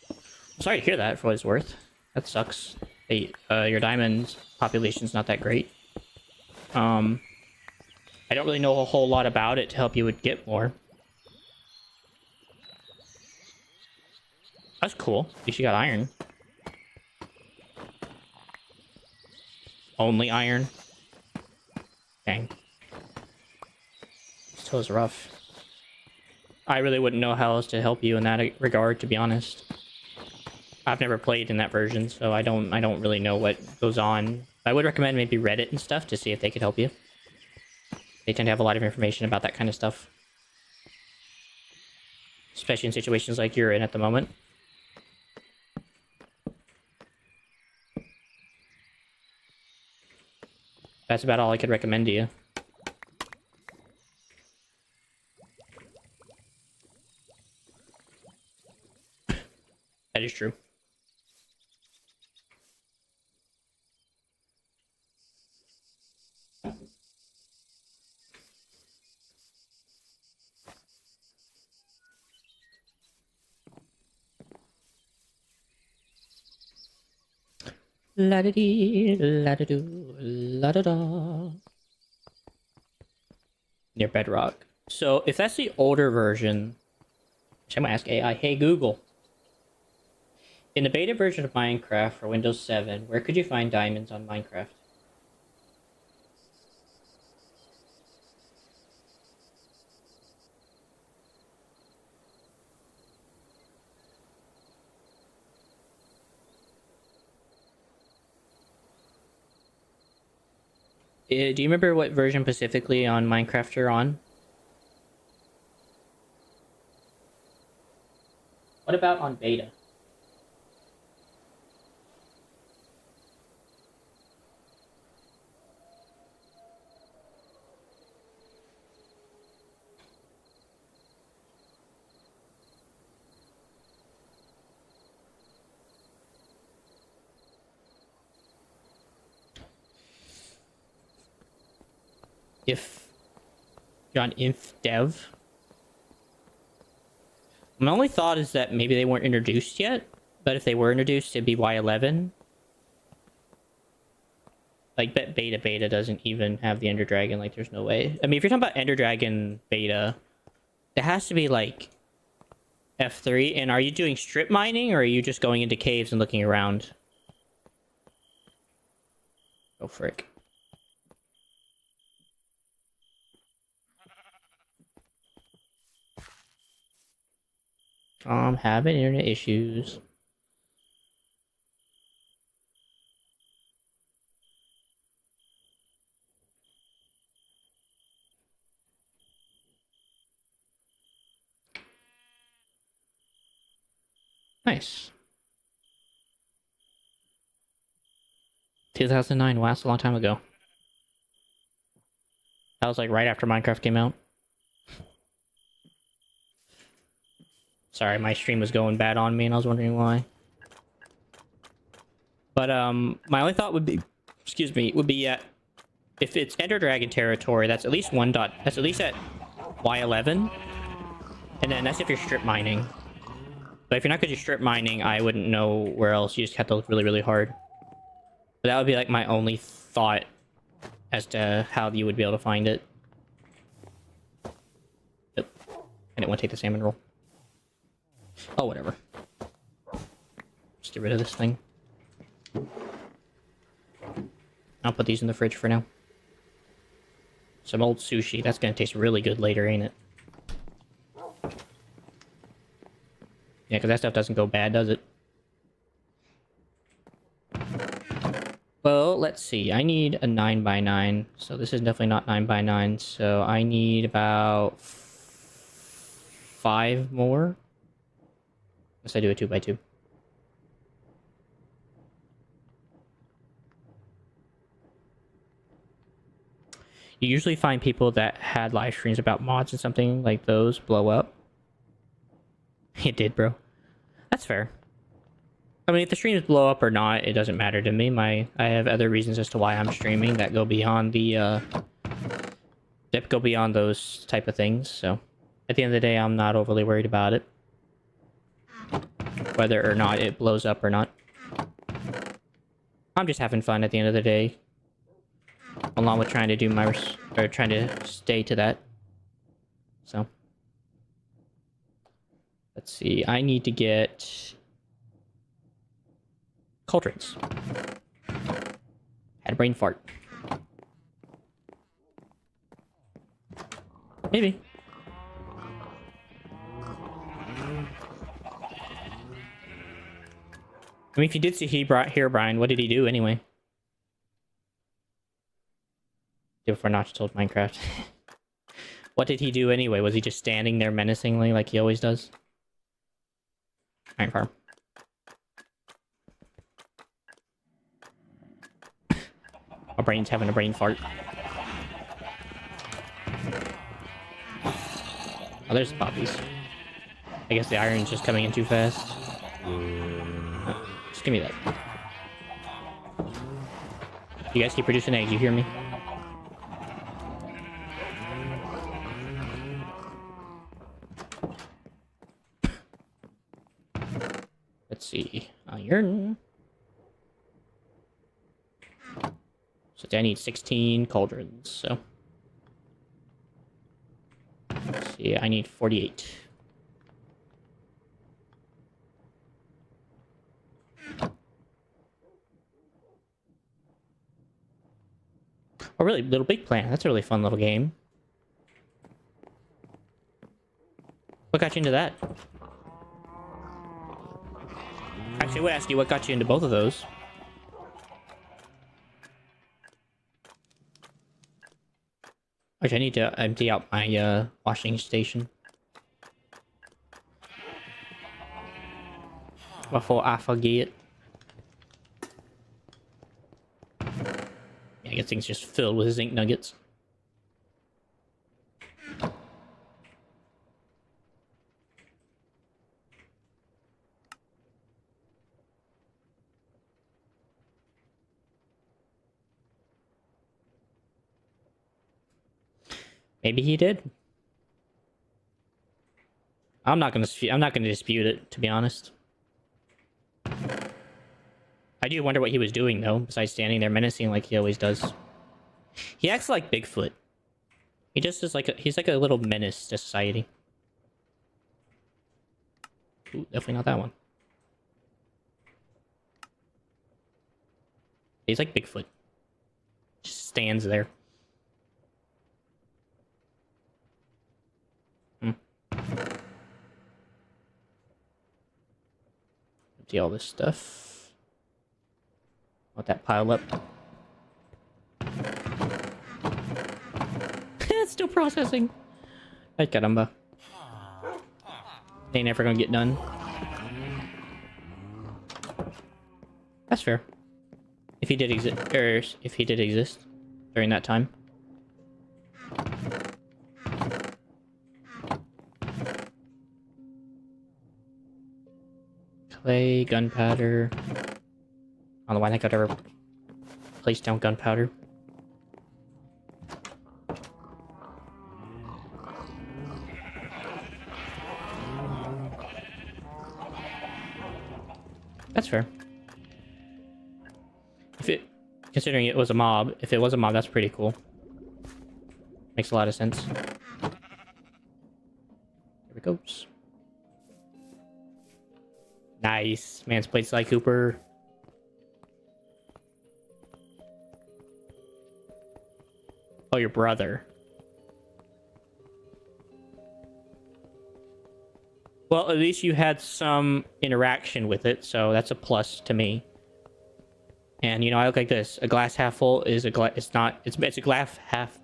I'm sorry to hear that, for what it's worth. That sucks. Your diamond population's not that great. I don't really know a whole lot about it to help you would get more. That's cool. At least you got iron. Only iron. Dang. Still is rough. I really wouldn't know how else to help you in that regard, to be honest. I've never played in that version, so I don't really know what goes on. I would recommend maybe Reddit and stuff to see if they could help you. They tend to have a lot of information about that kind of stuff. Especially in situations like you're in at the moment. That's about all I could recommend to you. That is true. La da dee, la da doo, la da da. Near Bedrock. So if that's the older version, I'm gonna ask AI. Hey Google. In the beta version of Minecraft for Windows 7, where could you find diamonds on Minecraft? Do you remember what version specifically on Minecraft you're on? What about on beta? If you're on inf dev. My only thought is that maybe they weren't introduced yet, But if they were introduced, it'd be Y11. Like, beta doesn't even have the Ender Dragon. Like, there's no way. I mean, if you're talking about Ender Dragon beta, it has to be, like, F3. And are you doing strip mining, or are you just going into caves and looking around? Oh, frick. I'm having internet issues. Nice. 2009, wow, that's a long time ago. That was like right after Minecraft came out. Sorry, my stream was going bad on me and I was wondering why. But my only thought would be, excuse me, would be if it's Ender Dragon territory, that's at least that's at least at Y11. And then that's if you're strip mining. But if you're not going to do strip mining, I wouldn't know where else. You just have to look really, really hard. But that would be like my only thought as to how you would be able to find it. Yep. I didn't want to take the salmon roll. Oh, whatever. Just get rid of this thing. I'll put these in the fridge for now. Some old sushi. That's going to taste really good later, ain't it? Yeah, because that stuff doesn't go bad, does it? Well, let's see. I need a 9x9. So this is definitely not 9x9. So I need about 5 more. Unless I do a 2x2. You usually find people that had live streams about mods and something like those blow up. It did, bro. That's fair. I mean, if the streams blow up or not, it doesn't matter to me. I have other reasons as to why I'm streaming that go beyond the that go beyond those type of things. So, at the end of the day, I'm not overly worried about it, whether or not it blows up or not. I'm just having fun at the end of the day, along with trying to do my or trying to stay to that. So, let's see. I need to get cauldrons. Had a brain fart. Maybe. I mean, if you did see Herobrine, what did he do anyway? Before Notch told Minecraft. What did he do anyway? Was he just standing there menacingly like he always does? Iron farm. My brain's having a brain fart. Oh, there's the poppies. I guess the iron's just coming in too fast. Oh, just give me that. You guys keep producing eggs, you hear me? Let's see. Iron. So I need 16 cauldrons, so. Let's see, I need 48. Oh, really? Little Big Planet. That's a really fun little game. What got you into that? Actually, I would ask you what got you into both of those. Actually, I need to empty out my washing station. Before I forget. Yeah, I guess things just filled with zinc nuggets. Maybe he did. I'm not gonna dispute it, to be honest. I do wonder what he was doing, though, besides standing there menacing like he always does. He acts like Bigfoot. He just is like he's like a little menace to society. Ooh, definitely not that one. He's like Bigfoot. Just stands there. Empty all this stuff. Let that pile up. It's still processing. Ay, caramba. Ain't never gonna get done. That's fair. If he did exist, or if he did exist during that time. Clay, gunpowder. I don't know why I could ever place down gunpowder. That's fair. If it, considering it was a mob, if it was a mob, that's pretty cool. Makes a lot of sense. There it goes. Nice. Man's played Sly Cooper. Oh, your brother. Well, at least you had some interaction with it, so that's a plus to me. And, you know, I look like this. A glass half full is a glass... It's not... It's a glass half...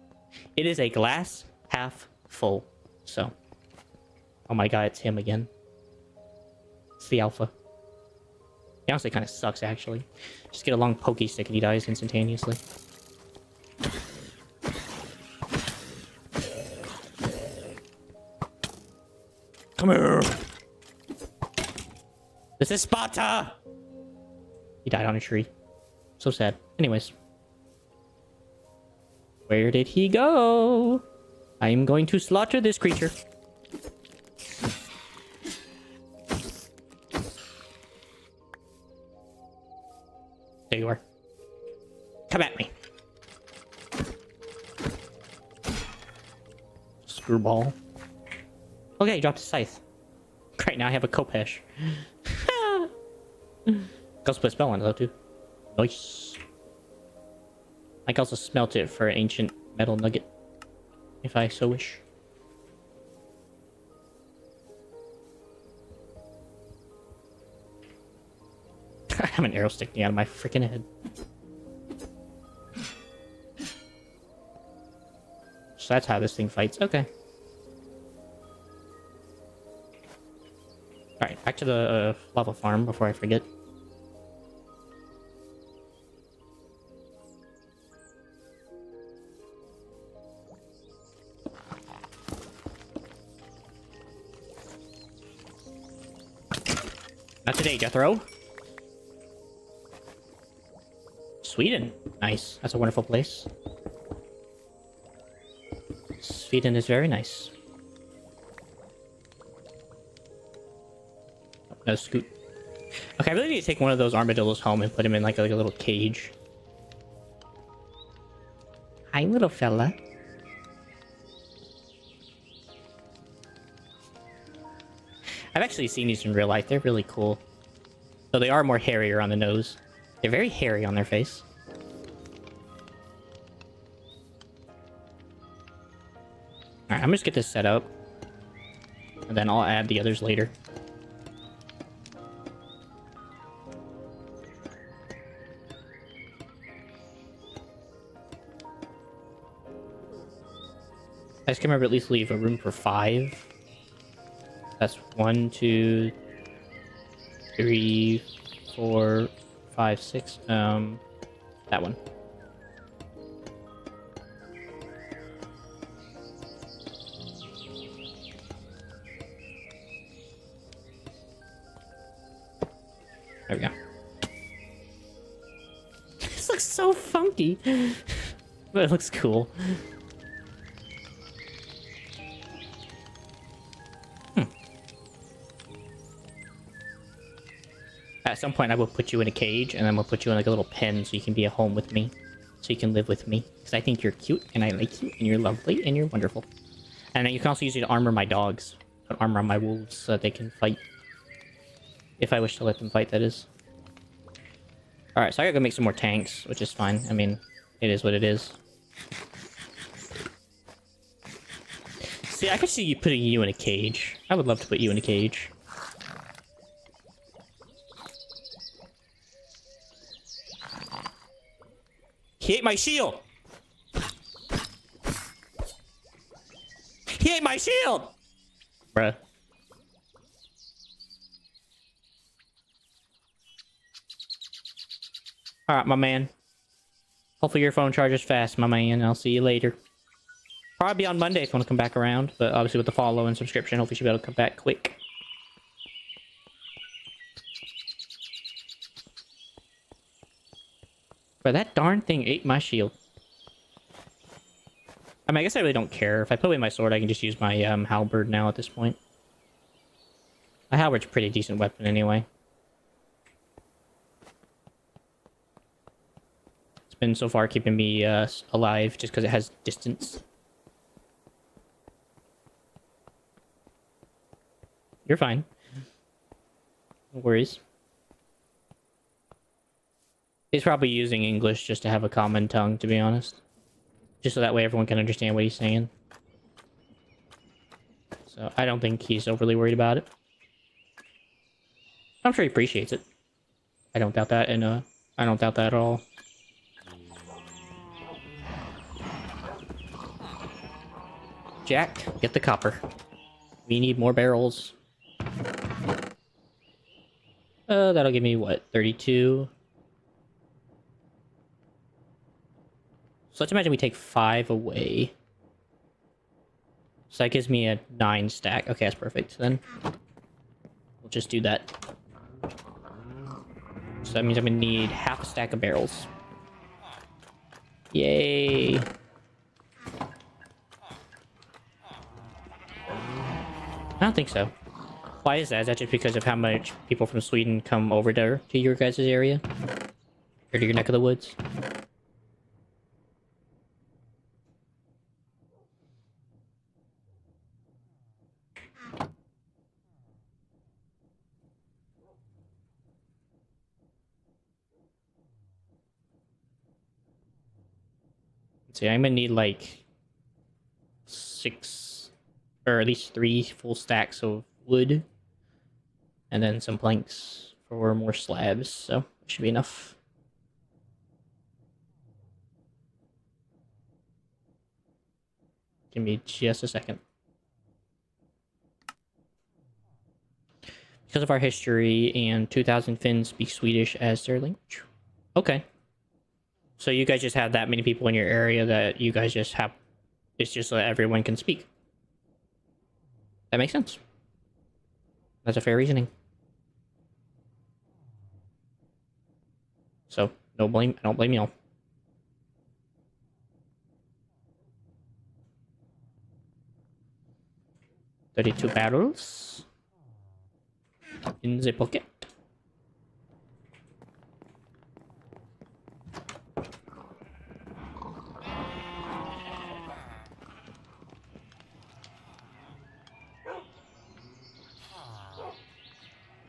It is a glass half full. So. Oh my god, it's him again. It's the alpha. He honestly kind of sucks, actually. Just get a long pokey stick and he dies instantaneously. Come here! This is Sparta! He died on a tree. So sad. Anyways. Where did he go? I am going to slaughter this creature. There you are. Come at me. Screwball. Okay, he dropped his scythe. Great, now I have a Kopesh. I can also put a spell on it though, too. Nice. I can also smelt it for an ancient metal nugget. If I so wish. I have an arrow sticking out of my freaking head. So that's how this thing fights. Okay. Alright, back to the lava farm before I forget. Not today, Jethro. Sweden. Nice. That's a wonderful place. Sweden is very nice. No scoot. Okay, I really need to take one of those armadillos home and put him in like a little cage. Hi, little fella. I've actually seen these in real life. They're really cool. Though they are more hairier on the nose. They're very hairy on their face. Alright, I'm just get this set up. And then I'll add the others later. I just can remember at least leave a room for 5. That's 1, 2, 3, 4, 5, 6. That one. There we go. This looks so funky, but it looks cool. At some point, I will put you in a cage, and then we'll put you in like a little pen so you can be at home with me. So you can live with me. Because I think you're cute, and I like you, and you're lovely, and you're wonderful. And you can also use it to armor my dogs. Put armor on my wolves so that they can fight. If I wish to let them fight, that is. Alright, so I gotta go make some more tanks, which is fine. I mean, it is what it is. See, I could see you putting you in a cage. I would love to put you in a cage. He ate my shield! He ate my shield! Bruh. Alright, my man. Hopefully your phone charges fast, my man. I'll see you later. Probably on Monday if you want to come back around. But obviously with the follow and subscription, hopefully you should be able to come back quick. But that darn thing ate my shield. I mean, I guess I really don't care. If I put away my sword, I can just use my halberd now at this point. My halberd's a pretty decent weapon anyway. It's been so far keeping me alive just because it has distance. You're fine. No worries. He's probably using English just to have a common tongue, to be honest. Just so that way everyone can understand what he's saying. So I don't think he's overly worried about it. I'm sure he appreciates it. I don't doubt that, and I don't doubt that at all. Jack, get the copper. We need more barrels. That'll give me, what, 32? So let's imagine we take 5 away. So that gives me a 9 stack. Okay, that's perfect. Then we'll just do that. So that means I'm gonna need half a stack of barrels. Yay! I don't think so. Why is that? Is that just because of how much people from Sweden come over there to your guys' area? Or to your neck of the woods? See, I'm gonna need like 6, or at least 3 full stacks of wood. And then some planks for more slabs, so it should be enough. Give me just a second. Because of our history, and 2,000 Finns speak Swedish as their language. Okay. So you guys just have that many people in your area that you guys just have... It's just so that everyone can speak. That makes sense. That's a fair reasoning. So, no blame. I don't blame y'all. $32 barrels in the pocket.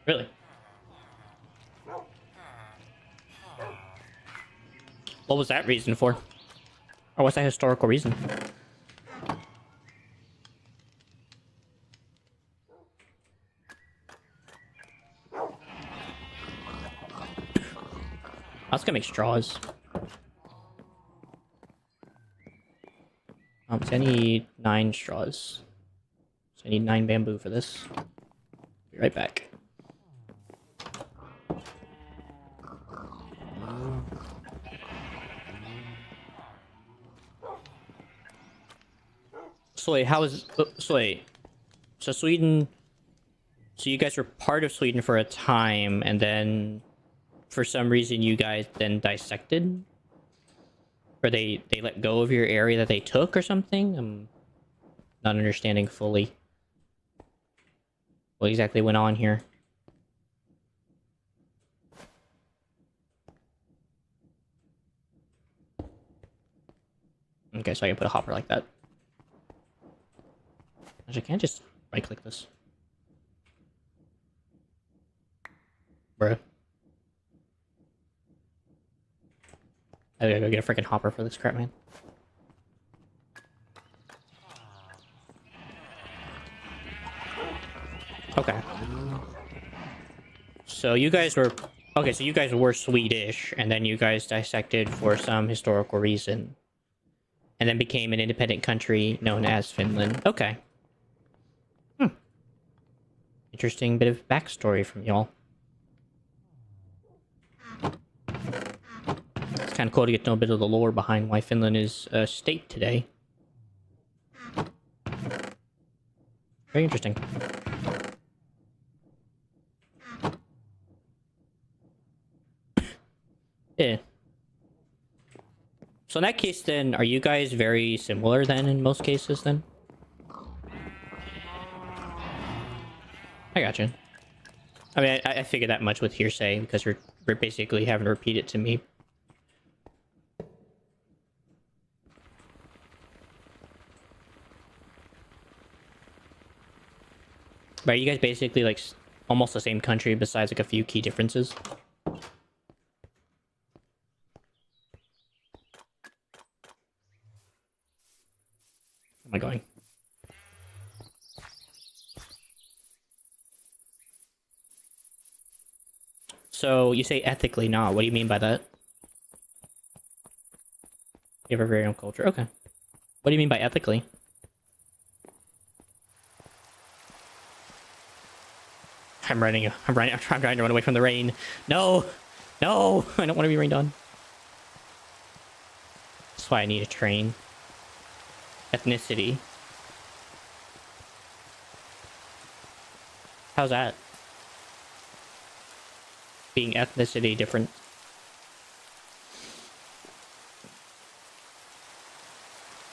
Really? What was that reason for? Or what's that historical reason? I was gonna make straws. So I need 9 straws. So I need 9 bamboo for this. Be right back. So wait, how is... so wait. So Sweden... So you guys were part of Sweden for a time, and then... For some reason you guys then dissected? Or they let go of your area that they took or something? I'm not understanding fully what exactly went on here. Okay, so I can put a hopper like that. Actually, I can't just right-click this. Bruh. I gotta go get a freaking hopper for this crap, man. Okay. So you guys were... Okay, so you guys were Swedish, and then you guys dissected for some historical reason. And then became an independent country known as Finland. Okay. Interesting bit of backstory from y'all. It's kind of cool to get to know a bit of the lore behind why Finland is a state today. Very interesting. Yeah. So in that case, then, are you guys very similar, then, in most cases, then? I gotcha. I mean, I figured that much with hearsay, because you're basically having to repeat it to me. But are you guys basically, like, almost the same country, besides, like, a few key differences? Where am I going? So, you say ethically not. What do you mean by that? You have a very own culture. Okay. What do you mean by ethically? I'm trying to run away from the rain. No! No! I don't want to be rained on. That's why I need a train. Ethnicity. How's that? Being ethnicity different.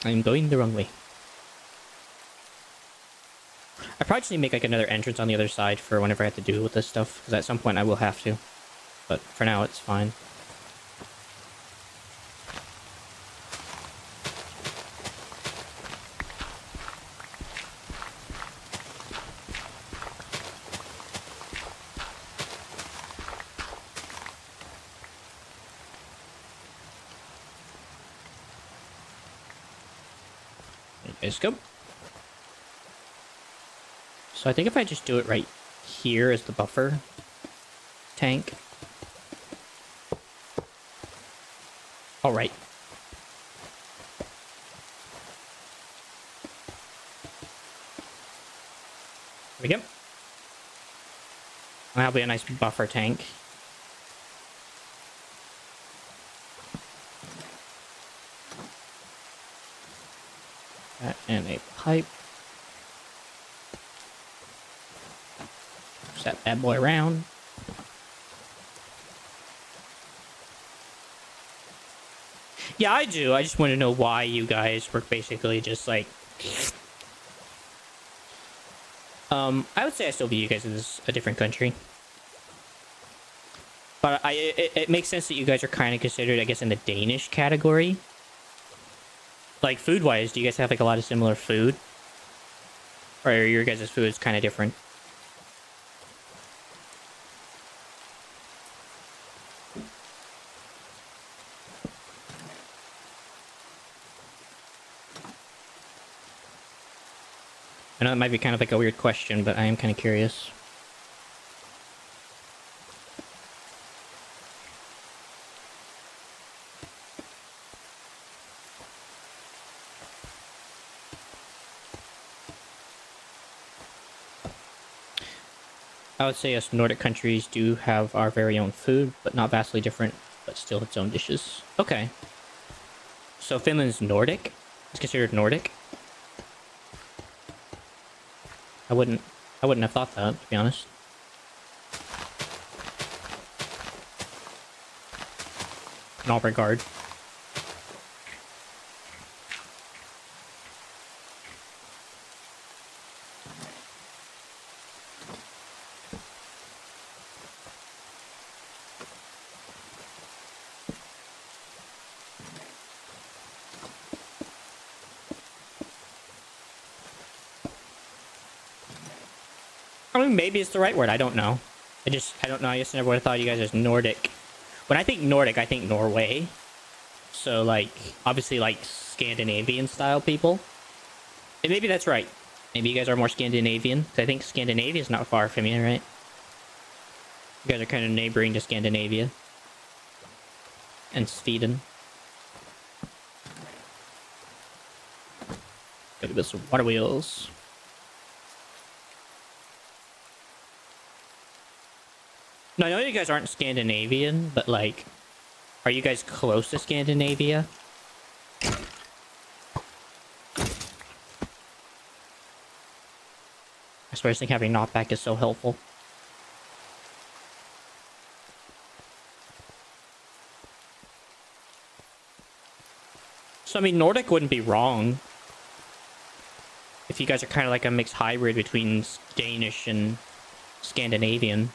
I'm going the wrong way. I probably just need to make like another entrance on the other side for whenever I have to deal with this stuff, because at some point I will have to. But for now, it's fine. There you guys go. So I think if I just do it right here as the buffer tank. All right. There we go. That'll be a nice buffer tank. That and a pipe. Push that bad boy around. Yeah, I do. I just want to know why you guys were basically just like... I would say I still view you guys as a different country. But it makes sense that you guys are kind of considered, I guess, in the Danish category. Like, food-wise, do you guys have, like, a lot of similar food? Or are your guys' food kind of different? I know it might be kind of like a weird question, but I am kind of curious. I would say us Nordic countries do have our very own food, but not vastly different, but still its own dishes. Okay. So Finland's Nordic? It's considered Nordic? I wouldn't have thought that, to be honest. In all regard. I mean, maybe it's the right word. I don't know. I don't know. I just never would have thought you guys as Nordic. When I think Nordic, I think Norway. So, like, obviously, like, Scandinavian style people. And maybe that's right. Maybe you guys are more Scandinavian. I think Scandinavia is not far from you, right? You guys are kind of neighboring to Scandinavia. And Sweden. Gotta build some water wheels. No, I know you guys aren't Scandinavian, but, like, are you guys close to Scandinavia? I swear I think having knockback is so helpful. So, I mean, Nordic wouldn't be wrong. If you guys are kind of like a mixed hybrid between Danish and Scandinavian.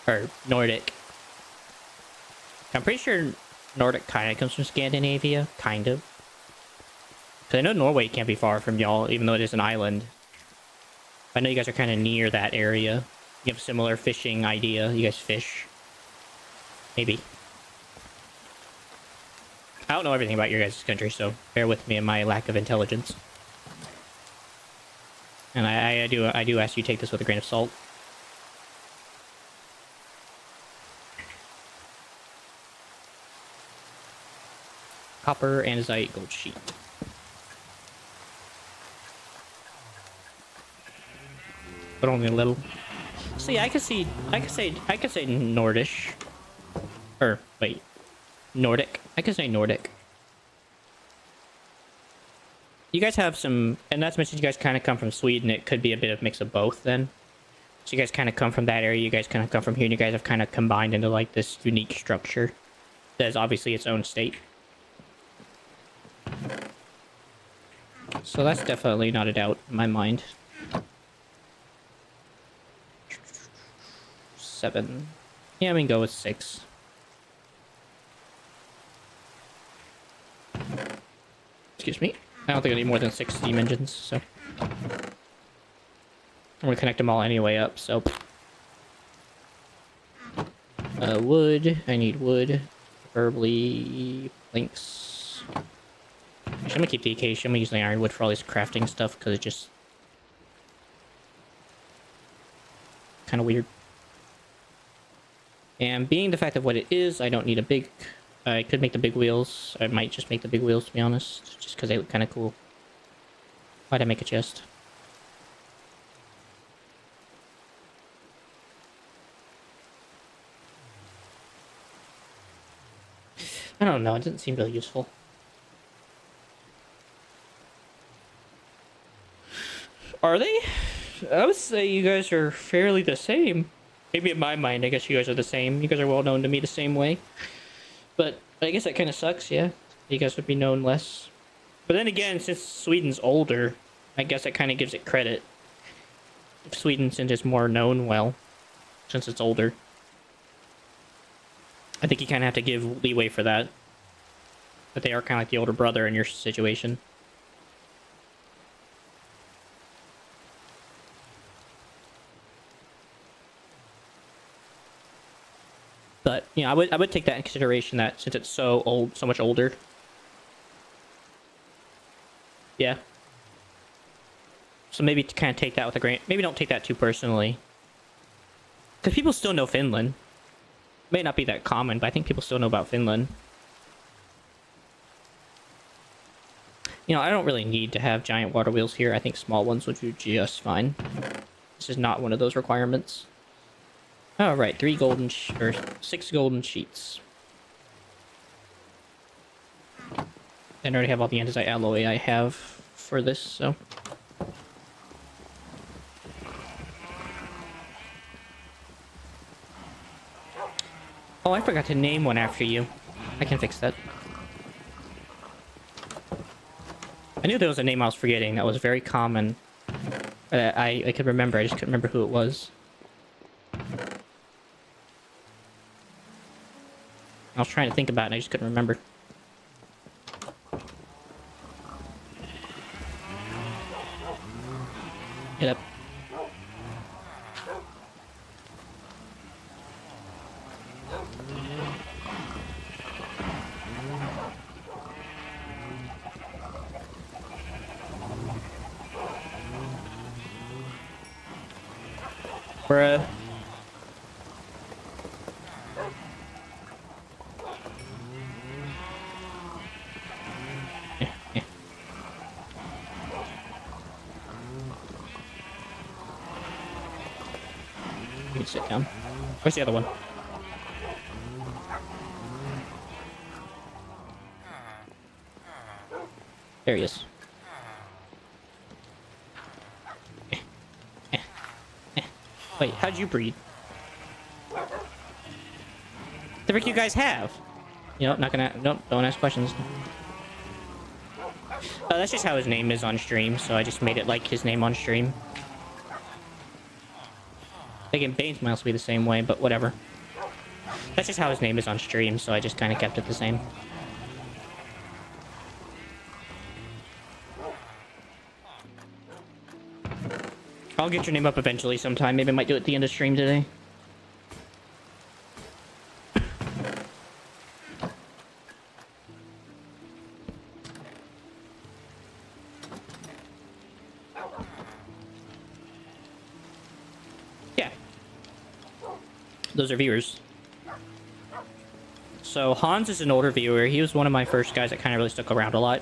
Or Nordic. I'm pretty sure Nordic kind of comes from Scandinavia. Kind of. Because I know Norway can't be far from y'all, even though it is an island. I know you guys are kind of near that area. You have a similar fishing idea. You guys fish. Maybe. I don't know everything about your guys' country, so bear with me in my lack of intelligence. And I do ask you to take this with a grain of salt. Copper, andesite, gold sheet. But only a little. See, I could say Nordish. Or wait, Nordic. I could say Nordic. You guys have some, and that's mentioned you guys kind of come from Sweden. It could be a bit of mix of both then. So you guys kind of come from that area. You guys kind of come from here, and you guys have kind of combined into like this unique structure that is obviously its own state. So that's definitely not a doubt in my mind. 7. Yeah, I mean, go with 6. Excuse me. I don't think I need more than 6 steam engines, so... I'm gonna connect them all anyway up, so... wood. I need wood. Preferably... planks. Actually, I'm gonna keep the acacia. I'm gonna use the ironwood for all this crafting stuff, because it's just... kind of weird. And being the fact of what it is, I don't need a big... I could make the big wheels. I might just make the big wheels, to be honest. Just because they look kind of cool. Why'd I make a chest? I don't know. It doesn't seem really useful. Are they? I would say you guys are fairly the same. Maybe in my mind, I guess you guys are the same. You guys are well known to me the same way. But I guess that kind of sucks, yeah. You guys would be known less. But then again, since Sweden's older, I guess that kind of gives it credit. If Sweden, since it's more known well, since it's older. I think you kind of have to give leeway for that. But they are kind of like the older brother in your situation. But, you know, I would take that in consideration that since it's so old, so much older. Yeah. So maybe to kind of take that with a grain. Maybe don't take that too personally. Because people still know Finland. May not be that common, but I think people still know about Finland. You know, I don't really need to have giant water wheels here. I think small ones would do just fine. This is not one of those requirements. Alright, 6 golden sheets. And I already have all the andesite alloy I have for this, so... Oh, I forgot to name one after you. I can fix that. I knew there was a name I was forgetting that was very common. I could remember, I just couldn't remember who it was. I was trying to think about it and I just couldn't remember. Get up. Bruh. You can sit down. Where's the other one? There he is. Wait, how'd you breed? The frick you guys have? You know, not gonna... Nope, don't ask questions. That's just how his name is on stream, so I just made it like his name on stream. Again, Bane's might also be the same way, but whatever. That's just how his name is on stream, so I just kind of kept it the same. I'll get your name up eventually sometime. Maybe I might do it at the end of stream today. Yeah. Those are viewers. So Hans is an older viewer. He was one of my first guys that kind of really stuck around a lot.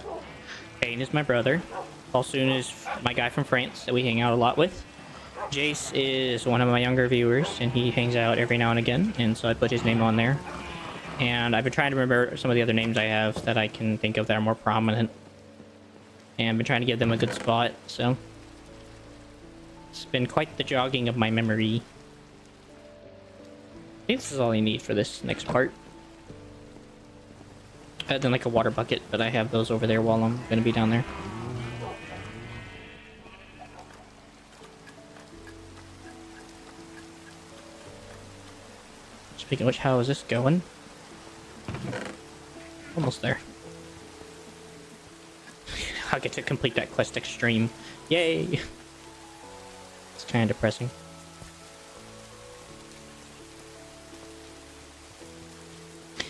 Bane is my brother. Falsoon is my guy from France that we hang out a lot with. Jace is one of my younger viewers, and he hangs out every now and again, and so I put his name on there. And I've been trying to remember some of the other names I have that I can think of that are more prominent. And I've been trying to give them a good spot, so... It's been quite the jogging of my memory. I think this is all I need for this next part. Other than like a water bucket, but I have those over there while I'm going to be down there. Speaking of which, how is this going? Almost there. I'll get to complete that quest extreme. Yay! It's kind of depressing.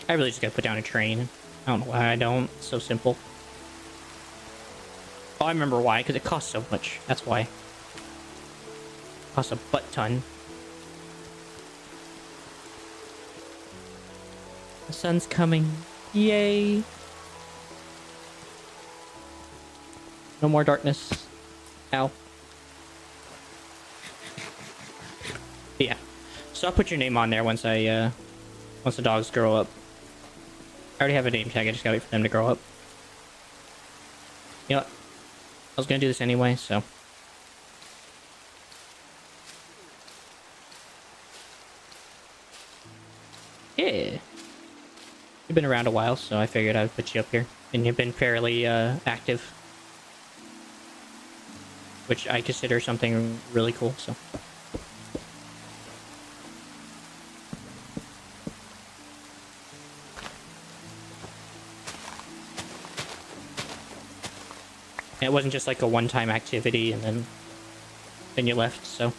I really just gotta put down a train. I don't know why I don't. It's so simple. Oh, I remember why. Because it costs so much. That's why. It costs a butt ton. The sun's coming. Yay! No more darkness. Ow. But yeah. So I'll put your name on there once I, once the dogs grow up. I already have a name tag, I just gotta wait for them to grow up. You know what? I was gonna do this anyway, so... Yeah! You've been around a while, so I figured I'd put you up here. And you've been fairly, active. Which I consider something really cool, so... And it wasn't just like a one-time activity and then you left, so...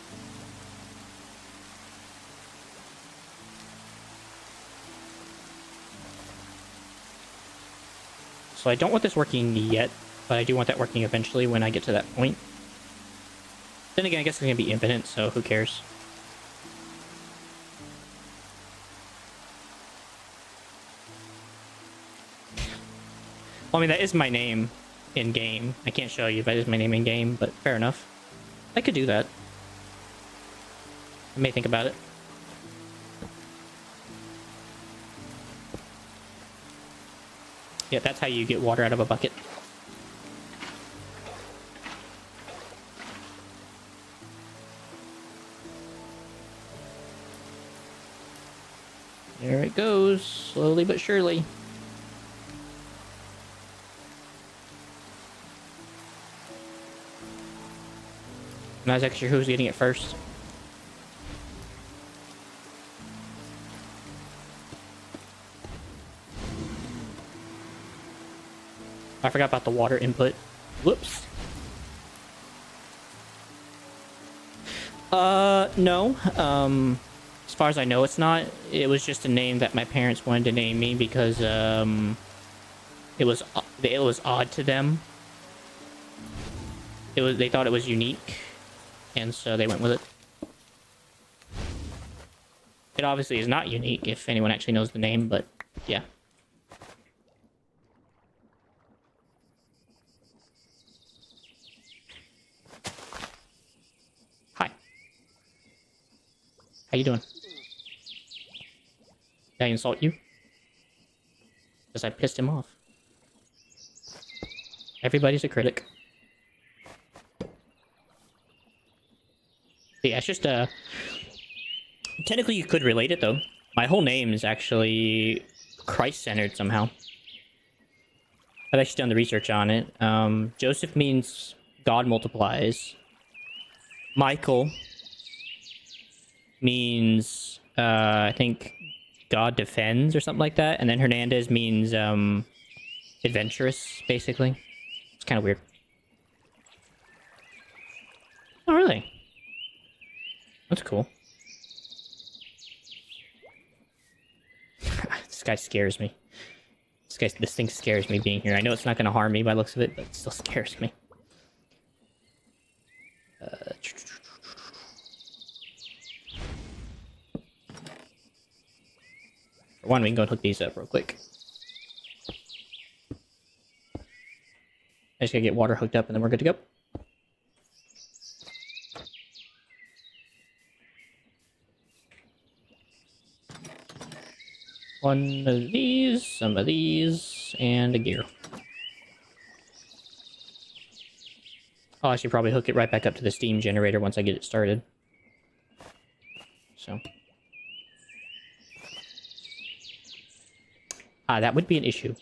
So I don't want this working yet, but I do want that working eventually when I get to that point. Then again, I guess it's going to be infinite, so who cares? Well, I mean, that is my name in-game. I can't show you, but it is my name in-game, but fair enough. I could do that. I may think about it. Yeah, that's how you get water out of a bucket. There it goes, slowly but surely. I'm not exactly sure who's getting it first. I forgot about the water input. Whoops. No. As far as I know, it's not. It was just a name that my parents wanted to name me because, it was odd to them. They thought it was unique, and so they went with it. It obviously is not unique if anyone actually knows the name, but yeah. Hi. How you doing? Did I insult you? Because I pissed him off. Everybody's a critic. But yeah, it's just technically you could relate it though. My whole name is actually Christ-centered somehow. I've actually done the research on it. Joseph means God multiplies. Michael means I think God defends or something like that. And then Hernandez means adventurous, basically. It's kind of weird. Oh, really? That's cool. This guy scares me. This thing scares me being here. I know it's not going to harm me by the looks of it, but it still scares me. For one, we can go and hook these up real quick. I just gotta get water hooked up and then we're good to go. One of these, some of these, and a gear. Oh, I should probably hook it right back up to the steam generator once I get it started. So. That would be an issue.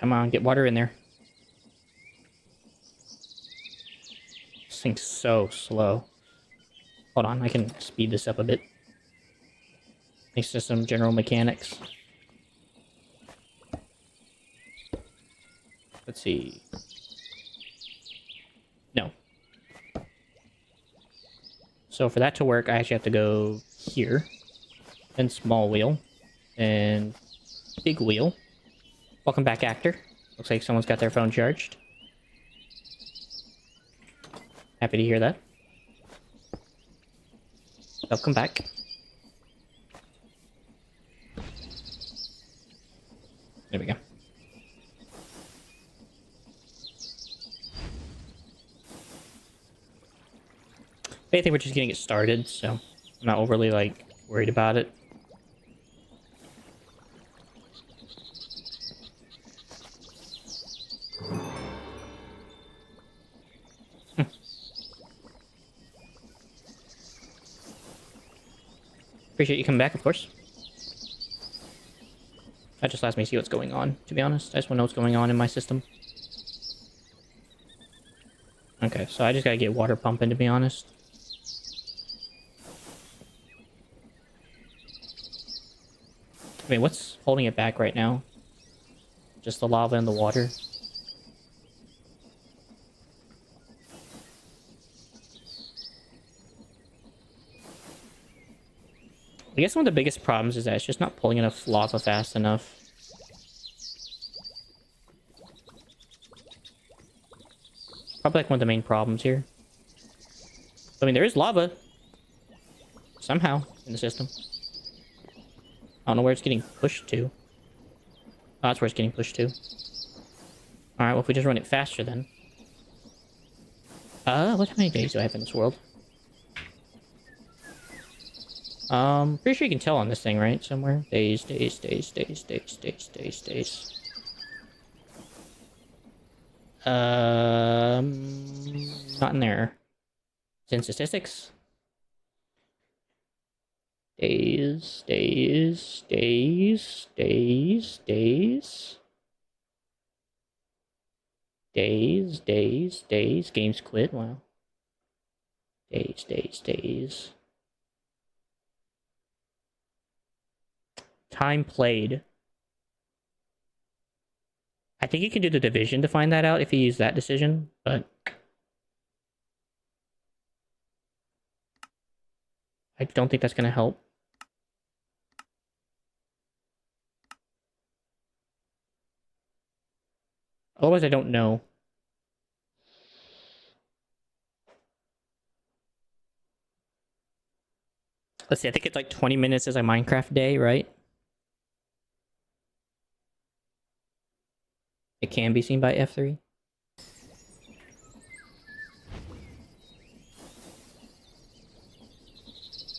Come on, get water in there. This thing's so slow. Hold on, I can speed this up a bit. Thanks to some general mechanics. Let's see. No. So for that to work, I actually have to go here. Then small wheel. And big wheel. Welcome back, actor. Looks like someone's got their phone charged. Happy to hear that. Welcome back. There we go. I think we're just getting it started, so I'm not overly, like, worried about it. Appreciate you coming back, of course. That just lets me see what's going on, to be honest. I just want to know what's going on in my system. Okay, so I just gotta get water pumping, to be honest. I mean, what's holding it back right now? Just the lava and the water? I guess one of the biggest problems is that it's just not pulling enough lava fast enough. Probably like one of the main problems here. I mean, there is lava. Somehow, in the system. I don't know where it's getting pushed to. Oh, that's where it's getting pushed to. Alright, well if we just run it faster then. How many days do I have in this world? Pretty sure you can tell on this thing, right? Somewhere. Days, days, days, days, days, days, days, days. Not in there. It's in statistics. Days, days, days, days, days. Days, days, days. Games quit, wow. Days, days, days. Time played. I think you can do the division to find that out if you use that decision, but I don't think that's going to help. Otherwise, I don't know. Let's see, I think it's like 20 minutes is a Minecraft day, right? It can be seen by F3.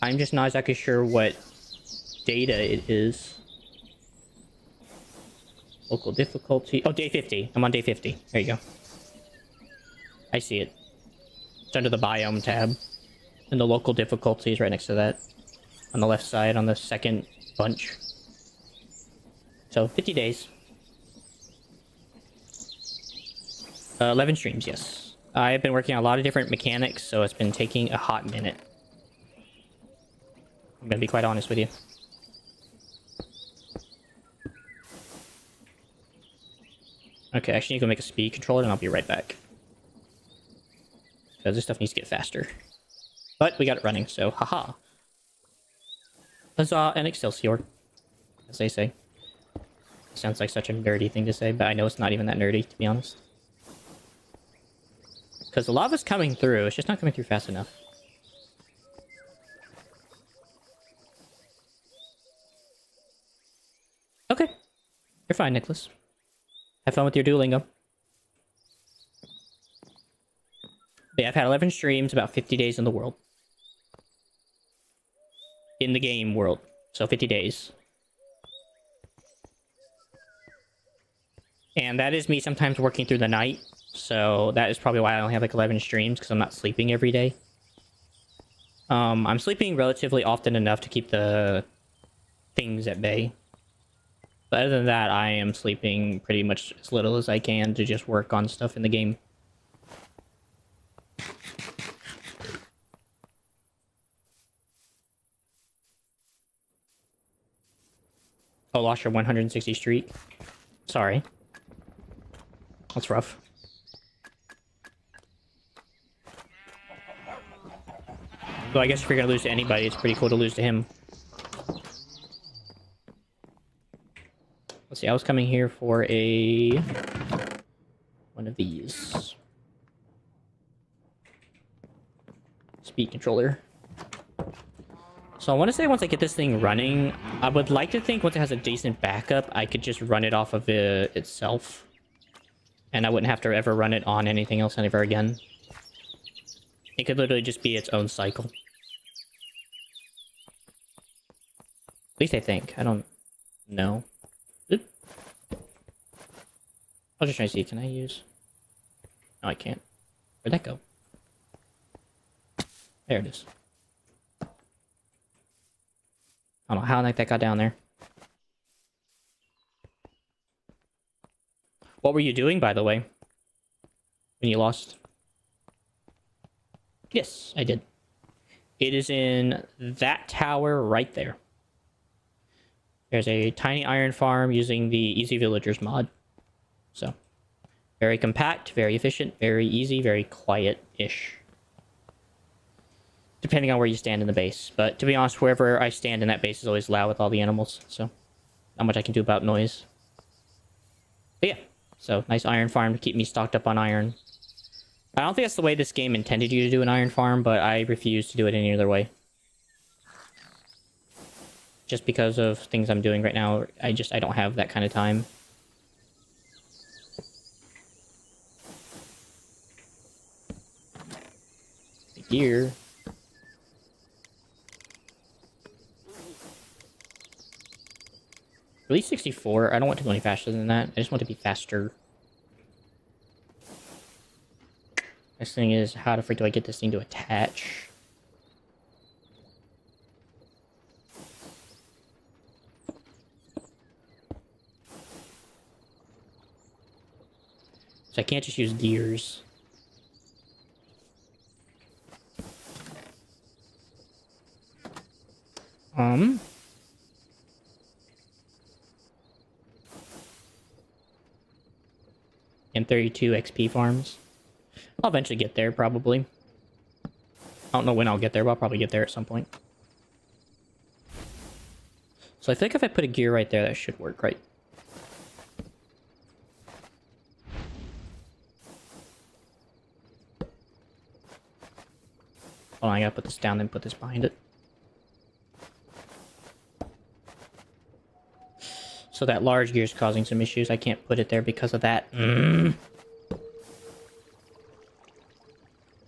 I'm just not exactly sure what data it is. Local difficulty. Oh, day 50. I'm on day 50. There you go. I see it. It's under the biome tab. And the local difficulty is right next to that. On the left side, on the second bunch. So, 50 days. 11 streams, yes. I've been working on a lot of different mechanics, so it's been taking a hot minute. I'm gonna be quite honest with you. Okay, I actually need to go make a speed controller, and I'll be right back. Because this stuff needs to get faster. But we got it running, so haha. Huzzah and Excelsior, as they say. Sounds like such a nerdy thing to say, but I know it's not even that nerdy, to be honest. Because the lava's coming through, it's just not coming through fast enough. Okay. You're fine, Nicholas. Have fun with your Duolingo. But yeah, I've had 11 streams, about 50 days in the world. In the game world. So 50 days. And that is me sometimes working through the night. So that is probably why I only have like 11 streams, because I'm not sleeping every day. I'm sleeping relatively often enough to keep the things at bay. But other than that, I am sleeping pretty much as little as I can to just work on stuff in the game. Oh, lost your 160 streak. Sorry. That's rough. Well, I guess if you're gonna lose to anybody, it's pretty cool to lose to him. Let's see, I was coming here for one of these. Speed controller. So I want to say once I get this thing running, I would like to think once it has a decent backup, I could just run it off of it itself. And I wouldn't have to ever run it on anything else ever again. It could literally just be its own cycle. At least I think. I don't know. Oop. I was just trying to see, can I use... No, I can't. Where'd that go? There it is. I don't know how that got down there. What were you doing, by the way? When you lost? Yes, I did. It is in that tower right there. There's a tiny iron farm using the Easy Villagers mod. So, very compact, very efficient, very easy, very quiet-ish. Depending on where you stand in the base. But to be honest, wherever I stand in that base is always loud with all the animals. So, not much I can do about noise. But yeah, so nice iron farm to keep me stocked up on iron. I don't think that's the way this game intended you to do an iron farm, but I refuse to do it any other way. Just because of things I'm doing right now, I don't have that kind of time. The gear. Release 64. I don't want to go any faster than that. I just want to be faster. Next thing is, how the freak do I get this thing to attach? So I can't just use gears. And 32 XP farms. I'll eventually get there, probably. I don't know when I'll get there, but I'll probably get there at some point. So I think if I put a gear right there, that should work, right? Hold on, I gotta put this down, then put this behind it. So that large gear is causing some issues. I can't put it there because of that. But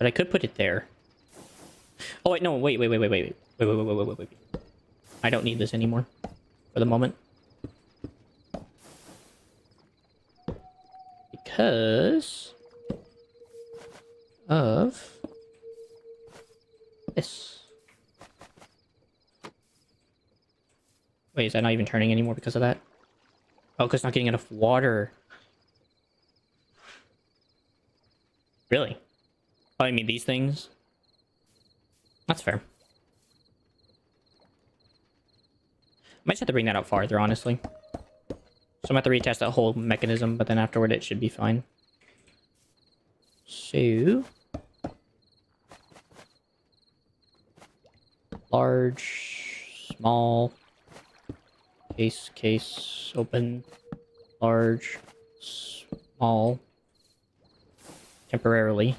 I could put it there. Oh wait, no, wait. I don't need this anymore for the moment. Because of this. Wait, is that not even turning anymore because of that? Oh, because it's not getting enough water. Really? Oh, I mean these things? That's fair. Might just have to bring that out farther, honestly. So I'm going to have to retest that whole mechanism, but then afterward it should be fine. So... large, small, case, open, large, small, temporarily.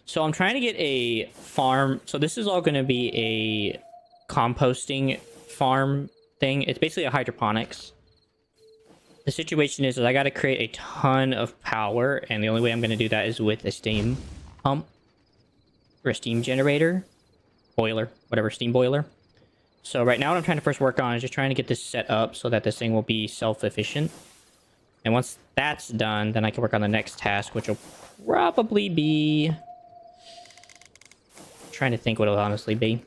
So I'm trying to get a farm. So this is all going to be a composting farm thing. It's basically a hydroponics. The situation is that I got to create a ton of power, and the only way I'm going to do that is with a steam pump or a steam generator, boiler, whatever, steam boiler. So right now what I'm trying to first work on is just trying to get this set up so that this thing will be self-efficient. And once that's done, then I can work on the next task, which will probably be... trying to think what it'll honestly be.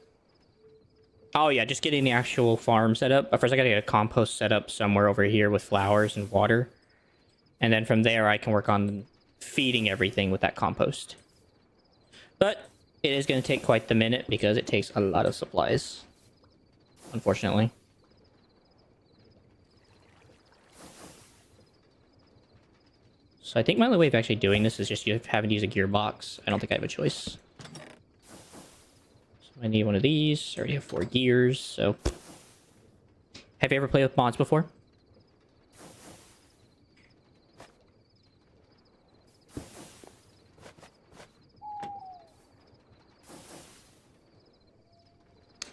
Oh yeah, just getting the actual farm set up. But first I gotta get a compost set up somewhere over here with flowers and water. And then from there I can work on feeding everything with that compost. But it is gonna take quite the minute because it takes a lot of supplies. Unfortunately. So I think my only way of actually doing this is just having to use a gearbox. I don't think I have a choice. I need one of these. I already have 4 gears, so... Have you ever played with mods before?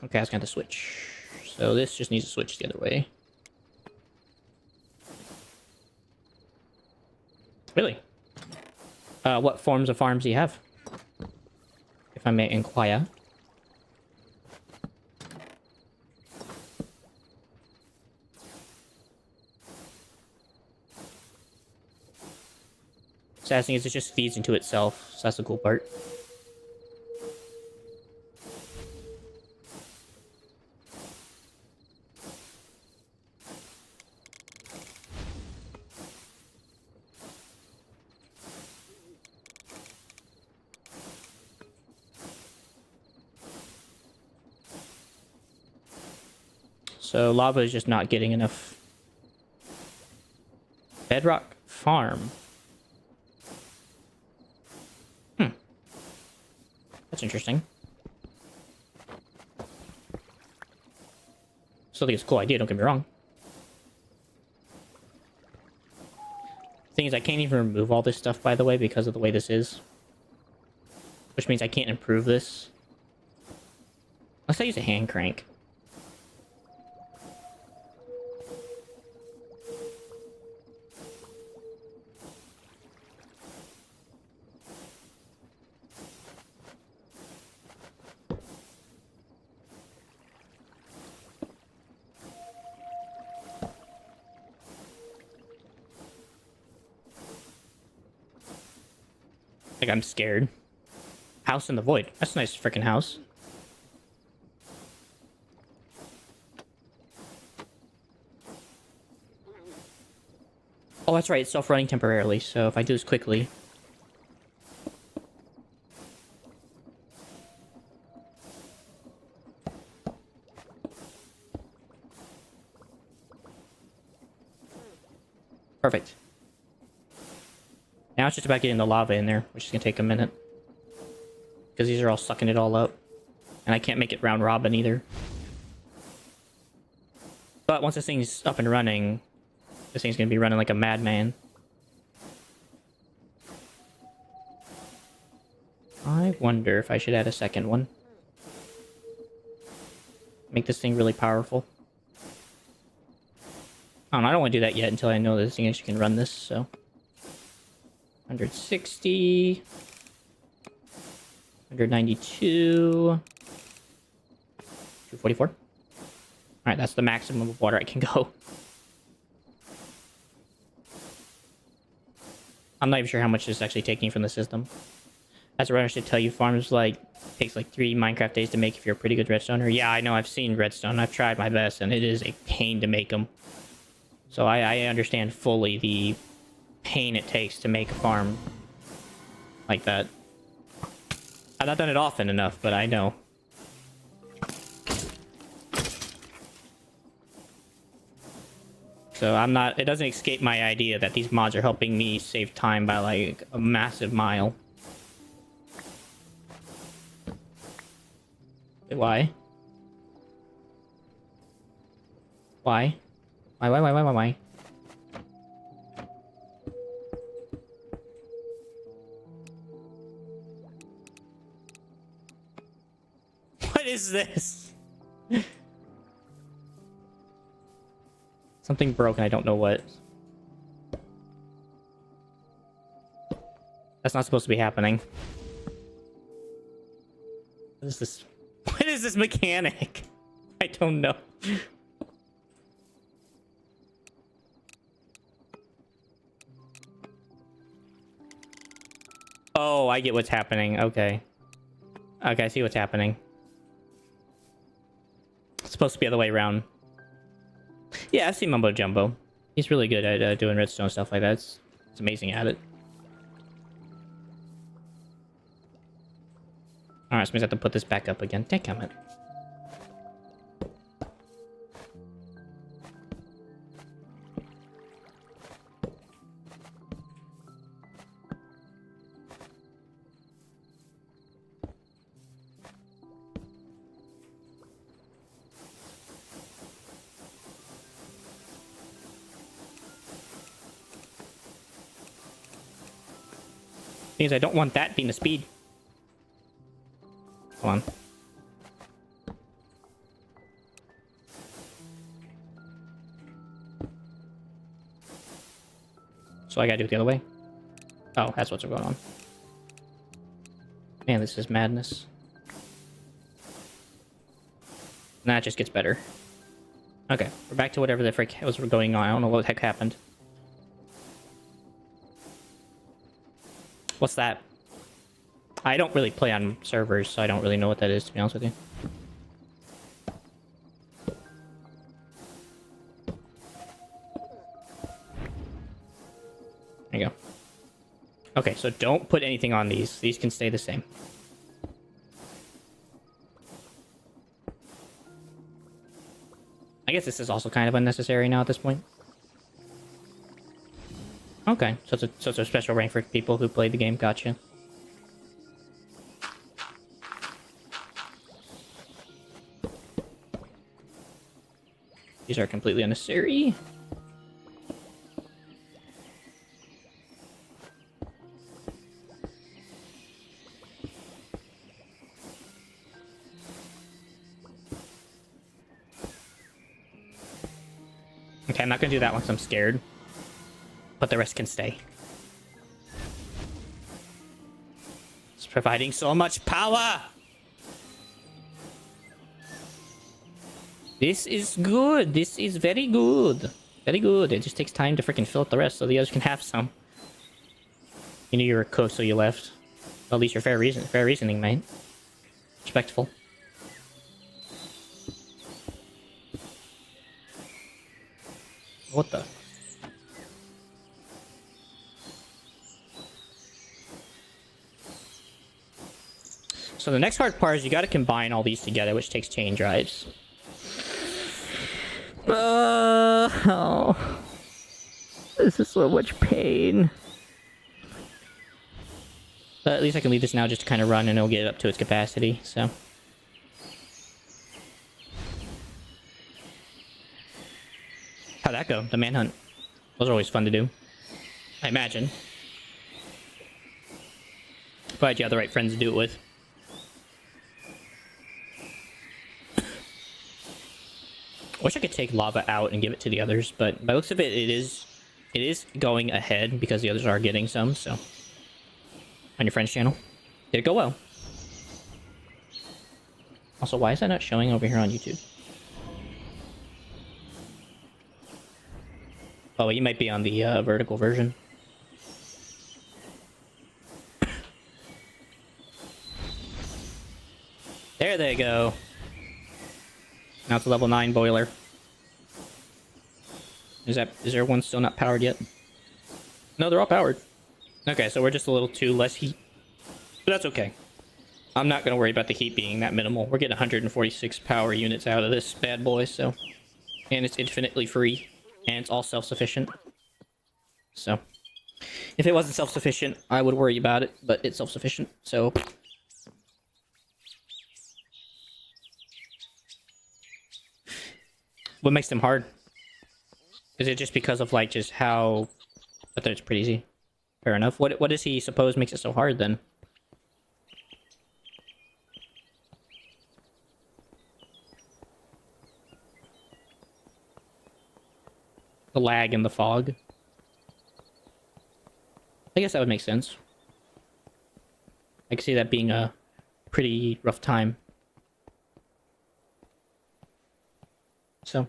Okay, I was going to switch. So this just needs to switch the other way. Really? What forms of farms do you have? If I may inquire. Sad thing is it just feeds into itself, so that's the cool part. So lava is just not getting enough. Bedrock farm. That's interesting. Still think it's a cool idea, don't get me wrong. Thing is, I can't even remove all this stuff, by the way, because of the way this is. Which means I can't improve this. Unless I use a hand crank. Like, I'm scared. House in the void. That's a nice freaking house. Oh, that's right. It's self-running temporarily, so if I do this quickly... Perfect. Now it's just about getting the lava in there, which is going to take a minute. Because these are all sucking it all up. And I can't make it round robin either. But once this thing's up and running, This thing's gonna be running like a madman. I wonder if I should add a second one. Make this thing really powerful. I don't want to do that yet until I know this thing actually can run this, so... 160... 192... 244. Alright, that's the maximum of water I can go. I'm not even sure how much this is actually taking from the system. As a runner should tell you, farms takes like 3 Minecraft days to make if you're a pretty good redstoner. Yeah, I know, I've seen redstone. I've tried my best, and it is a pain to make them. So I understand fully the pain it takes to make a farm like that. I've not done it often enough, but I know. So it doesn't escape my idea that these mods are helping me save time by like a massive mile. Why? Why? Why? What is this? Something broke and I don't know what. That's not supposed to be happening. What is this? What is this mechanic? I don't know. Oh, I get what's happening. Okay. Okay, I see what's happening. It's supposed to be the other way around. Yeah, I've seen Mumbo Jumbo. He's really good at doing redstone stuff like that. It's amazing at it. Alright, so we have to put this back up again. Damn it. Because I don't want that being the speed. Come on. So I gotta do it the other way? Oh, that's what's going on. Man, this is madness. Nah, it just gets better. Okay, we're back to whatever the frick was going on. I don't know what the heck happened. What's that? I don't really play on servers, so I don't really know what that is, to be honest with you. There you go. Okay, so don't put anything on these. These can stay the same. I guess this is also kind of unnecessary now at this point. Okay, so it's a special rank for people who played the game. Gotcha. These are completely unnecessary. Okay, I'm not gonna do that one because I'm scared. But the rest can stay. It's providing so much power! This is good. This is very good. Very good. It just takes time to freaking fill up the rest so the others can have some. You knew you were a cook, so you left. Well, at least you're fair reasoning, mate. Respectful. What the? So the next hard part is you got to combine all these together, which takes chain drives. Oh. This is so much pain. But at least I can leave this now just to kind of run and it'll get it up to its capacity, so. How'd that go? The manhunt. Those are always fun to do, I imagine. Glad you have the right friends to do it with. I wish I could take lava out and give it to the others, but by the looks of it, it is going ahead because the others are getting some, so. On your friend's channel. Did it go well? Also, why is that not showing over here on YouTube? Oh, you might be on the vertical version. There they go. Now it's a level 9 boiler. Is there one still not powered yet? No, they're all powered. Okay, so we're just a little too less heat. But that's okay. I'm not going to worry about the heat being that minimal. We're getting 146 power units out of this bad boy, so... And it's infinitely free. And it's all self-sufficient. So... If it wasn't self-sufficient, I would worry about it, but it's self-sufficient, so... What makes them hard? Is it just because of, like, just how... I thought it's pretty easy. Fair enough. What does he suppose makes it so hard, then? The lag and the fog. I guess that would make sense. I can see that being a pretty rough time. So,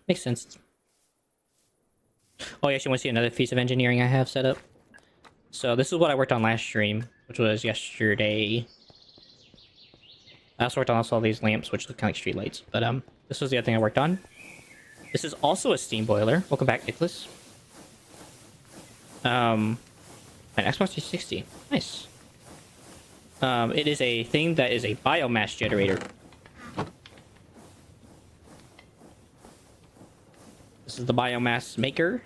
makes sense. Oh, you actually want to see another piece of engineering I have set up? So this is what I worked on last stream, which was yesterday. I also worked on all these lamps, which look kind of like street lights. But this was the other thing I worked on. This is also a steam boiler. Welcome back, Nicholas. An Xbox 360. Nice. It is a thing that is a biomass generator. This is the biomass maker.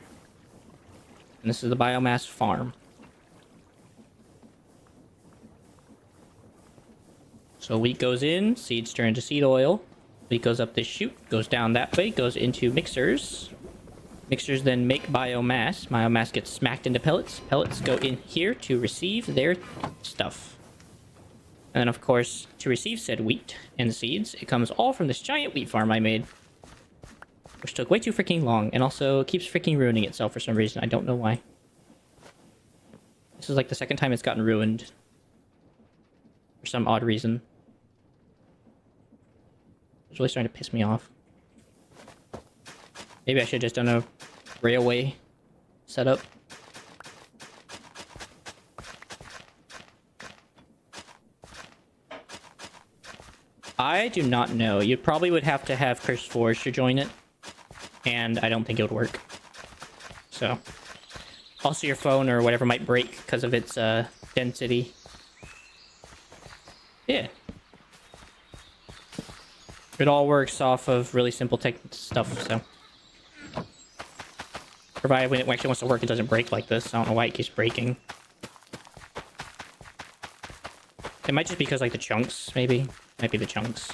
And this is the biomass farm. So wheat goes in, seeds turn into seed oil. Wheat goes up this chute, goes down that way, goes into mixers. Mixers then make biomass. Biomass gets smacked into pellets. Pellets go in here to receive their stuff. And then, of course, to receive said wheat and seeds, it comes all from this giant wheat farm I made. Which took way too freaking long, and also keeps freaking ruining itself for some reason. I don't know why. This is like the second time it's gotten ruined. For some odd reason. It's really starting to piss me off. Maybe I should have just done a railway setup. I do not know. You probably would have to have Chris Forge to join it. And I don't think it would work. So. Also your phone or whatever might break because of its density. Yeah. It all works off of really simple tech stuff, so. Provided when it actually wants to work, it doesn't break like this. I don't know why it keeps breaking. It might just be because, like, the chunks, maybe. Might be the chunks.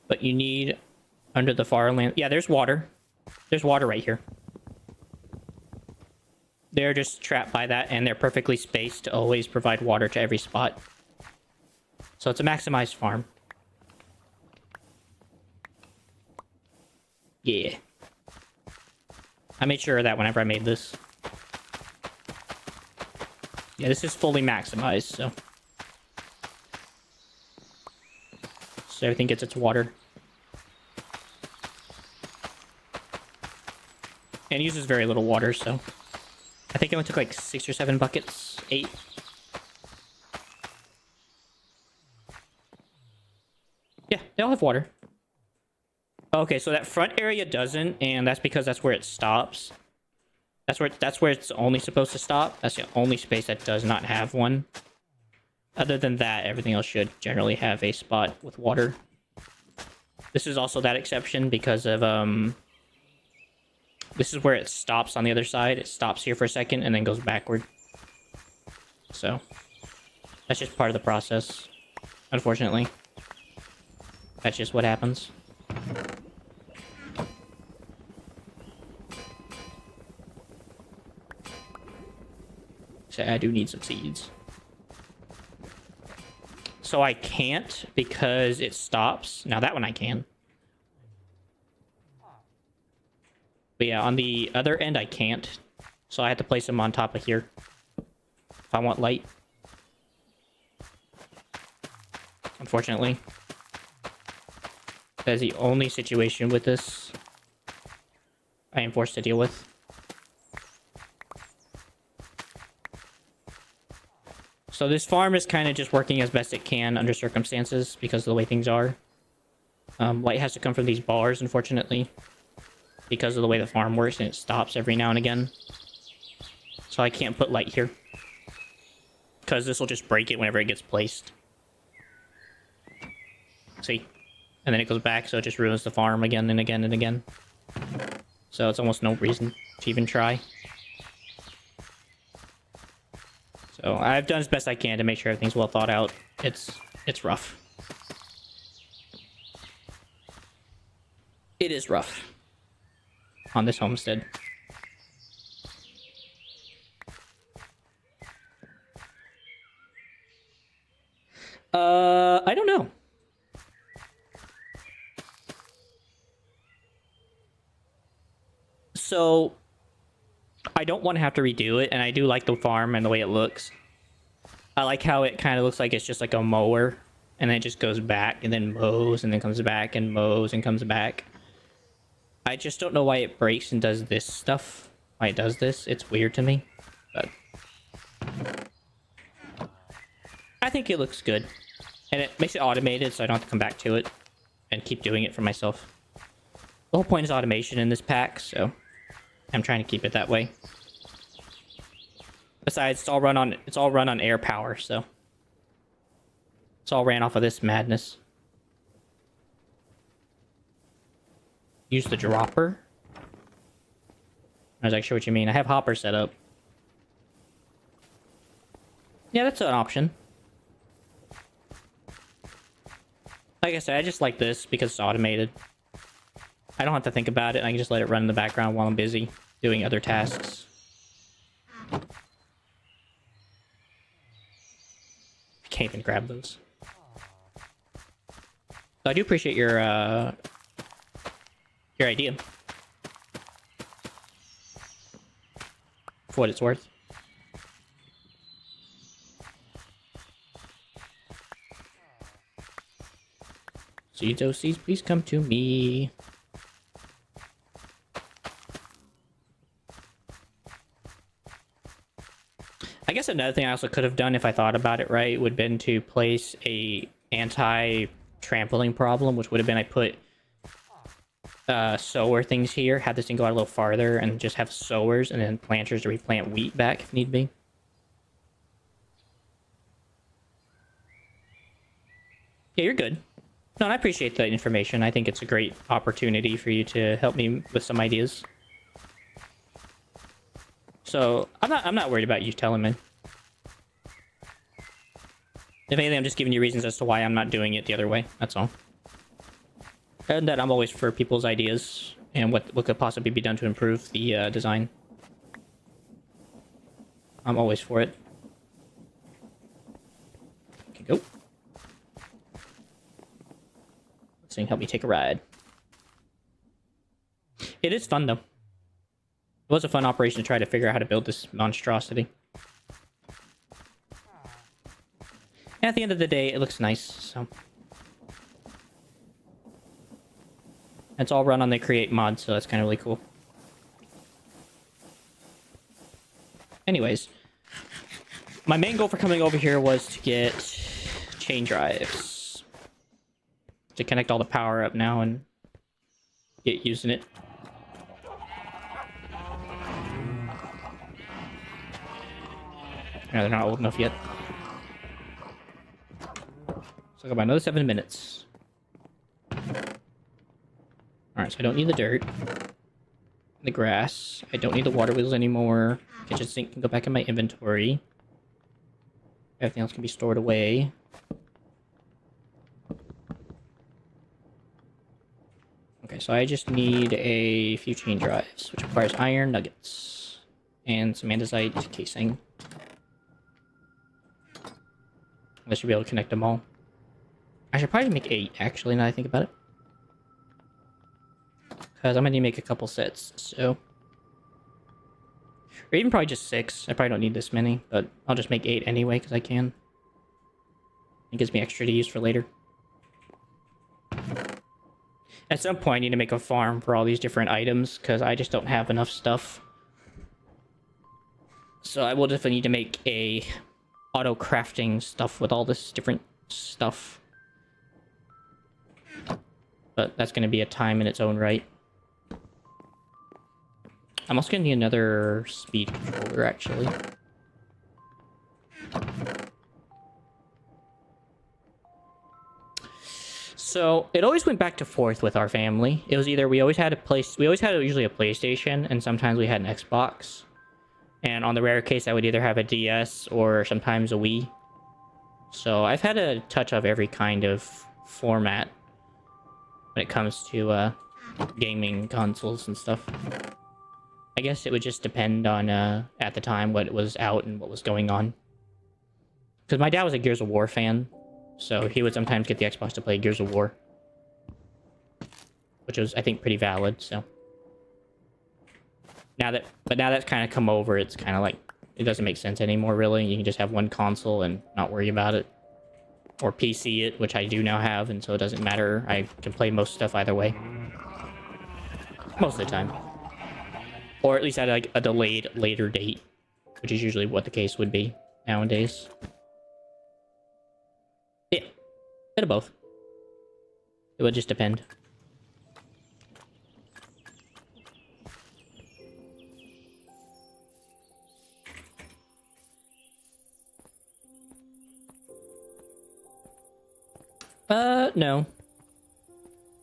But you need under the far land. Yeah, there's water. There's water right here. They're just trapped by that, and they're perfectly spaced to always provide water to every spot. So it's a maximized farm. Yeah. I made sure of that whenever I made this. Yeah, this is fully maximized, so. So everything gets its water. And it uses very little water, so. I think it only took like 6 or 7 buckets. 8. Yeah, they all have water. Okay, so that front area doesn't, and that's because that's where it stops. That's where it's only supposed to stop. That's the only space that does not have one. Other than that, everything else should generally have a spot with water. This is also that exception because of this is where it stops on the other side. It stops here for a second and then goes backward. So that's just part of the process, unfortunately. That's just what happens. So I do need some seeds. So I can't because it stops. Now that one I can. But yeah, on the other end I can't. So I have to place them on top of here. If I want light. Unfortunately. That is the only situation with this I am forced to deal with. So this farm is kind of just working as best it can under circumstances because of the way things are. Light has to come from these bars, unfortunately. Because of the way the farm works and it stops every now and again. So I can't put light here. Because this will just break it whenever it gets placed. See? And then it goes back, so it just ruins the farm again and again and again. So it's almost no reason to even try. So I've done as best I can to make sure everything's well thought out. It's rough. It is rough. On this homestead. I don't know. So, I don't want to have to redo it, and I do like the farm and the way it looks. I like how it kind of looks like it's just like a mower, and then it just goes back, and then mows, and then comes back, and mows, and comes back. I just don't know why it breaks and does this stuff. Why it does this. It's weird to me, but I think it looks good. And it makes it automated, so I don't have to come back to it and keep doing it for myself. The whole point is automation in this pack, so I'm trying to keep it that way. Besides, it's all run on air power, so it's all ran off of this madness. Use the dropper. I was actually sure what you mean. I have hopper set up. Yeah, that's an option. Like I said, I just like this because it's automated. I don't have to think about it. I can just let it run in the background while I'm busy doing other tasks. I can't even grab those. So I do appreciate your idea. For what it's worth. Seeds, oh seeds, please come to me. I guess another thing I also could have done if I thought about it right would have been to place a anti-trampling problem, which would have been I put sower things here, have this thing go out a little farther, and just have sowers and then planters to replant wheat back if need be. Yeah, you're good. No, and I appreciate the information. I think it's a great opportunity for you to help me with some ideas. So I'm not worried about you telling me. If anything, I'm just giving you reasons as to why I'm not doing it the other way. That's all. And that I'm always for people's ideas and what could possibly be done to improve the design. I'm always for it. Okay, go. This thing help me take a ride. It is fun though. It was a fun operation to try to figure out how to build this monstrosity. And at the end of the day, it looks nice, so. It's all run on the create mod, so that's kind of really cool. Anyways, my main goal for coming over here was to get chain drives. To connect all the power up now and get using it. No, they're not old enough yet. So I got about another 7 minutes. Alright, so I don't need the dirt. The grass. I don't need the water wheels anymore. Kitchen sink can go back in my inventory. Everything else can be stored away. Okay, so I just need a few chain drives, which requires iron nuggets and some andesite casing. I should be able to connect them all. I should probably make 8, actually, now that I think about it. Because I'm going to need to make a couple sets, so... Or even probably just 6. I probably don't need this many, but I'll just make 8 anyway, because I can. It gives me extra to use for later. At some point, I need to make a farm for all these different items, because I just don't have enough stuff. So I will definitely need to make a auto-crafting stuff with all this different stuff. But that's going to be a time in its own right. I'm also going to need another speed controller, actually. So it always went back to forth with our family. It was either we always had usually a PlayStation, and sometimes we had an Xbox. And on the rare case, I would either have a DS or sometimes a Wii. So I've had a touch of every kind of format when it comes to gaming consoles and stuff. I guess it would just depend on, at the time, what was out and what was going on. Because my dad was a Gears of War fan, so he would sometimes get the Xbox to play Gears of War. Which was, I think, pretty valid, so... Now that's kind of come over, it's kind of like, it doesn't make sense anymore, really. You can just have one console and not worry about it. Or PC it, which I do now have, and so it doesn't matter. I can play most stuff either way. Most of the time. Or at least at like a delayed later date, which is usually what the case would be nowadays. Yeah, bit of both. It would just depend. No.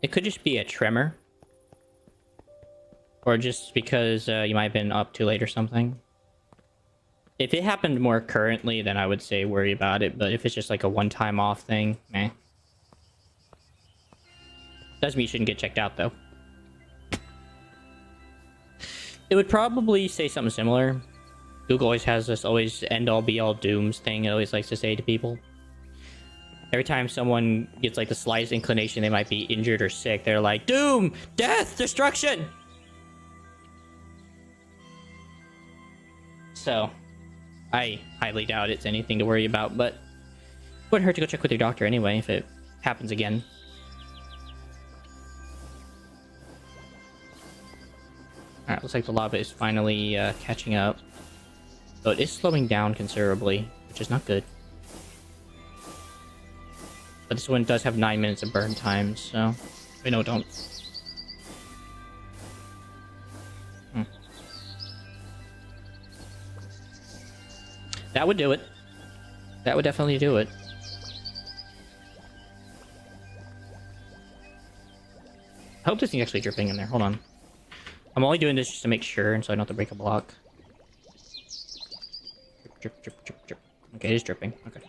It could just be a tremor. Or just because you might have been up too late or something. If it happened more currently, then I would say worry about it. But if it's just like a one-time off thing, meh. Doesn't mean you shouldn't get checked out, though. It would probably say something similar. Google always has this end-all be-all dooms thing it always likes to say to people. Every time someone gets like the slightest inclination they might be injured or sick, they're like, doom! Death! Destruction! So, I highly doubt it's anything to worry about, but it wouldn't hurt to go check with your doctor anyway if it happens again. Alright, looks like the lava is finally catching up. Though it is slowing down considerably, which is not good. But this one does have 9 minutes of burn time, so... Wait, no, don't. That would do it. That would definitely do it. I hope this thing's actually dripping in there. Hold on. I'm only doing this just to make sure, and so I don't have to break a block. Drip, drip, drip, drip, drip. Okay, it is dripping. Okay.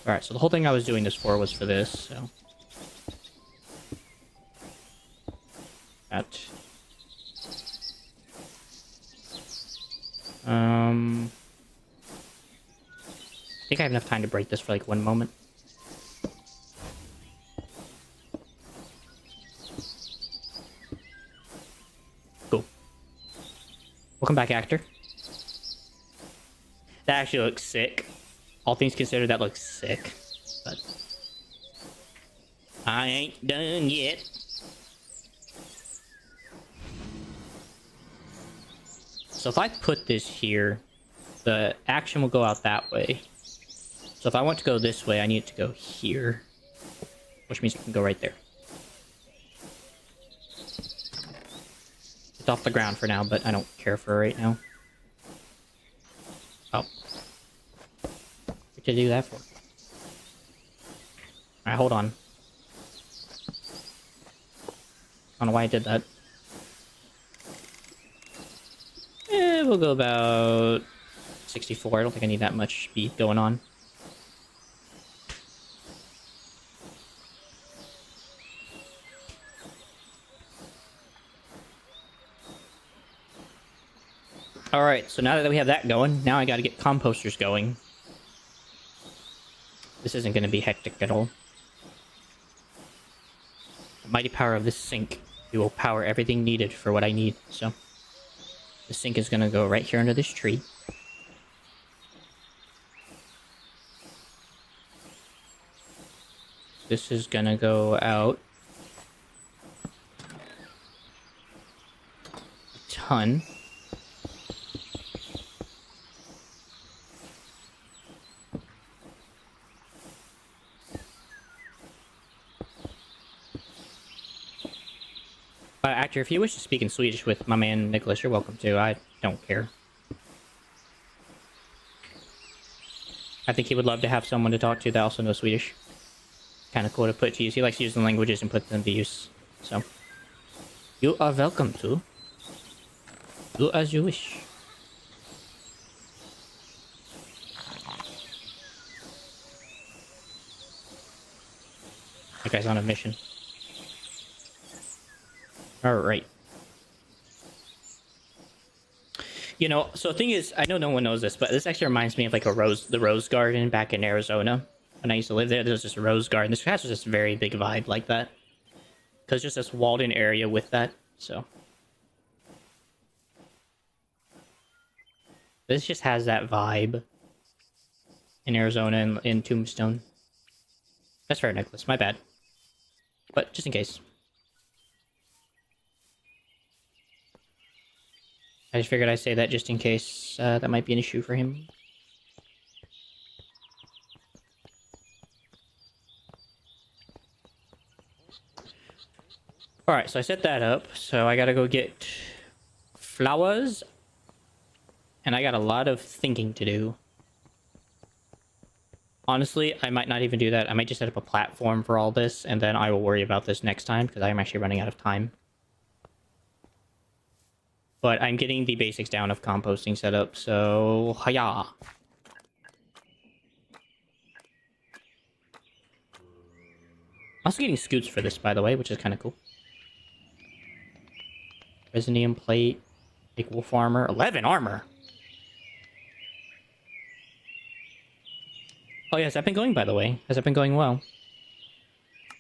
Alright, so the whole thing I was doing this for was for this, so... That. I think I have enough time to break this for like 1 moment. Cool. Welcome back, actor. That actually looks sick. All things considered, that looks sick. But I ain't done yet. So if I put this here, the action will go out that way. So if I want to go this way, I need it to go here. Which means it can go right there. It's off the ground for now, but I don't care for it right now. Oh. What did I do that for? Alright, hold on. I don't know why I did that. We'll go about 64. I don't think I need that much speed going on. Alright, so now that we have that going, now I gotta get composters going. This isn't gonna be hectic at all. The mighty power of this sink. It will power everything needed for what I need, so... The sink is gonna go right here under this tree. This is gonna go out... a ton. Actor, if you wish to speak in Swedish with my man Nicholas, you're welcome to. I don't care. I think he would love to have someone to talk to that also knows Swedish. Kind of cool to put to use. He likes using languages and put them to use. So, you are welcome to. Do as you wish. That guy's on a mission. Alright. You know, so the thing is, I know no one knows this, but this actually reminds me of like the rose garden back in Arizona. When I used to live there, there's this rose garden. This has this very big vibe like that. Because just this walled-in area with that, so. This just has that vibe in Arizona and in Tombstone. That's fair, Nicholas. My bad. But just in case. I just figured I'd say that just in case that might be an issue for him. Alright, so I set that up. So I gotta go get flowers. And I got a lot of thinking to do. Honestly, I might not even do that. I might just set up a platform for all this, and then I will worry about this next time, because I'm actually running out of time. But I'm getting the basics down of composting setup, so... Hiya! Also getting scoots for this, by the way, which is kind of cool. Resinium plate. Make wolf armor. 11 armor! Oh yeah, has that been going, by the way? Has that been going well?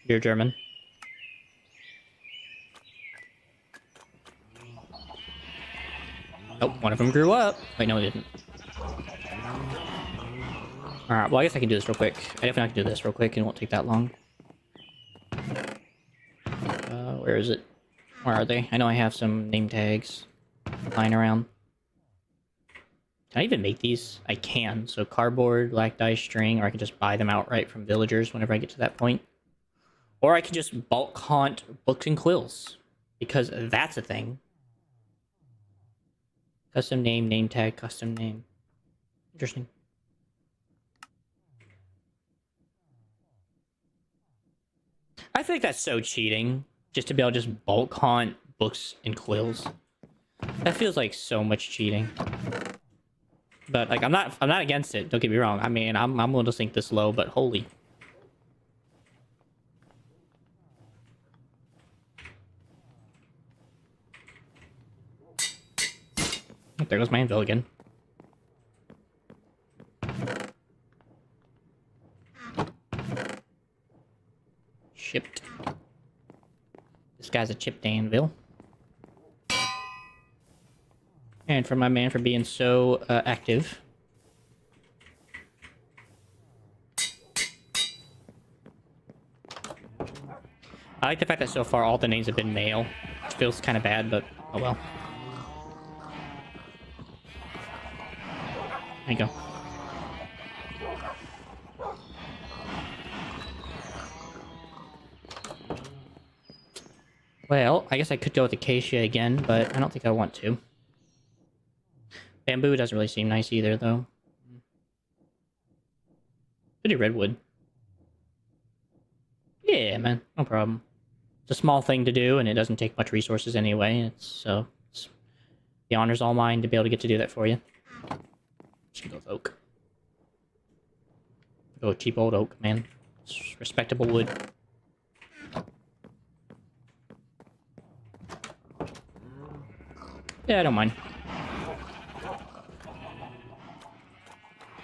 You're German. Oh, one of them grew up. Wait, no, it didn't. Alright, well, I guess I can do this real quick. I definitely can do this real quick, and it won't take that long. Where is it? Where are they? I know I have some name tags lying around. Can I even make these? I can. So cardboard, black dye string, or I can just buy them outright from villagers whenever I get to that point. Or I can just bulk haunt books and quills. Because that's a thing. Custom name, name tag, custom name. Interesting. I feel like that's so cheating. Just to be able to just bulk haunt books and quills. That feels like so much cheating. But like I'm not against it, don't get me wrong. I mean I'm willing to sink this low, but holy. Oh, there goes my anvil again. Shipped. This guy's a chipped anvil. And for my man for being so active. I like the fact that so far all the names have been male. Which feels kind of bad, but oh well. There you go. Well, I guess I could go with acacia again, but I don't think I want to. Bamboo doesn't really seem nice either, though. Could do redwood. Yeah, man, no problem. It's a small thing to do, and it doesn't take much resources anyway. The honor's all mine to be able to get to do that for you. Should go with oak. Go with cheap old oak, man. It's respectable wood. Yeah, I don't mind.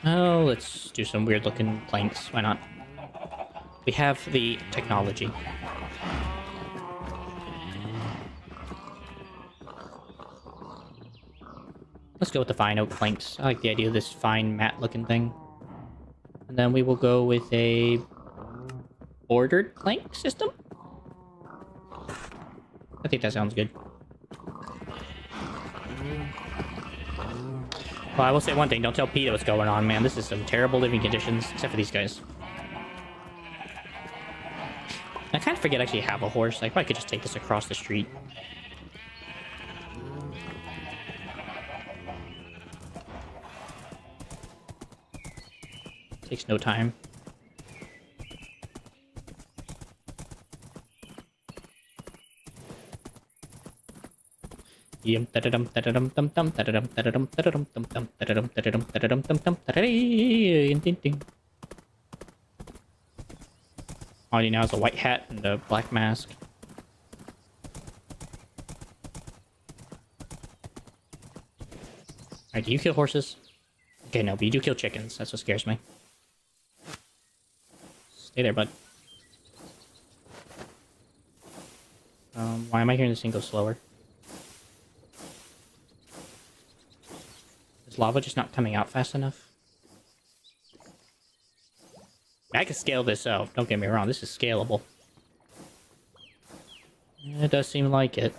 Oh, let's do some weird looking planks. Why not? We have the technology. Let's go with the fine oak planks. I like the idea of this fine matte looking thing. And then we will go with a bordered plank system. I think that sounds good. Well, I will say one thing. Don't tell Peter what's going on, man. This is some terrible living conditions, except for these guys. I kind of forget I actually have a horse. I probably could just take this across the street. Takes no time. All you now is a white hat and a black mask. Alright, do you kill horses? Okay, no, but you do kill chickens. That's what scares me. Stay there, bud. Why am I hearing this thing go slower? Is lava just not coming out fast enough? I can scale this out. Don't get me wrong, this is scalable. It does seem like it.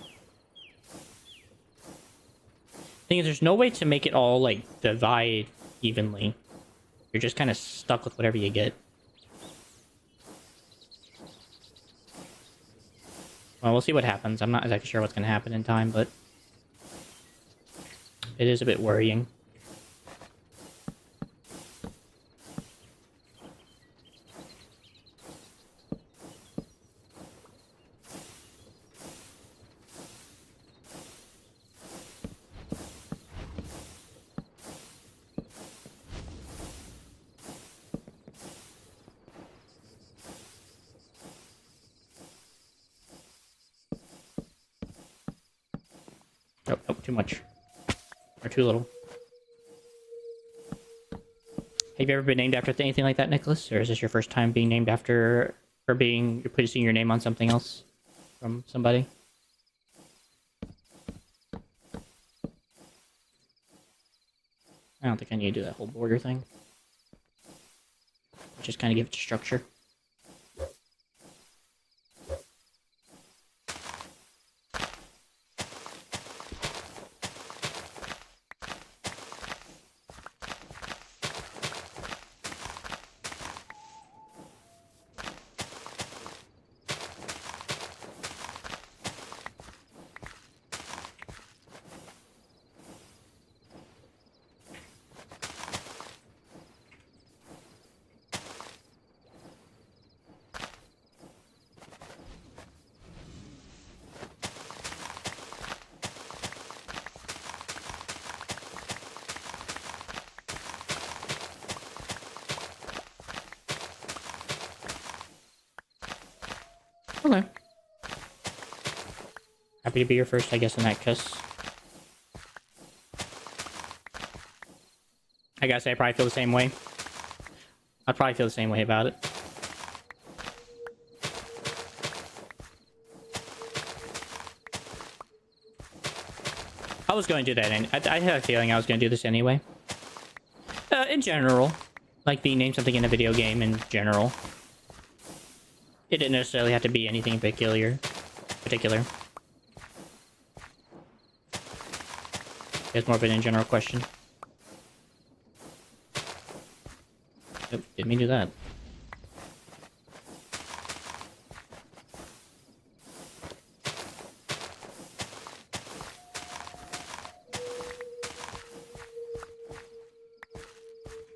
Thing is, there's no way to make it all, like, divide evenly. You're just kind of stuck with whatever you get. Well, we'll see what happens. I'm not exactly sure what's going to happen in time, but it is a bit worrying. Nope, nope, too much. Or too little. Have you ever been named after anything like that, Nicholas? Or is this your first time being named after, or you're putting your name on something else from somebody? I don't think I need to do that whole border thing. Just kind of give it structure. Okay. Happy to be here first, I guess, in that case. I gotta say, I probably feel the same way. I'd probably feel the same way about it. I was going to do that, and I had a feeling I was going to do this anyway. In general, like being named something in a video game in general. It didn't necessarily have to be anything particular. It's more of an in general question. Nope, didn't mean to do that.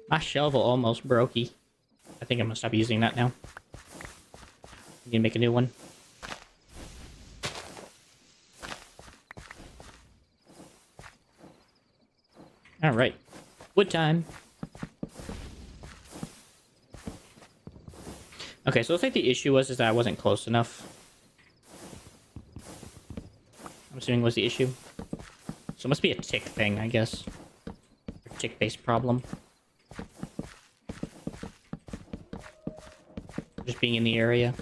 My shovel almost brokey. I think I'm gonna stop using that now. Need to make a new one. Alright. Wood time. Okay, so looks like the issue was that I wasn't close enough. I'm assuming was the issue. So it must be a tick thing, I guess. A tick-based problem. Just being in the area.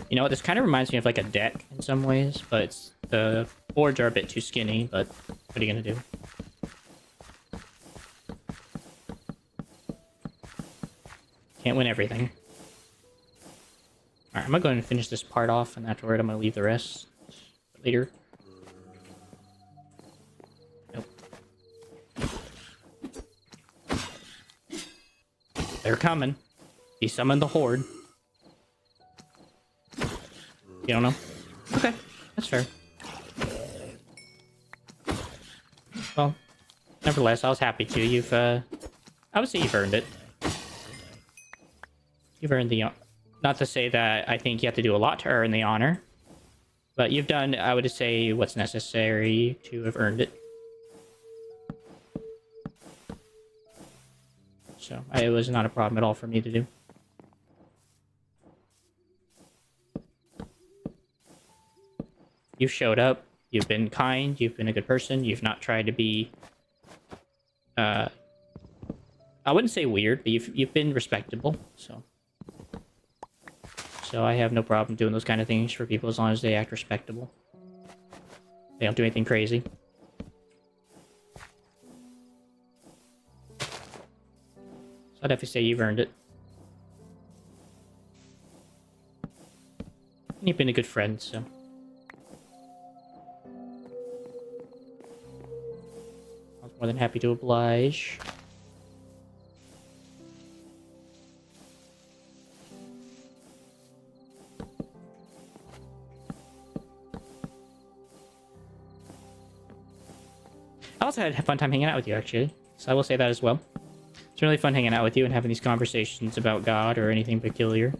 You know what, this kind of reminds me of like a deck in some ways, but the boards are a bit too skinny, but what are you gonna do? Can't win everything. Alright, I'm gonna go ahead and finish this part off, and afterward I'm gonna leave the rest later. Nope. They're coming. He summoned the horde. You don't know? Okay, that's fair. Well, nevertheless, I was happy to. You've, I would say you've earned it. You've earned the... Not to say that I think you have to do a lot to earn the honor, but you've done, I would say, what's necessary to have earned it. So, it was not a problem at all for me to do. You've showed up, you've been kind, you've been a good person, you've not tried to be... I wouldn't say weird, but you've been respectable, so... So I have no problem doing those kind of things for people as long as they act respectable. They don't do anything crazy. So I'd have to say you've earned it. And you've been a good friend, so... I was more than happy to oblige. I also had a fun time hanging out with you, actually. So I will say that as well. It's really fun hanging out with you and having these conversations about God or anything peculiar.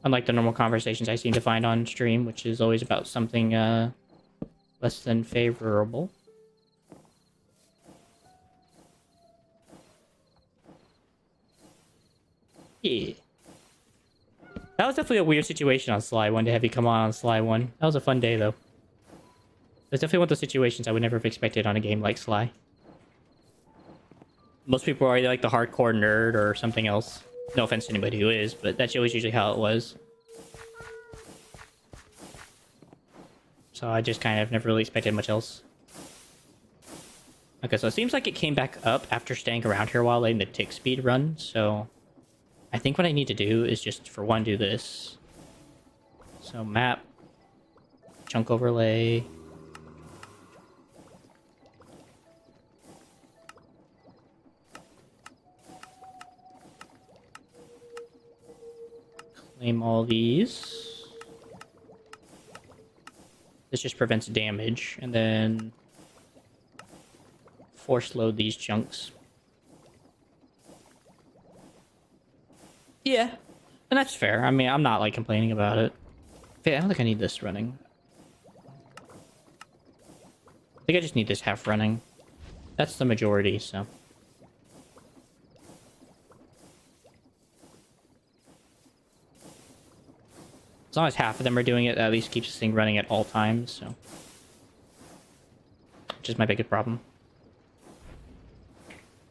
Unlike the normal conversations I seem to find on stream, which is always about something less than favorable. Yeah. That was definitely a weird situation on Sly 1 to have you come on Sly 1. That was a fun day, though. That's definitely one of those situations I would never have expected on a game like Sly. Most people are either like the hardcore nerd or something else. No offense to anybody who is, but that's always usually how it was. So I just kind of never really expected much else. Okay, so it seems like it came back up after staying around here while letting the tick speed run, so... I think what I need to do is just, for one, do this. So map. Chunk overlay. Claim all these. This just prevents damage, and then force load these chunks. Yeah, and that's fair. I mean, I'm not like complaining about it. Okay, I don't think I need this running. I think I just need this half running. That's the majority, so. As long as half of them are doing it, that at least keeps this thing running at all times, so. Which is my biggest problem.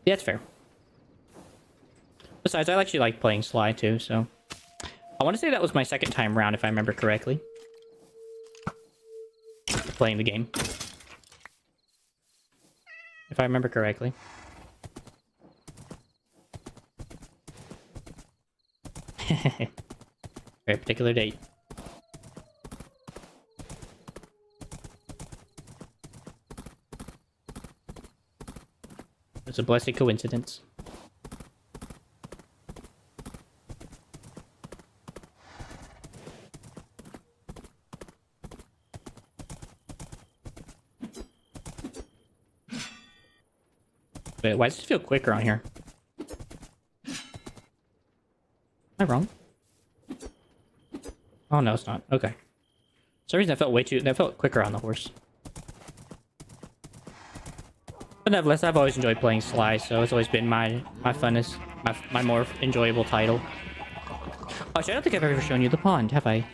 Yeah, that's fair. Besides, I actually like playing Sly too, so... I want to say that was my second time round, if I remember correctly. Playing the game. If I remember correctly. Very particular date. It's a blessed coincidence. Wait, why does it feel quicker on here? Am I wrong? Oh no, it's not. Okay. For some reason that felt quicker on the horse. But nevertheless, I've always enjoyed playing Sly, so it's always been my funnest, my more enjoyable title. Oh, actually, I don't think I've ever shown you the pond, have I?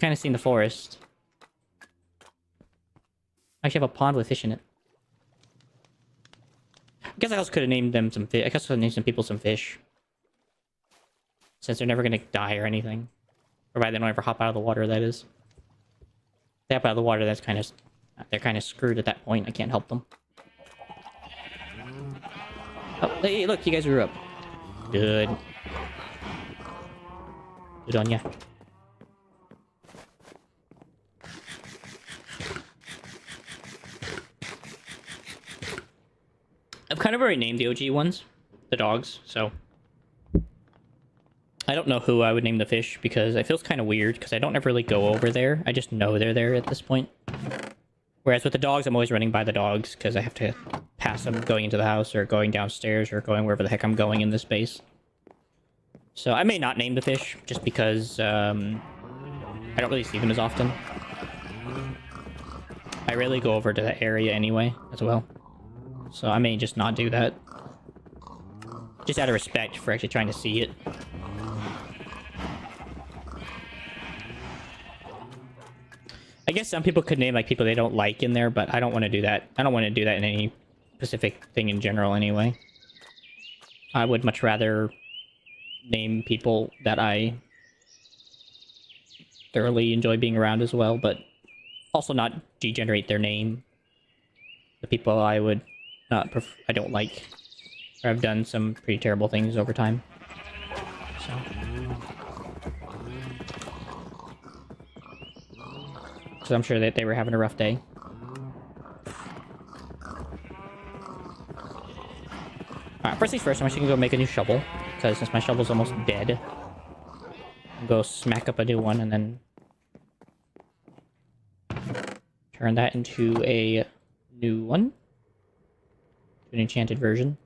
Kind of seen the forest. I actually have a pond with fish in it. I guess I also could have named them some fish. I guess I could have named some people some fish. Since they're never gonna die or anything. Provided they don't ever hop out of the water, that is. If they hop out of the water, that's kind of... They're kind of screwed at that point. I can't help them. Oh, hey, look, you guys grew up. Good. Good on ya. I've kind of already named the OG ones. The dogs, so... I don't know who I would name the fish, because it feels kind of weird, because I don't ever really go over there. I just know they're there at this point. Whereas with the dogs, I'm always running by the dogs, because I have to pass them going into the house, or going downstairs, or going wherever the heck I'm going in this base. So I may not name the fish, just because I don't really see them as often. I rarely go over to that area anyway, as well. So I may just not do that. Just out of respect for actually trying to see it. I guess some people could name like people they don't like in there, but I don't want to do that. I don't want to do that in any specific thing in general anyway. I would much rather name people that I thoroughly enjoy being around as well, but also not degenerate their name. The people I would not I don't like, or have done some pretty terrible things over time. So... So I'm sure that they were having a rough day. Alright, first things first, I'm actually gonna go make a new shovel. Because since my shovel's almost dead, I'll go smack up a new one and then turn that into a new one. An enchanted version.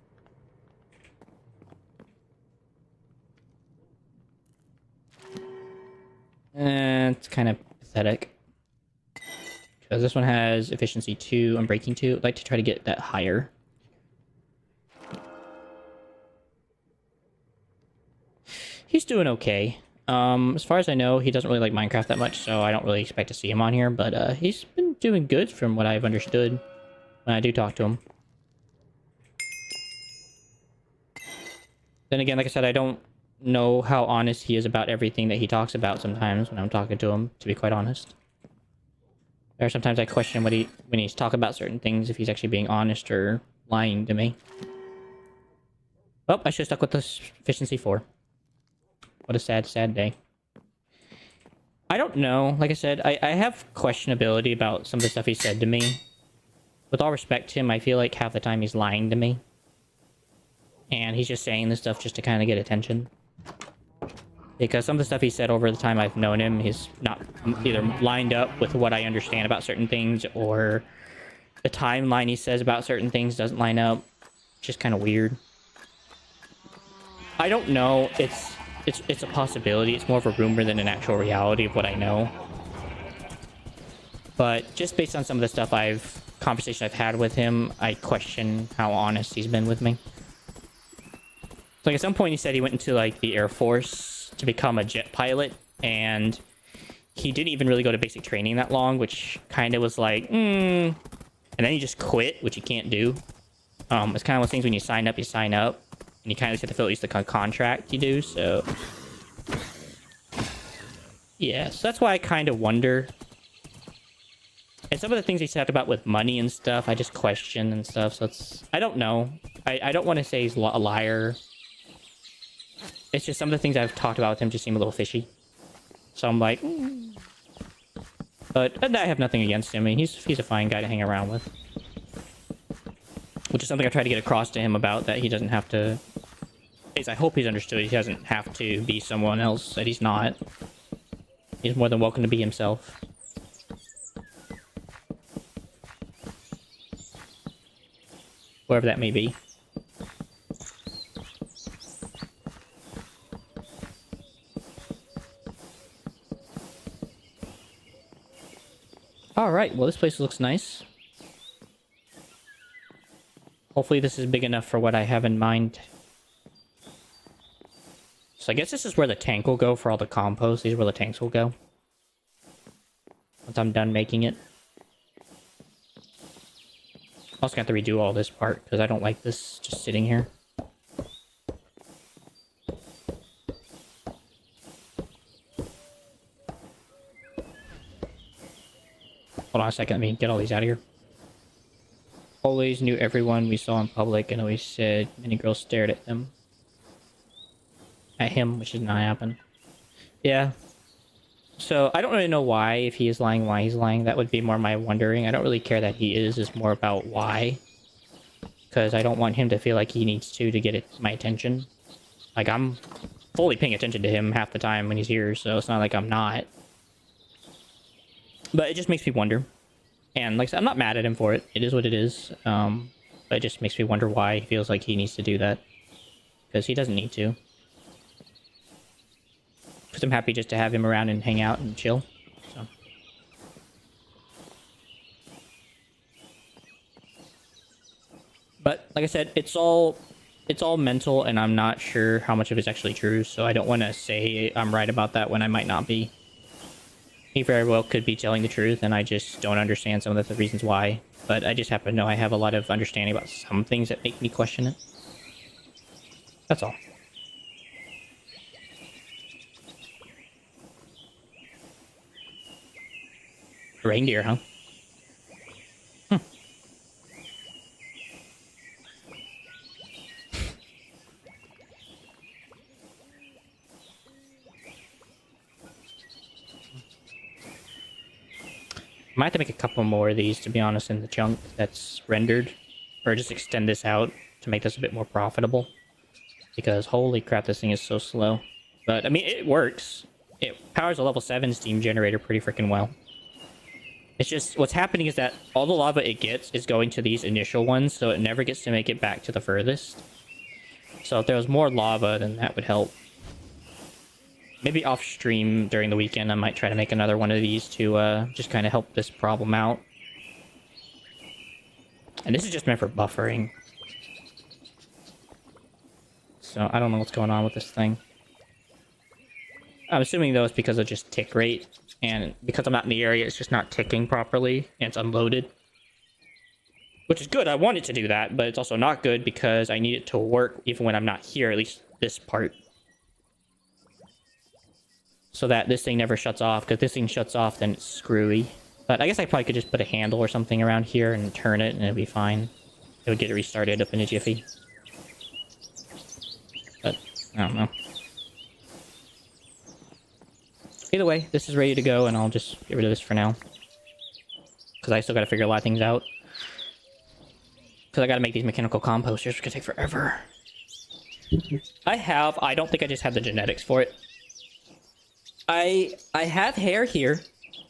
And it's kind of pathetic. Because this one has efficiency 2 and breaking 2. I'd like to try to get that higher. He's doing okay. As far as I know, he doesn't really like Minecraft that much, so I don't really expect to see him on here, but he's been doing good from what I've understood when I do talk to him. Then again, like I said, I don't know how honest he is about everything that he talks about sometimes when I'm talking to him, to be quite honest. Or sometimes I question when he's talking about certain things, if he's actually being honest or lying to me. Oh, I should have stuck with this efficiency 4. What a sad, sad day. I don't know. Like I said, I have questionability about some of the stuff he said to me. With all respect to him, I feel like half the time he's lying to me. And he's just saying this stuff just to kind of get attention. Because some of the stuff he said over the time I've known him, he's not either lined up with what I understand about certain things, or the timeline he says about certain things doesn't line up. It's just kind of weird. I don't know. It's a possibility. It's more of a rumor than an actual reality of what I know. But just based on some of the stuff conversation I've had with him, I question how honest he's been with me. So, like, at some point he said he went into like the Air Force to become a jet pilot, and he didn't even really go to basic training that long, which kind of was like, and then he just quit, which you can't do. It's kind of one of those things when you sign up, and you kind of have to fill at least the contract you do, so... Yeah, so that's why I kind of wonder. And some of the things he talked about with money and stuff, I just question and stuff, so it's... I don't know. I don't want to say he's a liar. It's just some of the things I've talked about with him just seem a little fishy. So I'm like... But I have nothing against him. I mean, he's a fine guy to hang around with. which is something I tried to get across to him about, that he doesn't have to... At least I hope he's understood. He doesn't have to be someone else that he's not. He's more than welcome to be himself. Whoever that may be. Alright, well this place looks nice. Hopefully this is big enough for what I have in mind. So I guess this is where the tank will go for all the compost. These are where the tanks will go. Once I'm done making it. I'm also gonna have to redo all this part, because I don't like this just sitting here. Hold on a second, let me get all these out of here. Always knew everyone we saw in public and always said many girls stared at them. At him, which did not happen. Yeah. So, I don't really know why, if he is lying, why he's lying. That would be more my wondering. I don't really care that he is. It's more about why. Because I don't want him to feel like he needs to get my attention. Like, I'm fully paying attention to him half the time when he's here, so it's not like I'm not. But it just makes me wonder. And like I said, I'm not mad at him for it. It is what it is. But it just makes me wonder why he feels like he needs to do that. Because he doesn't need to. Because I'm happy just to have him around and hang out and chill. So. But like I said, it's all mental, and I'm not sure how much of it's actually true. So I don't want to say I'm right about that when I might not be. He very well could be telling the truth, and I just don't understand some of the reasons why. But I just happen to know I have a lot of understanding about some things that make me question it. That's all. Reindeer, huh? Might have to make a couple more of these, to be honest, in the chunk that's rendered. Or just extend this out to make this a bit more profitable. Because holy crap, this thing is so slow. But, I mean, it works. It powers a level 7 steam generator pretty freaking well. It's just, what's happening is that all the lava it gets is going to these initial ones, so it never gets to make it back to the furthest. So if there was more lava, then that would help. Maybe off stream during the weekend, I might try to make another one of these to just kind of help this problem out. And this is just meant for buffering. So I don't know what's going on with this thing. I'm assuming though it's because of just tick rate. And because I'm not in the area, it's just not ticking properly. And it's unloaded. Which is good, I want it to do that. But it's also not good because I need it to work even when I'm not here, at least this part. So that this thing never shuts off, because if this thing shuts off, then it's screwy. But I guess I probably could just put a handle or something around here and turn it, and it'd be fine. It would get it restarted up in a jiffy. But, I don't know. Either way, this is ready to go, and I'll just get rid of this for now. Because I still gotta figure a lot of things out. Because I gotta make these mechanical composters, which could take forever. I don't think I just have the genetics for it. I have hair here.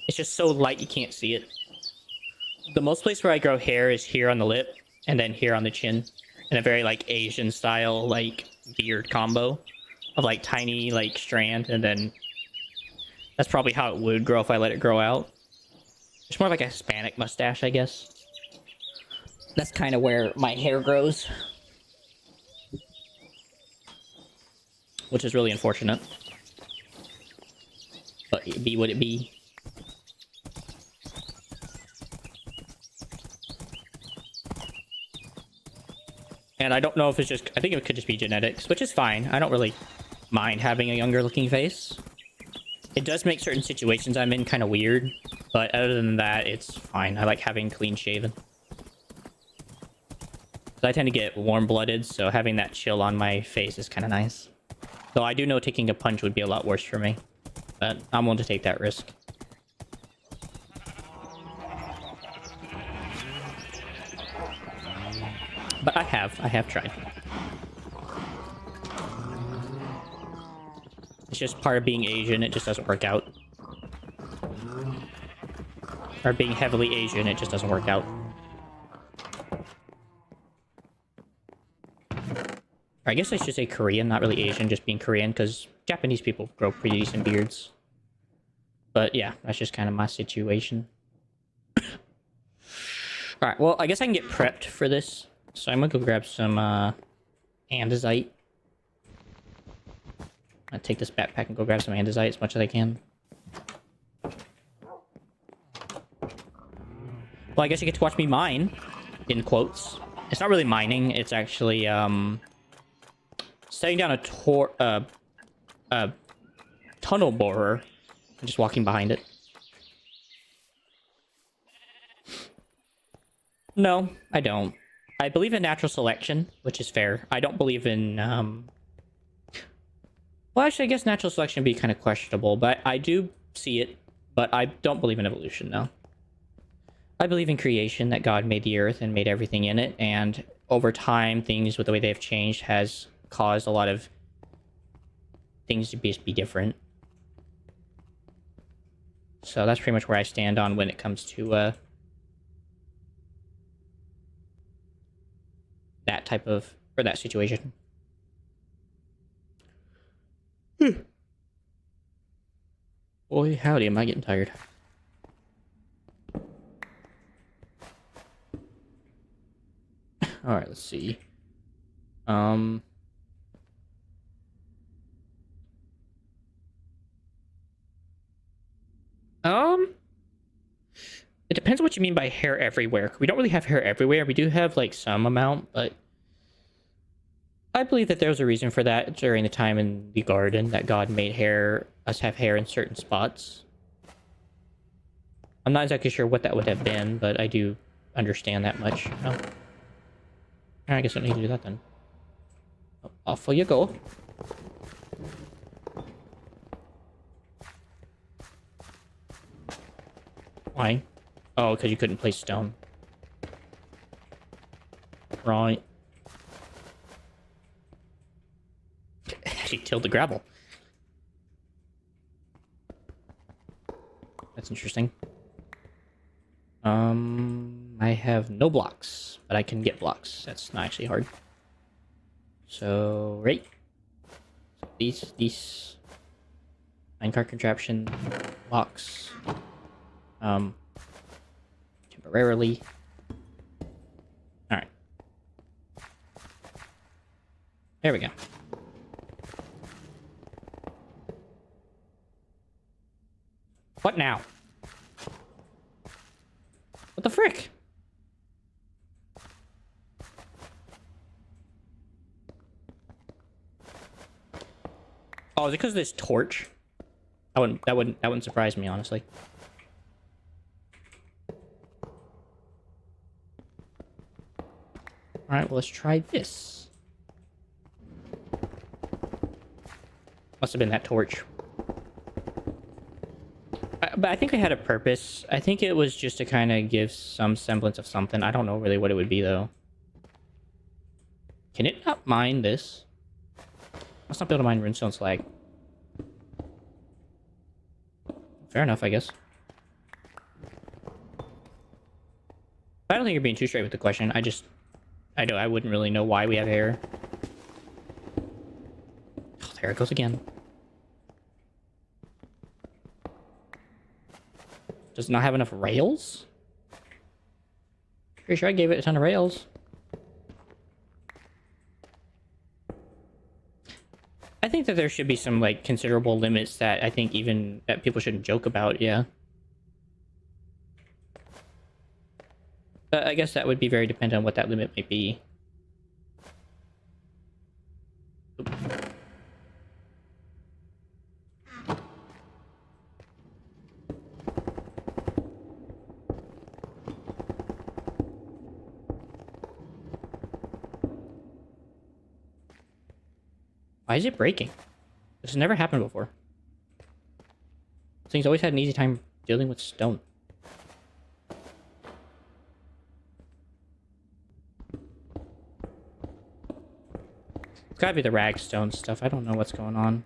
It's just so light you can't see it. The most place where I grow hair is here on the lip, and then here on the chin. In a very, like, Asian style, like, beard combo. Of, like, tiny, like, strand, and then... That's probably how it would grow if I let it grow out. It's more like a Hispanic mustache, I guess. That's kind of where my hair grows. Which is really unfortunate. But it be what it be. And I don't know if it's just... I think it could just be genetics, which is fine. I don't really mind having a younger looking face. It does make certain situations I'm in kind of weird. But other than that, it's fine. I like having clean shaven. I tend to get warm-blooded, so having that chill on my face is kind of nice. Though I do know taking a punch would be a lot worse for me. But I'm willing to take that risk. But I have tried. It's just part of being Asian, it just doesn't work out. Or being heavily Asian, it just doesn't work out. Or I guess I should say Korean, not really Asian, just being Korean, because Japanese people grow pretty decent beards. But yeah, that's just kind of my situation. Alright, well, I guess I can get prepped for this. So I'm gonna go grab some andesite. I'm gonna take this backpack and go grab some andesite as much as I can. Well, I guess you get to watch me mine, in quotes. It's not really mining, it's actually setting down a tunnel borer and just walking behind it. No, I don't. I believe in natural selection, which is fair. I don't believe in, well, actually, I guess natural selection would be kind of questionable, but I do see it, but I don't believe in evolution, no. I believe in creation, that God made the earth and made everything in it, and over time, things with the way they've changed has caused a lot of things to be different. So that's pretty much where I stand on when it comes to, that type of, or that situation. Boy, howdy, am I getting tired. Alright, let's see. It depends on what you mean by hair everywhere. We don't really have hair everywhere. We do have, like, some amount, but I believe that there was a reason for that during the time in the garden, that God made us have hair in certain spots. I'm not exactly sure what that would have been, but I do understand that much. Oh. I guess I don't need to do that then. Oh, off you go. Why? Oh, because you couldn't place stone. Right. She tilled the gravel. That's interesting. I have no blocks, but I can get blocks. That's not actually hard. So, right. So these minecart contraption blocks. Temporarily. Alright. There we go. What now? What the frick? Oh, is it because of this torch? That wouldn't surprise me, honestly. Alright, well, let's try this. Must have been that torch. But I think I had a purpose. I think it was just to kind of give some semblance of something. I don't know really what it would be, though. Can it not mine this? Must not be able to mine runestone slag. Fair enough, I guess. I don't think you're being too straight with the question. I wouldn't really know why we have hair. Oh, there it goes again. Does it not have enough rails? Pretty sure I gave it a ton of rails. I think that there should be some, like, considerable limits that I think even that people shouldn't joke about, yeah. But I guess that would be very dependent on what that limit might be. Oop. Why is it breaking? This has never happened before. This thing's always had an easy time dealing with stone. Gotta be the ragstone stuff. I don't know what's going on.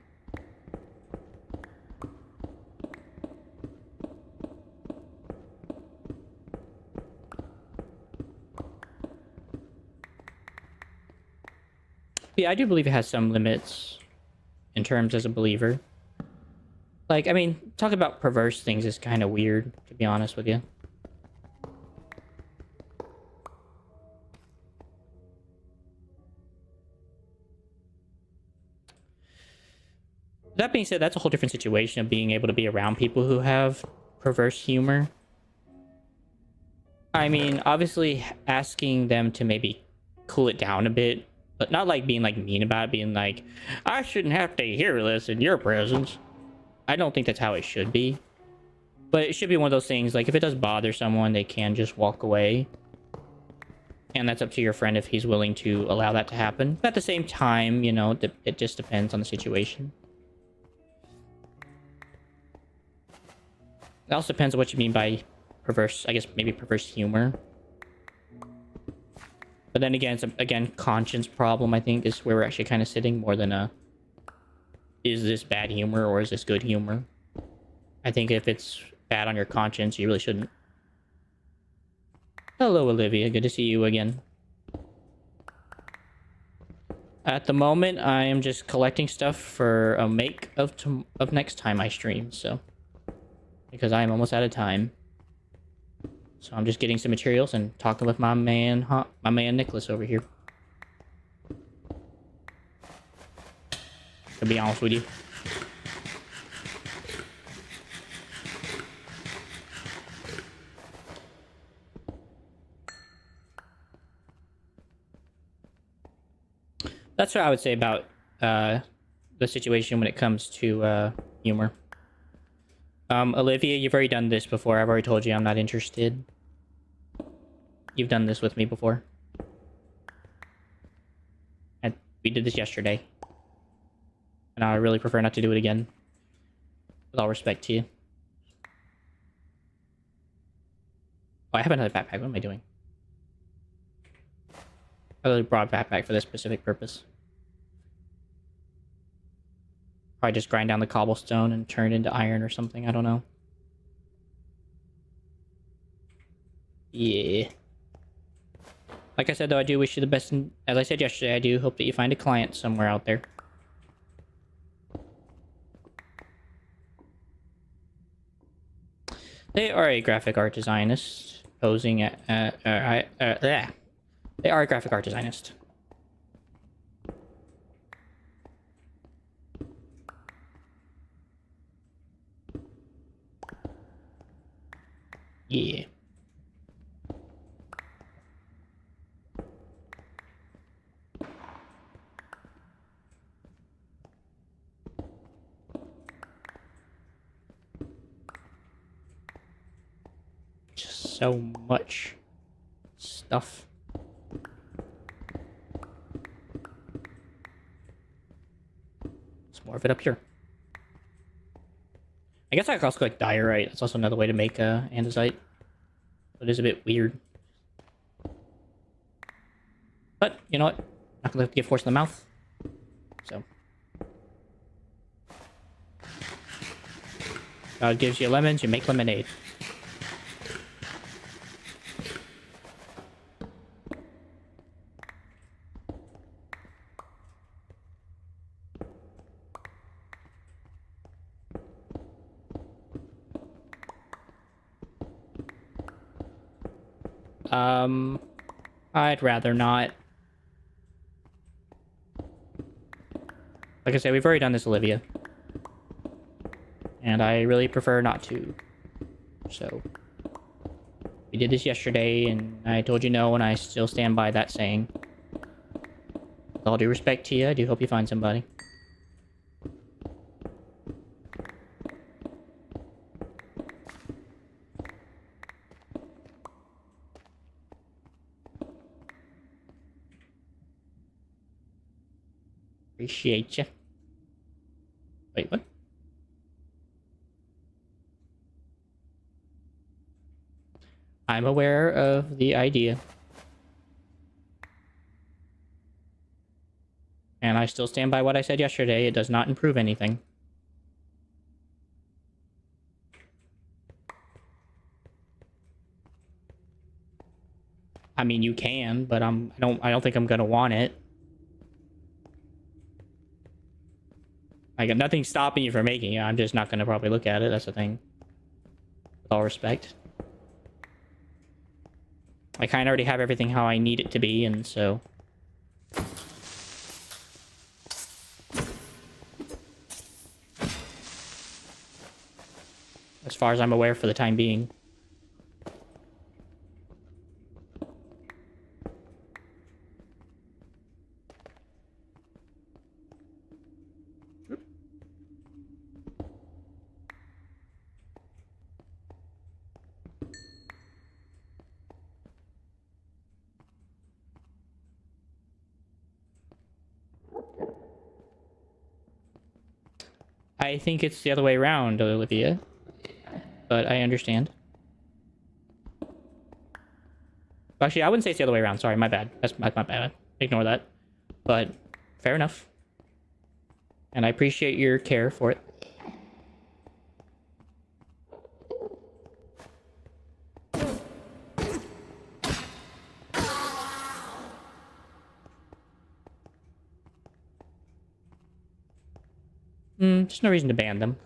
Yeah, I do believe it has some limits in terms as a believer. Like, I mean, talk about perverse things is kind of weird, to be honest with you. That being said, that's a whole different situation of being able to be around people who have perverse humor. I mean, obviously asking them to maybe cool it down a bit, but not like being like mean about it, being like, I shouldn't have to hear this in your presence. I don't think that's how it should be. But it should be one of those things, like if it does bother someone, they can just walk away. And that's up to your friend if he's willing to allow that to happen. But at the same time, you know, it just depends on the situation. It also depends on what you mean by perverse, I guess maybe perverse humor. But then again, it's conscience problem, I think, is where we're actually kind of sitting more than a, is this bad humor or is this good humor? I think if it's bad on your conscience, you really shouldn't. Hello, Olivia. Good to see you again. At the moment, I am just collecting stuff for a make of next time I stream, so. Because I am almost out of time. So I'm just getting some materials and talking with my man Nicholas over here. To be honest with you. That's what I would say about the situation when it comes to humor. Olivia, you've already done this before. I've already told you I'm not interested. You've done this with me before. And we did this yesterday. And I really prefer not to do it again. With all respect to you. Oh, I have another backpack. What am I doing? I really brought a backpack for this specific purpose. Probably just grind down the cobblestone and turn it into iron or something. I don't know. Yeah. Like I said, though, I do wish you the best. As I said yesterday, I do hope that you find a client somewhere out there. They are a graphic art designist posing at. They are a graphic art designist. Yeah. Just so much stuff. There's more of it up here. I guess I could also collect diorite. That's also another way to make andesite. But it is a bit weird. But, you know what? Not gonna get forced in the mouth. So. God gives you lemons, you make lemonade. I'd rather not. Like I said, we've already done this, Olivia. And I really prefer not to. So. We did this yesterday, and I told you no, and I still stand by that saying. With all due respect to you, I do hope you find somebody. Appreciate you. Wait, what? I'm aware of the idea. And I still stand by what I said yesterday. It does not improve anything. I mean, you can, but I don't think I'm gonna want it. I got nothing stopping you from making it. I'm just not gonna probably look at it. That's the thing. With all respect. I kind of already have everything how I need it to be, and so... as far as I'm aware for the time being. I think it's the other way around, Olivia. But I understand. Actually, I wouldn't say it's the other way around. Sorry, my bad. That's my bad. Ignore that. But fair enough. And I appreciate your care for it. There's no reason to ban them.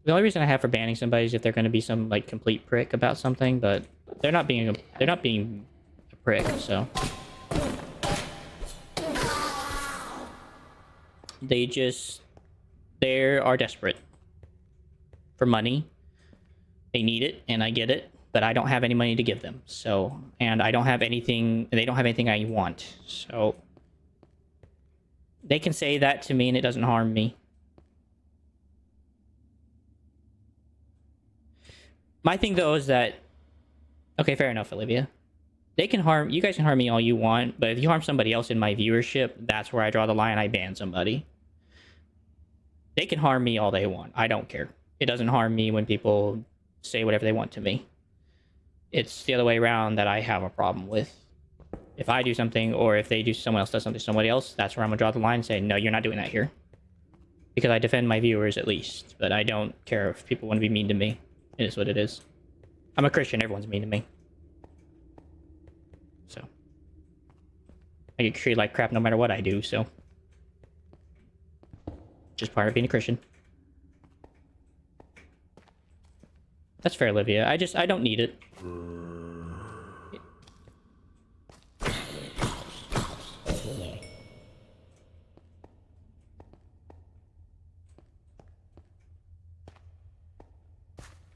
The only reason I have for banning somebody is if they're going to be some like complete prick about something, but they're not being a prick, so they are desperate for money. They need it, and I get it, but I don't have any money to give them. So, and I don't have anything. They don't have anything I want. So they can say that to me, and it doesn't harm me. My thing, though, is that... okay, fair enough, Olivia. They can harm... you guys can harm me all you want, but if you harm somebody else in my viewership, that's where I draw the line. I ban somebody. They can harm me all they want. I don't care. It doesn't harm me when people say whatever they want to me. It's the other way around that I have a problem with. If I do something, or if someone else does something to somebody else, that's where I'm going to draw the line and say, no, you're not doing that here. Because I defend my viewers, at least. But I don't care if people want to be mean to me. It is what it is. I'm a Christian. Everyone's mean to me. So. I get treated like crap no matter what I do, so. Just part of being a Christian. That's fair, Olivia. I don't need it.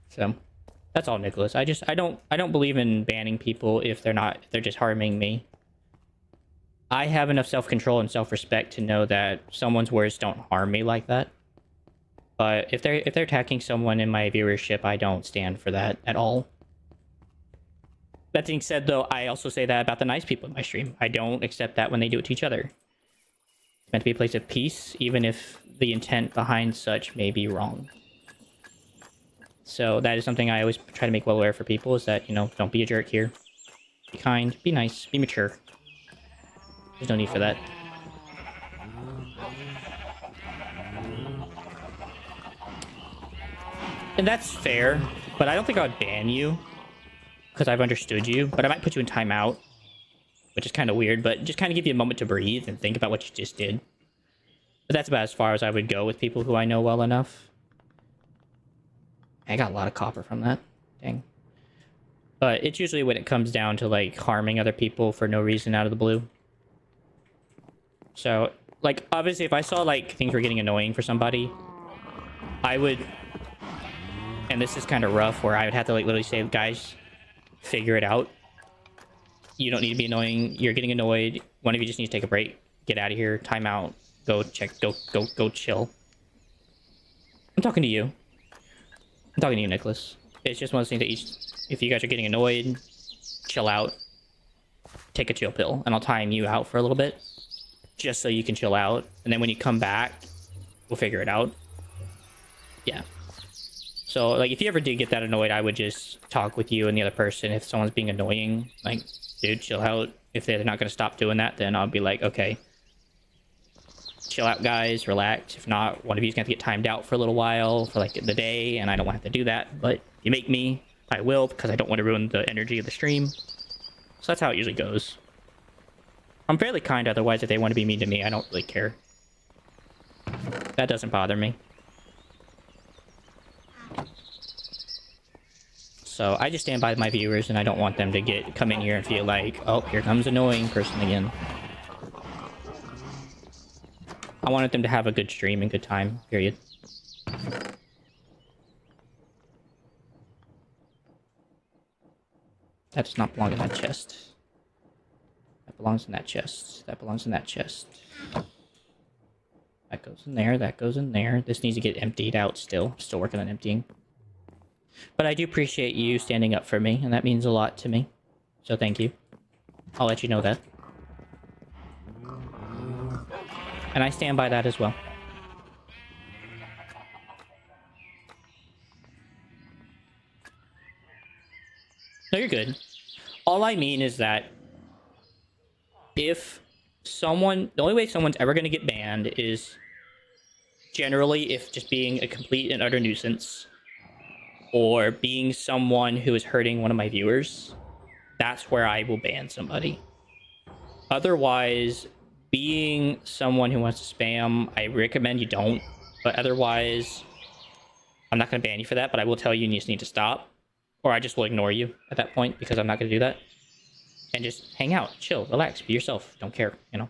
So, that's all, Nicholas. I don't believe in banning people if they're just harming me. I have enough self-control and self-respect to know that someone's words don't harm me like that. But if they're attacking someone in my viewership, I don't stand for that at all. That being said, though, I also say that about the nice people in my stream. I don't accept that when they do it to each other. It's meant to be a place of peace, even if the intent behind such may be wrong. So that is something I always try to make well aware for people, is that, you know, don't be a jerk here. Be kind, be nice, be mature. There's no need for that. And that's fair, but I don't think I would ban you, because I've understood you, but I might put you in timeout, which is kind of weird, but just kind of give you a moment to breathe and think about what you just did. But that's about as far as I would go with people who I know well enough. I got a lot of copper from that. Dang. But it's usually when it comes down to, like, harming other people for no reason out of the blue. So, like, obviously, if I saw, like, things were getting annoying for somebody, I would... and this is kind of rough, where I would have to, like, literally say, guys, figure it out. You don't need to be annoying. You're getting annoyed. One of you just needs to take a break. Get out of here. Time out. Go check. Go chill. I'm talking to you. I'm talking to you, Nicholas. It's just one of those things that if you guys are getting annoyed, chill out. Take a chill pill, and I'll time you out for a little bit. Just so you can chill out. And then when you come back, we'll figure it out. Yeah. So, like, if you ever did get that annoyed, I would just talk with you and the other person if someone's being annoying. Like, dude, chill out. If they're not going to stop doing that, then I'll be like, okay, chill out, guys, relax. If not, one of you's going to get timed out for a little while, for like the day, and I don't want to have to do that. But if you make me, I will, because I don't want to ruin the energy of the stream. So that's how it usually goes. I'm fairly kind, otherwise, if they want to be mean to me, I don't really care. That doesn't bother me. So I just stand by my viewers, and I don't want them to come in here and feel like, oh, here comes annoying person again. I wanted them to have a good stream and good time, period. That does not belong in that chest. That belongs in that chest. That belongs in that chest. That goes in there. That goes in there. This needs to get emptied out still. I'm still working on emptying. But I do appreciate you standing up for me, and that means a lot to me. So thank you. I'll let you know that. And I stand by that as well. No, you're good. All I mean is that if someone... The only way someone's ever going to get banned is generally if just being a complete and utter nuisance or being someone who is hurting one of my viewers. That's where I will ban somebody. Otherwise, being someone who wants to spam, I recommend you don't. But otherwise, I'm not going to ban you for that, but I will tell you just need to stop. Or I just will ignore you at that point, because I'm not going to do that. And just hang out, chill, relax, be yourself. Don't care, you know.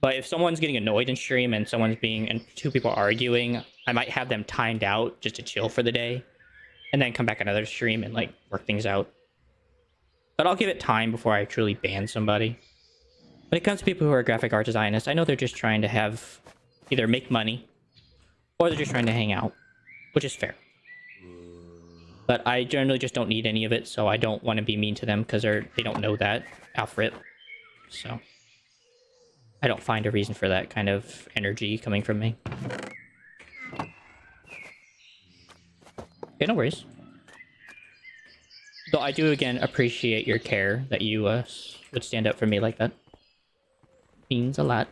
But if someone's getting annoyed in stream and and two people are arguing, I might have them timed out just to chill for the day. And then come back another stream and, like, work things out. But I'll give it time before I truly ban somebody. When it comes to people who are graphic art designers, I know they're just trying to either make money, or they're just trying to hang out, which is fair. But I generally just don't need any of it, so I don't want to be mean to them, because they don't know that, off rip. So I don't find a reason for that kind of energy coming from me. Okay, no worries. Though I do, again, appreciate your care that you would stand up for me like that. Means a lot.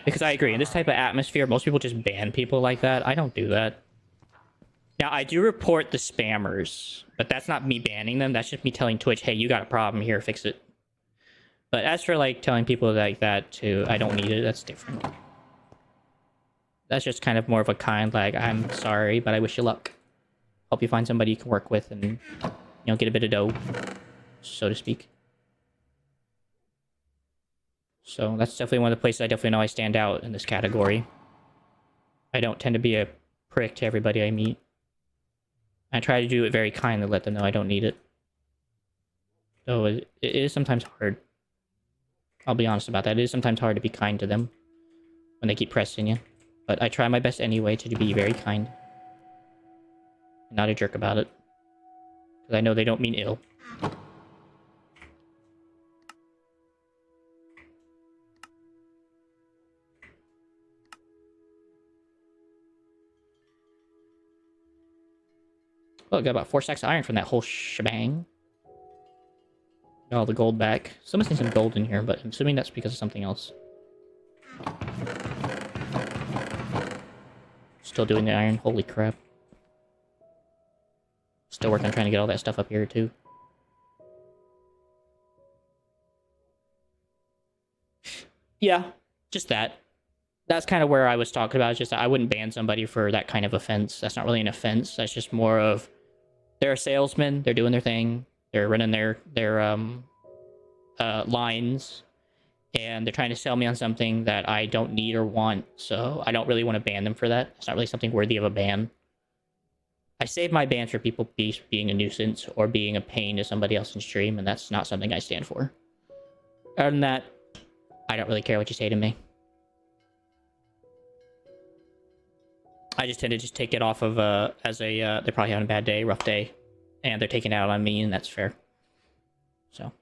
Because I agree, in this type of atmosphere, most people just ban people like that. I don't do that. Now, I do report the spammers, but that's not me banning them. That's just me telling Twitch, hey, you got a problem here, fix it. But as for, like, telling people like that to, I don't need it, that's different. That's just kind of more of a kind, like, I'm sorry, but I wish you luck. Hope you find somebody you can work with and, you know, get a bit of dough, so to speak. So that's definitely one of the places I definitely know I stand out in this category. I don't tend to be a prick to everybody I meet. I try to do it very kindly, let them know I don't need it. Though it is sometimes hard. I'll be honest about that. It is sometimes hard to be kind to them when they keep pressing you. But I try my best anyway to be very kind. And not a jerk about it. Because I know they don't mean ill. Well, I got about 4 stacks of iron from that whole shebang. Got all the gold back. Still missing some gold in here, but I'm assuming that's because of something else. Still doing the iron. Holy crap. Still working on trying to get all that stuff up here, too. Yeah, just that. That's kind of where I was talking about. It's just I wouldn't ban somebody for that kind of offense. That's not really an offense. That's just more of... They're a salesman. They're doing their thing. They're running their lines. And they're trying to sell me on something that I don't need or want. So I don't really want to ban them for that. It's not really something worthy of a ban. I save my bans for people being a nuisance or being a pain to somebody else in stream. And that's not something I stand for. Other than that, I don't really care what you say to me. I just tend to just take it off of, they're probably having a bad day, rough day, and they're taking it out on me, and that's fair. So,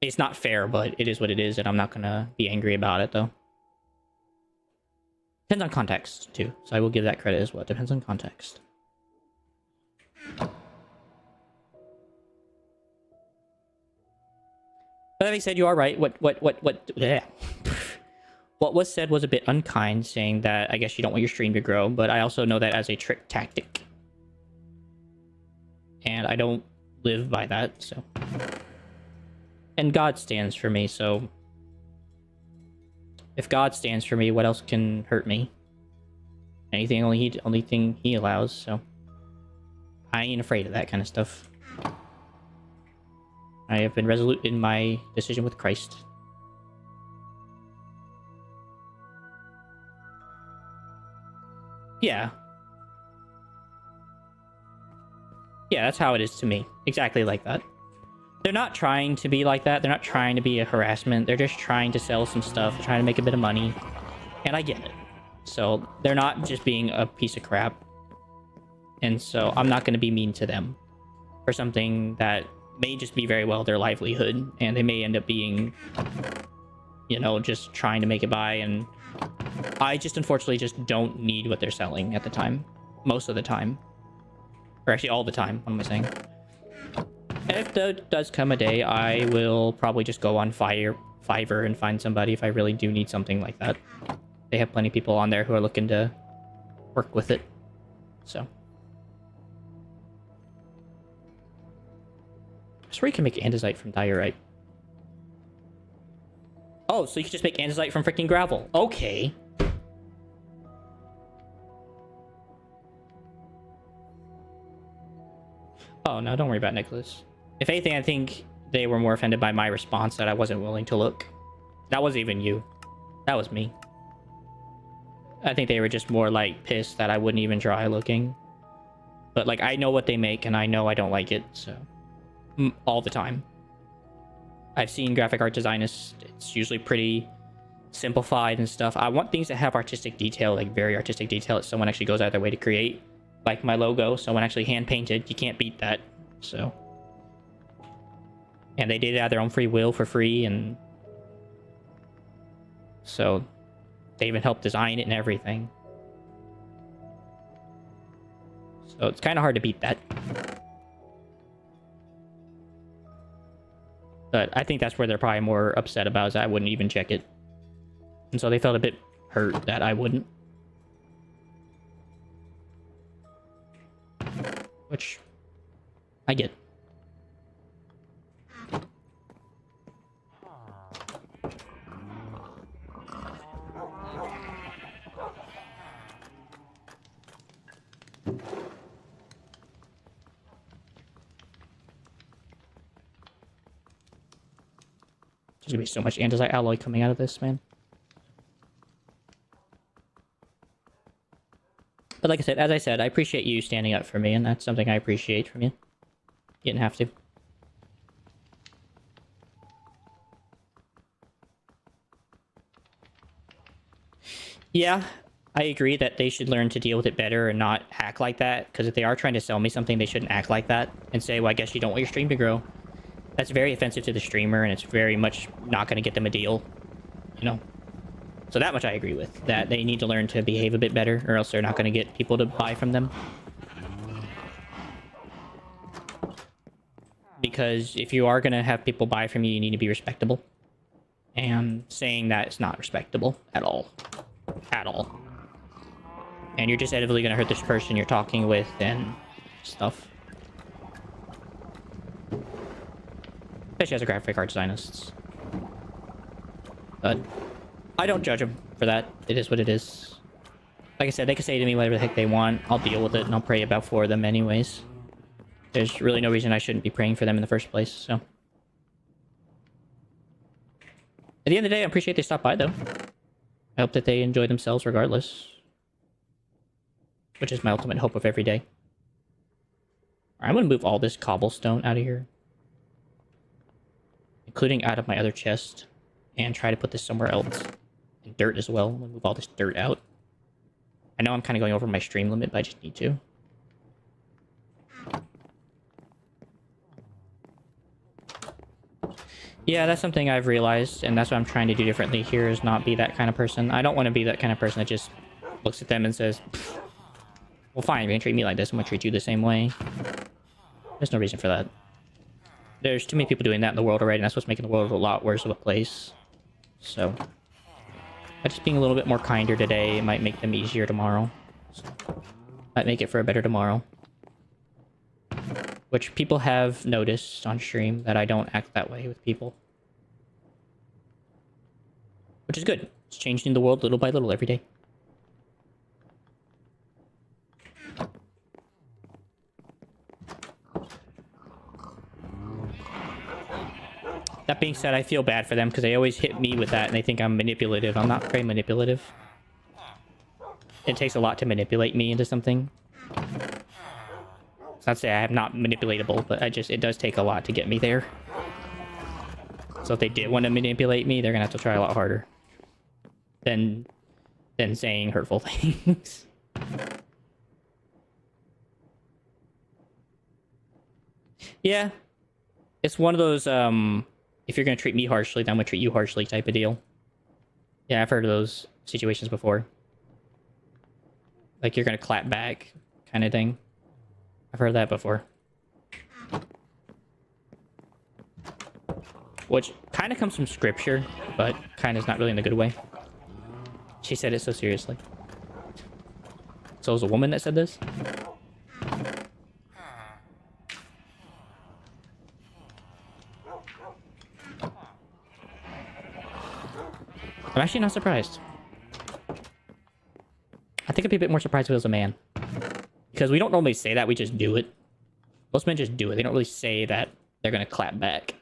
it's not fair, but it is what it is, and I'm not gonna be angry about it, though. Depends on context, too. So I will give that credit as well. Depends on context. But that being said, you are right. Bleh. What was said was a bit unkind, saying that I guess you don't want your stream to grow, but I also know that as a trick tactic. And I don't live by that, so... And God stands for me, so... If God stands for me, what else can hurt me? Anything, only thing he allows, so... I ain't afraid of that kind of stuff. I have been resolute in my decision with Christ. Yeah. Yeah, that's how it is to me. Exactly like that. They're not trying to be like that. They're not trying to be a harassment. They're just trying to sell some stuff, trying to make a bit of money. And I get it. So, they're not just being a piece of crap. And so, I'm not going to be mean to them for something that may just be very well their livelihood. And they may end up being, you know, just trying to make it by. And I just, unfortunately, just don't need what they're selling at the time. Most of the time. Or actually, all the time. What am I saying? And if there does come a day, I will probably just go on Fiverr and find somebody if I really do need something like that. They have plenty of people on there who are looking to work with it. So. I swear you can make andesite from diorite. Oh, so you can just make andesite from freaking gravel. Okay. Oh, no, don't worry about Nicholas. If anything, I think they were more offended by my response that I wasn't willing to look. That wasn't even you. That was me. I think they were just more, like, pissed that I wouldn't even try looking. But, like, I know what they make, and I know I don't like it, so... all the time. I've seen graphic art designers. It's usually pretty simplified and stuff. I want things that have artistic detail, like very artistic detail that someone actually goes out of their way to create. Like my logo, someone actually hand-painted. You can't beat that, so... And they did it out of their own free will for free, and... So... They even helped design it and everything. So it's kind of hard to beat that. But I think that's where they're probably more upset about, is that I wouldn't even check it. And so they felt a bit hurt that I wouldn't. Which... I get. There's gonna be so much andesite alloy coming out of this, man. But like I said, as I said, I appreciate you standing up for me, and that's something I appreciate from you. You didn't have to. Yeah, I agree that they should learn to deal with it better and not act like that. Because if they are trying to sell me something, they shouldn't act like that and say, well, I guess you don't want your stream to grow. That's very offensive to the streamer, and it's very much not going to get them a deal, you know? So that much I agree with, that they need to learn to behave a bit better, or else they're not going to get people to buy from them. Because if you are going to have people buy from you, you need to be respectable. And saying that is not respectable at all. At all. And you're just inevitably going to hurt this person you're talking with and stuff. Especially as a graphic art designer. But I don't judge them for that. It is what it is. Like I said, they can say to me whatever the heck they want. I'll deal with it, and I'll pray about for them anyways. There's really no reason I shouldn't be praying for them in the first place, so... At the end of the day, I appreciate they stopped by, though. I hope that they enjoy themselves regardless. Which is my ultimate hope of every day. Alright, I'm gonna move all this cobblestone out of here. Including out of my other chest. And try to put this somewhere else. And dirt as well. I'm gonna move all this dirt out. I know I'm kind of going over my stream limit, but I just need to. Yeah, that's something I've realized, and that's what I'm trying to do differently here, is not be that kind of person. I don't want to be that kind of person that just looks at them and says, well, fine, you're gonna treat me like this, I'm gonna treat you the same way. There's no reason for that. There's too many people doing that in the world already, and that's what's making the world a lot worse of a place. So, by just being a little bit more kinder today, it might make them easier tomorrow. So, might make it for a better tomorrow. Which people have noticed on stream, that I don't act that way with people. Which is good. It's changing the world little by little every day. That being said, I feel bad for them because they always hit me with that and they think I'm manipulative. I'm not very manipulative. It takes a lot to manipulate me into something. It's not to say I'm not manipulatable, but it does take a lot to get me there. So if they did want to manipulate me, they're gonna have to try a lot harder than saying hurtful things. Yeah. It's one of those, if you're gonna treat me harshly, then I'm gonna treat you harshly type of deal. Yeah, I've heard of those situations before. Like, you're gonna clap back kind of thing. I've heard that before. Which kind of comes from scripture, but kind of is not really in a good way. She said it so seriously. So it was a woman that said this? I'm actually not surprised. I think I'd be a bit more surprised if it was a man. Because we don't normally say that, we just do it. Most men just do it. They don't really say that they're going to clap back.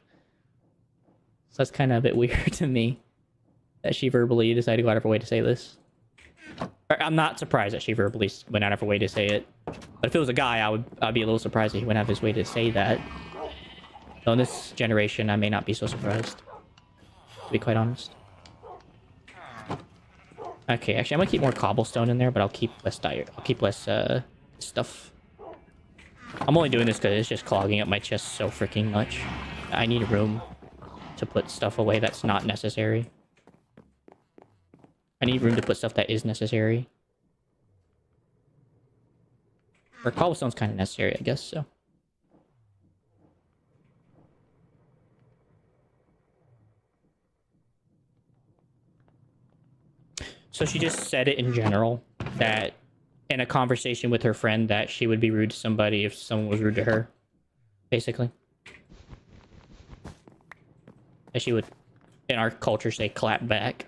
So that's kind of a bit weird to me. That she verbally decided to go out of her way to say this. I'm not surprised that she verbally went out of her way to say it. But if it was a guy, I'd be a little surprised that he went out of his way to say that. So in this generation, I may not be so surprised. To be quite honest. Okay, actually, I'm gonna keep more cobblestone in there, but I'll keep less stuff. I'm only doing this because it's just clogging up my chest so freaking much. I need room to put stuff away that's not necessary. I need room to put stuff that is necessary. Or cobblestone's kind of necessary, I guess, so. So she just said it in general, that in a conversation with her friend, that she would be rude to somebody if someone was rude to her, basically. That she would, in our culture, say clap back.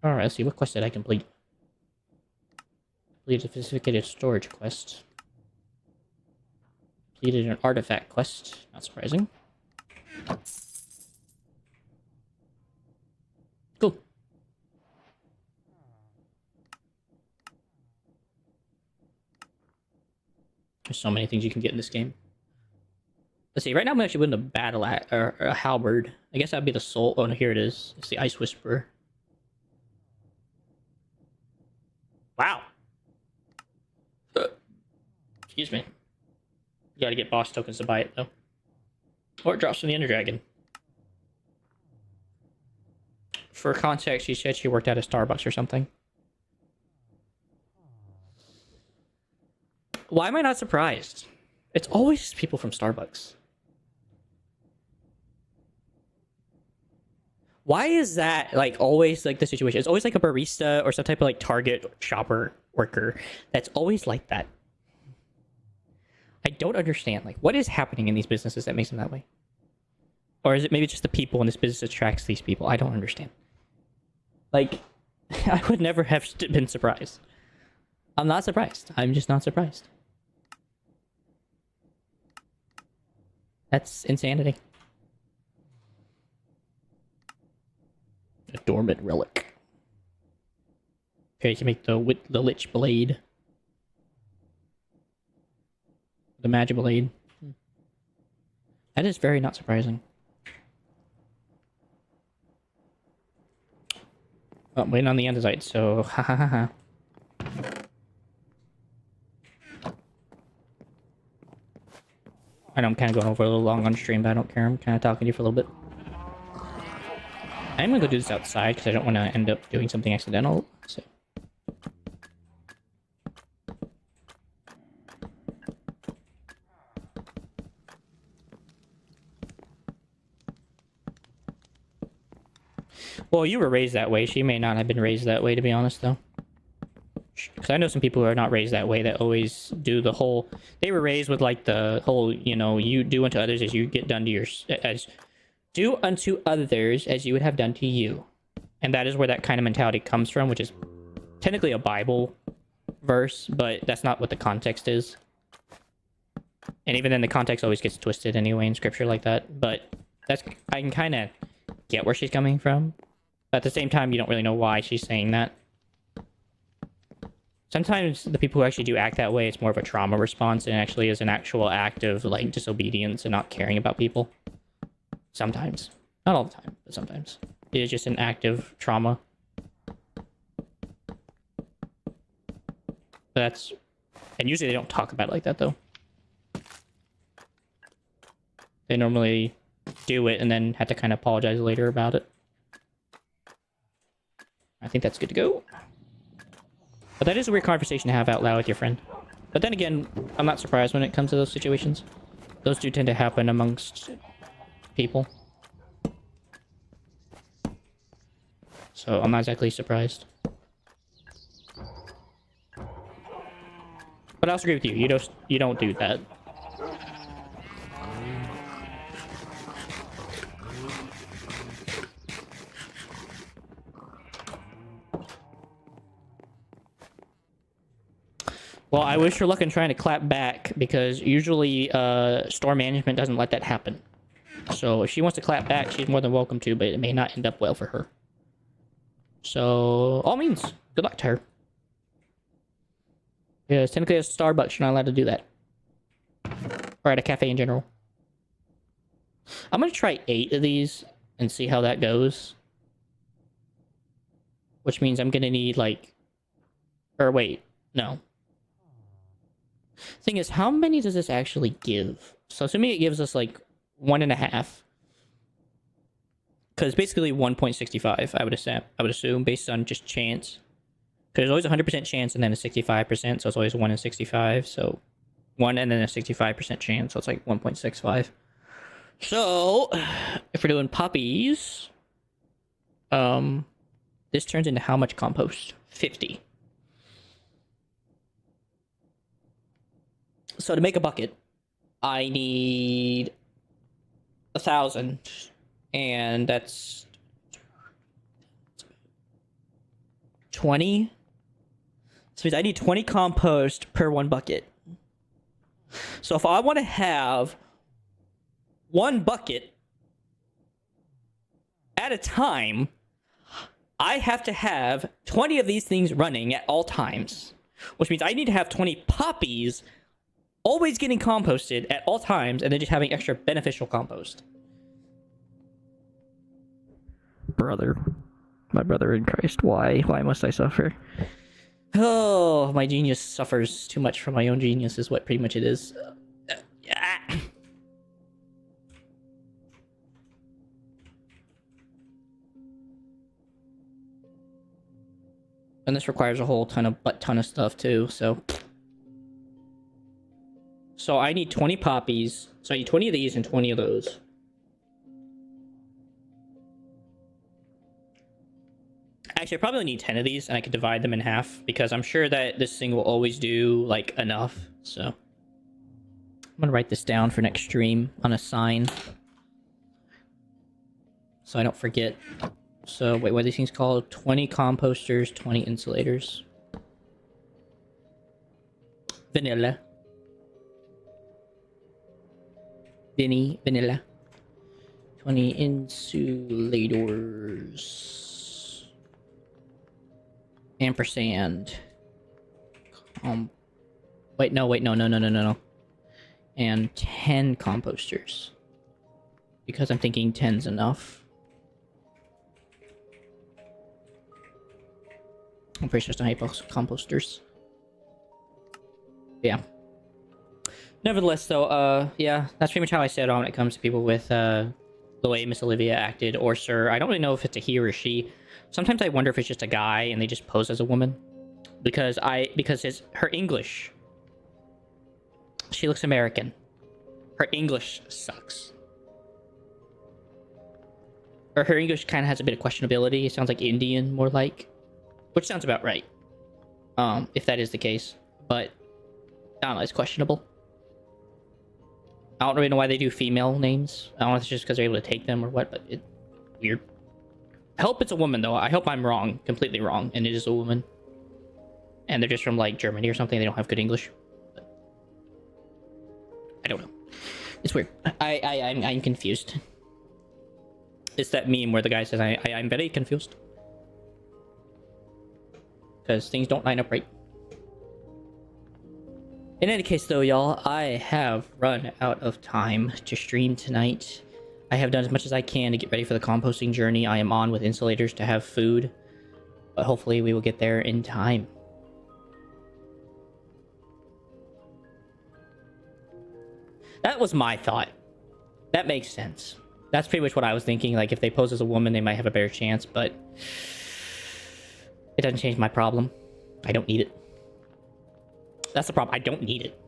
Alright, let's see, what quest did I complete? Completed a sophisticated storage quest. Completed an artifact quest, not surprising. Cool. There's so many things you can get in this game. Let's see, right now I'm actually winning a battle axe, or a halberd. I guess that'd be the soul. Oh no, here it is. It's the Ice Whisperer. Wow. Excuse me. You gotta get boss tokens to buy it, though. Or it drops from the Ender Dragon. For context, she said she worked at a Starbucks or something. Why am I not surprised? It's always people from Starbucks. Why is that, like, always, like, the situation? It's always, like, a barista or some type of, like, Target shopper worker that's always like that. I don't understand. Like, what is happening in these businesses that makes them that way? Or is it maybe just the people in this business attracts these people? I don't understand. Like, I would never have been surprised. I'm not surprised. I'm just not surprised. That's insanity. A dormant relic. Okay, you can make the Lich Blade. The Magic Blade. That is very not surprising. Oh, I'm waiting on the andesite, so ha ha ha ha. I know I'm kind of going over a little long on stream, but I don't care. I'm kind of talking to you for a little bit. I'm gonna go do this outside because I don't want to end up doing something accidental. So. Well, you were raised that way. She may not have been raised that way, to be honest, though. Because I know some people who are not raised that way that always do the whole... They were raised with, like, the whole, you know, you do unto others as you get done to your... As do unto others as you would have done to you. And that is where that kind of mentality comes from, which is technically a Bible verse, but that's not what the context is. And even then, the context always gets twisted anyway in scripture like that. But that's... I can kind of get where she's coming from. But at the same time, you don't really know why she's saying that. Sometimes the people who actually do act that way, it's more of a trauma response and actually is an actual act of, like, disobedience and not caring about people. Sometimes. Not all the time, but sometimes. It is just an act of trauma. But that's... And usually they don't talk about it like that, though. They normally do it and then have to kind of apologize later about it. I think that's good to go. But that is a weird conversation to have out loud with your friend. But then again, I'm not surprised when it comes to those situations. Those do tend to happen amongst people. So I'm not exactly surprised. But I also agree with you. You don't do that. Well, I wish her luck in trying to clap back, because usually store management doesn't let that happen. So if she wants to clap back, she's more than welcome to, but it may not end up well for her. So, all means, good luck to her. Because technically at Starbucks, you're not allowed to do that. Or at a cafe in general. I'm going to try 8 of these and see how that goes. Which means I'm going to need, like... Or wait, no. Thing is, how many does this actually give? So assuming it gives us like 1.5, because basically 1.65, I would assume based on just chance. Because there's always a 100% chance and then a 65%, so it's always 1 in 65. So 1 and then a 65% chance, so it's like 1.65. So if we're doing puppies, this turns into how much compost? 50. So to make a bucket, I need 1,000, and that's 20. So I need 20 compost per 1 bucket. So if I want to have 1 bucket at a time, I have to have 20 of these things running at all times, which means I need to have 20 poppies always getting composted at all times, and then just having extra beneficial compost. Brother. My brother in Christ. Why? Why must I suffer? Oh, my genius suffers too much from my own genius is what pretty much it is. And this requires a whole ton of stuff too, so... So I need 20 poppies. So I need 20 of these and 20 of those. Actually, I probably need 10 of these, and I could divide them in half, because I'm sure that this thing will always do, like, enough. So I'm gonna write this down for next stream on a sign, so I don't forget. So, wait, what are these things called? 20 composters, 20 insulators. Vanilla. Vanilla. 20 insulators. Ampersand. Wait, no. And 10 composters. Because I'm thinking 10's enough. I'm pretty sure it's not composters. Yeah. Nevertheless, though, yeah, that's pretty much how I sit on when it comes to people with the way Miss Olivia acted, or Sir. I don't really know if it's a he or a she. Sometimes I wonder if it's just a guy and they just pose as a woman, because her English, she looks American. Her English sucks. Or her English kind of has a bit of questionability. It sounds like Indian, more like, which sounds about right. If that is the case, but I don't know, it's questionable. I don't really know why they do female names. I don't know if it's just because they're able to take them or what, but it's weird. I hope it's a woman, though. I hope I'm wrong, completely wrong, and it is a woman. And they're just from, like, Germany or something. They don't have good English. But I don't know. It's weird. I'm confused. It's that meme where the guy says, I'm very confused. Because things don't line up right. In any case, though, y'all, I have run out of time to stream tonight. I have done as much as I can to get ready for the composting journey I am on with insulators to have food. But hopefully we will get there in time. That was my thought. That makes sense. That's pretty much what I was thinking. Like, if they pose as a woman, they might have a better chance, but it doesn't change my problem. I don't need it. That's the problem. I don't need it.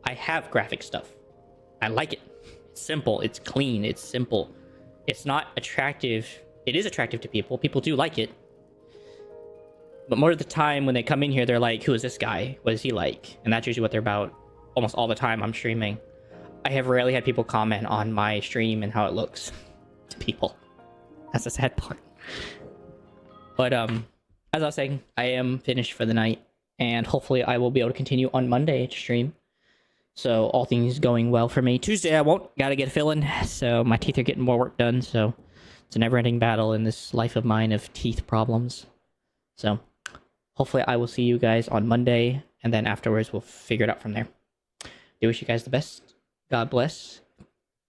I have graphic stuff. I like it. It's simple. It's clean. It's simple. It's not attractive. It is attractive to people. People do like it. But more of the time when they come in here, they're like, who is this guy? What is he like? And that's usually what they're about almost all the time I'm streaming. I have rarely had people comment on my stream and how it looks to people. That's the sad part. But as I was saying, I am finished for the night. And hopefully I will be able to continue on Monday to stream. So all things going well for me. Tuesday I won't. Gotta get a fill-in. So my teeth are getting more work done. So it's a never-ending battle in this life of mine of teeth problems. So hopefully I will see you guys on Monday. And then afterwards we'll figure it out from there. I wish you guys the best. God bless.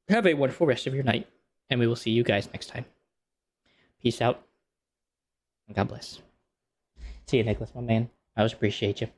Have a wonderful rest of your night. And we will see you guys next time. Peace out. And God bless. See you, Nicholas, my man. I always appreciate you.